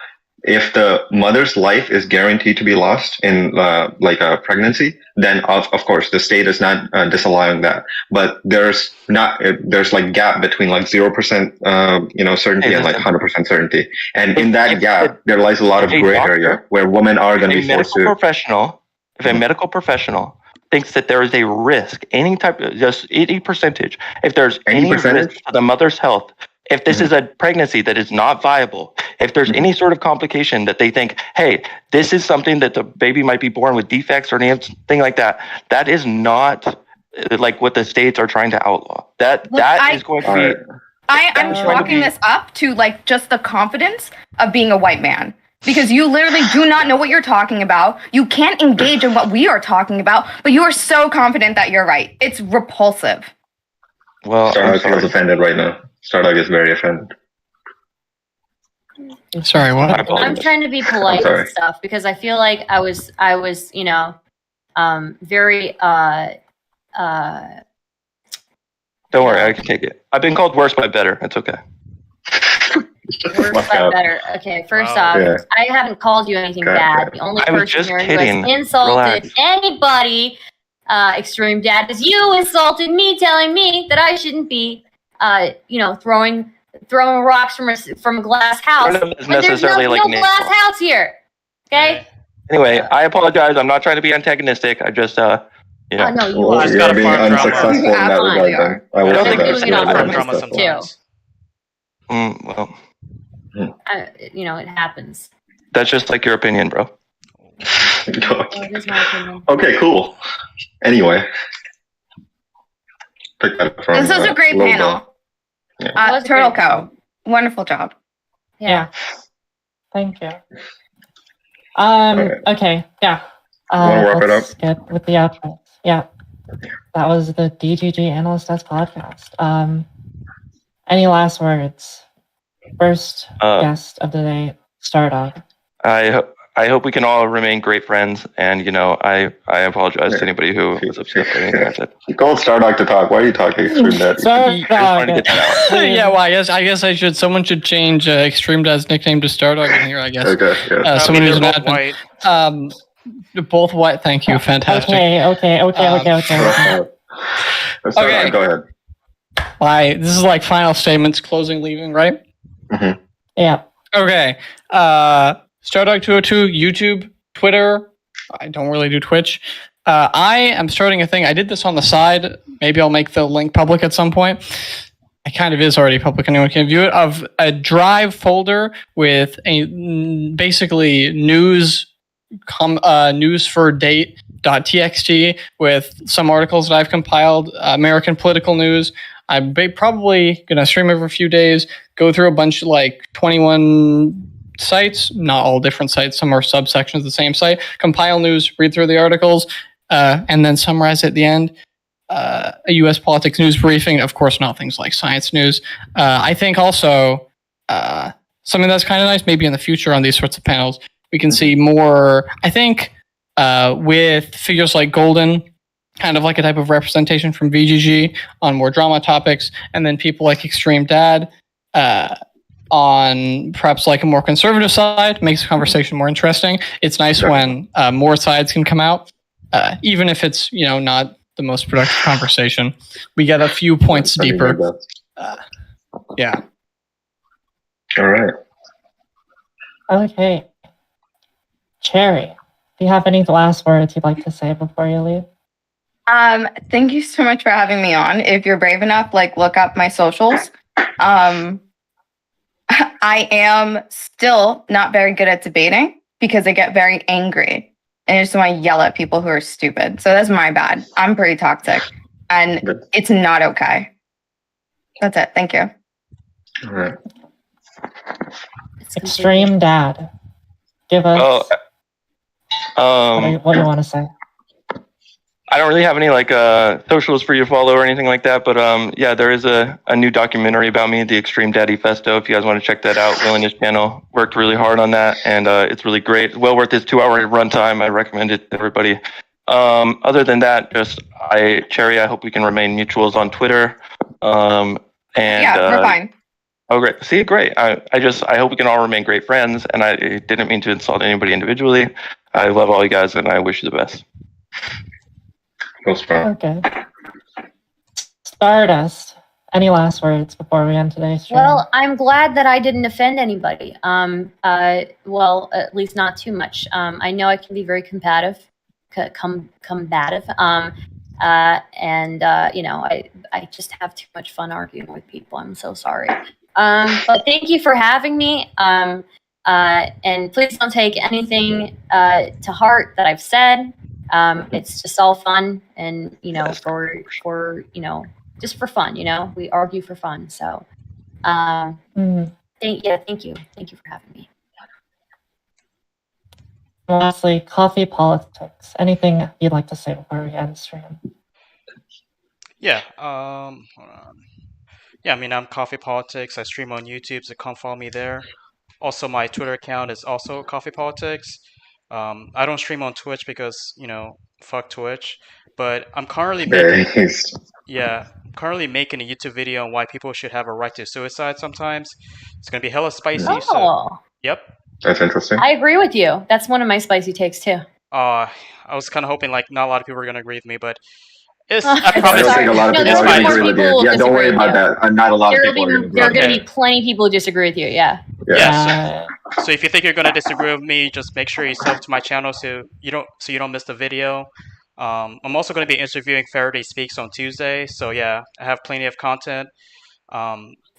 Speaker 1: If the mother's life is guaranteed to be lost in like a pregnancy, then of course the state is not disallowing that. But there's like gap between like 0% certainty and like 100% certainty, and in that gap there lies a lot of gray area where women are going to be forced to.
Speaker 8: If a medical professional thinks that there is a risk, any percentage, if there's any risk to the mother's health, if this is a pregnancy that is not viable, if there's any sort of complication that they think, hey, this is something that the baby might be born with defects or anything like that, that is not like what the states are trying to outlaw. That is going to be.
Speaker 5: I'm chalking this up to like just the confidence of being a white man. Because you literally do not know what you're talking about. You can't engage in what we are talking about, but you are so confident that you're right. It's repulsive.
Speaker 8: Well,
Speaker 1: Stardust feels offended right now. Stardust is very offended.
Speaker 7: Sorry, what?
Speaker 3: I'm trying to be polite and stuff because I feel like I was very
Speaker 8: Don't worry, I can take it. I've been called worse by better. It's okay.
Speaker 3: worse by better. Okay, first off, I haven't called you anything bad. The only person here who has insulted anybody, ExtremeDad, is you insulted me, telling me that I shouldn't be, throwing rocks from a glass house. When there's no glass house here. Okay.
Speaker 8: Anyway, I apologize. I'm not trying to be antagonistic. I just,
Speaker 3: no, you are.
Speaker 1: You're being unsuccessful in that regard.
Speaker 3: I will say that.
Speaker 8: Well.
Speaker 3: It happens.
Speaker 8: That's just like your opinion, bro.
Speaker 3: It is my opinion.
Speaker 1: Okay, cool. Anyway.
Speaker 5: This was a great panel.
Speaker 1: Yeah.
Speaker 5: Turtle Co. Wonderful job.
Speaker 4: Yeah. Thank you. Okay. Yeah.
Speaker 1: Want to wrap it up?
Speaker 4: Let's get with the outro. Yeah. That was the DGG Analyst podcast. Any last words? First guest of the day, Stardust.
Speaker 8: I hope we can all remain great friends, and I apologize to anybody who was upset by anything I said.
Speaker 1: You called Stardust to talk. Why are you talking ExtremeDad?
Speaker 7: I guess someone should change ExtremeDad's nickname to Stardust in here, I guess.
Speaker 1: Okay, yeah.
Speaker 7: Someone who's an
Speaker 2: both
Speaker 7: admin.
Speaker 2: white.
Speaker 7: Both white, thank you, fantastic.
Speaker 4: Okay.
Speaker 1: Okay, go ahead.
Speaker 7: This is like final statements, closing, leaving, right?
Speaker 1: Mm-hmm.
Speaker 4: Yeah.
Speaker 7: Okay. Stardog202, YouTube, Twitter. I don't really do Twitch. I am starting a thing. I did this on the side. Maybe I'll make the link public at some point. It kind of is already public. Anyone can view it. Of a Drive folder with basically news for date.txt with some articles that I've compiled, American political news. I'm probably going to stream every few days, go through a bunch of like 21 sites, not all different sites, some are subsections of the same site, compile news, read through the articles, and then summarize at the end. a U.S. politics news briefing. Of course, not things like science news. I think also something that's kind of nice, maybe in the future on these sorts of panels, we can see more. I think with figures like Golden, kind of like a type of representation from VGG on more drama topics, and then people like ExtremeDad on perhaps like a more conservative side, makes the conversation more interesting. It's nice when more sides can come out, even if it's not the most productive conversation. We get a few points deeper. Yeah.
Speaker 1: All right.
Speaker 4: Okay. Chaeiry, do you have any last words you'd like to say before you leave?
Speaker 5: Thank you so much for having me on. If you're brave enough, look up my socials. I am still not very good at debating because I get very angry and I just want to yell at people who are stupid. So that's my bad. I'm pretty toxic and it's not okay. That's it. Thank you.
Speaker 1: All right.
Speaker 4: ExtremeDad, give us what you want to say.
Speaker 8: I don't really have any socials for you to follow or anything like that, but yeah, there is a new documentary about me, the Extreme Daddy Festo. If you guys want to check that out, Will and his channel worked really hard on that, and it's really great. Well worth its 2-hour runtime. I recommend it to everybody. Other than that, Chaeiry, I hope we can remain mutuals on Twitter.
Speaker 5: Yeah, we're fine.
Speaker 8: Oh, great. See, great. I hope we can all remain great friends, and I didn't mean to insult anybody individually. I love all you guys, and I wish you the best.
Speaker 4: Okay. Stardust, any last words before we end today's stream?
Speaker 3: Well, I'm glad that I didn't offend anybody. Well, at least not too much. I know I can be very combative. I just have too much fun arguing with people. I'm so sorry. But thank you for having me. And please don't take anything to heart that I've said. It's just all fun, and for just for fun. We argue for fun. So, thank you for having me.
Speaker 4: Lastly, coffee politics. Anything you'd like to say before we end the stream?
Speaker 2: Yeah. Hold on. Yeah, I'm Coffee Politics. I stream on YouTube, so come follow me there. Also, my Twitter account is also Coffee Politics. I don't stream on Twitch because, fuck Twitch. But I'm currently currently making a YouTube video on why people should have a right to suicide sometimes. It's going to be hella spicy.
Speaker 3: Oh.
Speaker 2: So, yep.
Speaker 1: That's interesting.
Speaker 3: I agree with you. That's one of my spicy takes, too.
Speaker 2: I was kind of hoping, not a lot of people were going to agree with me, but I
Speaker 1: don't think a lot of people are going to agree with you. Yeah, don't worry about that. Not a lot of people are going to agree with you.
Speaker 3: There are going to be plenty of people who disagree with you, yeah.
Speaker 2: So if you think you're going to disagree with me, just make sure you sub to my channel so you don't miss the video. I'm also going to be interviewing Faraday Speaks on Tuesday, so yeah, I have plenty of content.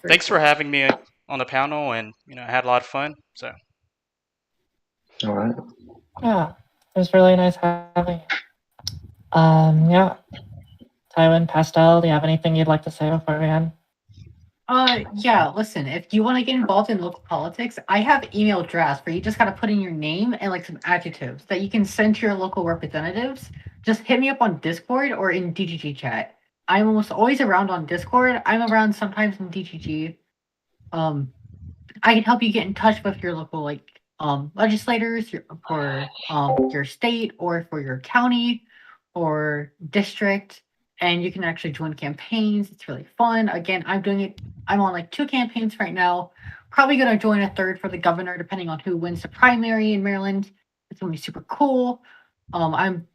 Speaker 2: Thanks for having me on the panel, and I had a lot of fun. So.
Speaker 1: All right.
Speaker 4: Yeah, it was really nice having you. Yeah. Tywin, Pastel, do you have anything you'd like to say before we end?
Speaker 6: Yeah, listen, if you want to get involved in local politics, I have email drafts where you just gotta put in your name and some adjectives that you can send to your local representatives. Just hit me up on Discord or in DGG chat. I'm almost always around on Discord. I'm around sometimes in DGG. I can help you get in touch with your local legislators for your state or for your county or district. And you can actually join campaigns. It's really fun. Again, I'm doing it. I'm on 2 campaigns right now. Probably going to join a 3rd for the governor, depending on who wins the primary in Maryland. It's going to be super cool. I'm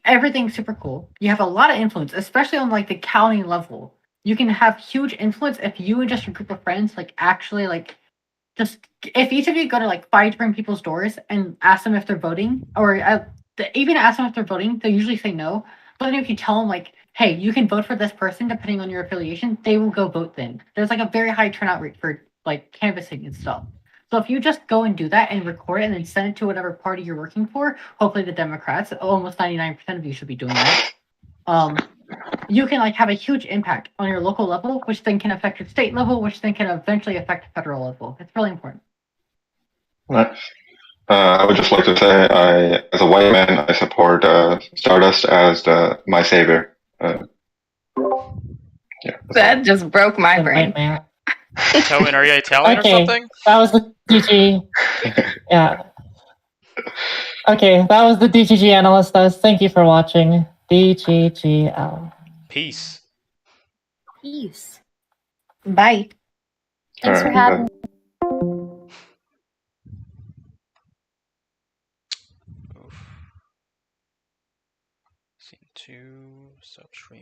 Speaker 6: everything's super cool. You have a lot of influence, especially on the county level. You can have huge influence if you and just a group of friends actually just if each of you go to 5 different people's doors and ask them if they're voting, or even ask them if they're voting, they'll usually say no. But then if you tell them hey, you can vote for this person depending on your affiliation, they will go vote then. There's a very high turnout rate for canvassing and stuff. So if you just go and do that and record it and then send it to whatever party you're working for, hopefully the Democrats, almost 99% of you should be doing that. You can have a huge impact on your local level, which then can affect your state level, which then can eventually affect the federal level. It's really important.
Speaker 1: Right. I would just like to say, as a white man, I support Stardust as my savior. Yeah.
Speaker 5: That just broke my
Speaker 4: The
Speaker 5: brain.
Speaker 4: white man.
Speaker 2: Tobin, are you Italian or
Speaker 4: Okay,
Speaker 2: something?
Speaker 4: that was the DG. Yeah. Okay, that was the DGG analyst. Thank you for watching. DGGL.
Speaker 2: Peace.
Speaker 3: Peace.
Speaker 5: Bye.
Speaker 3: Thanks for
Speaker 1: Alright,
Speaker 3: having me.
Speaker 2: Oof. Scene 2, substream.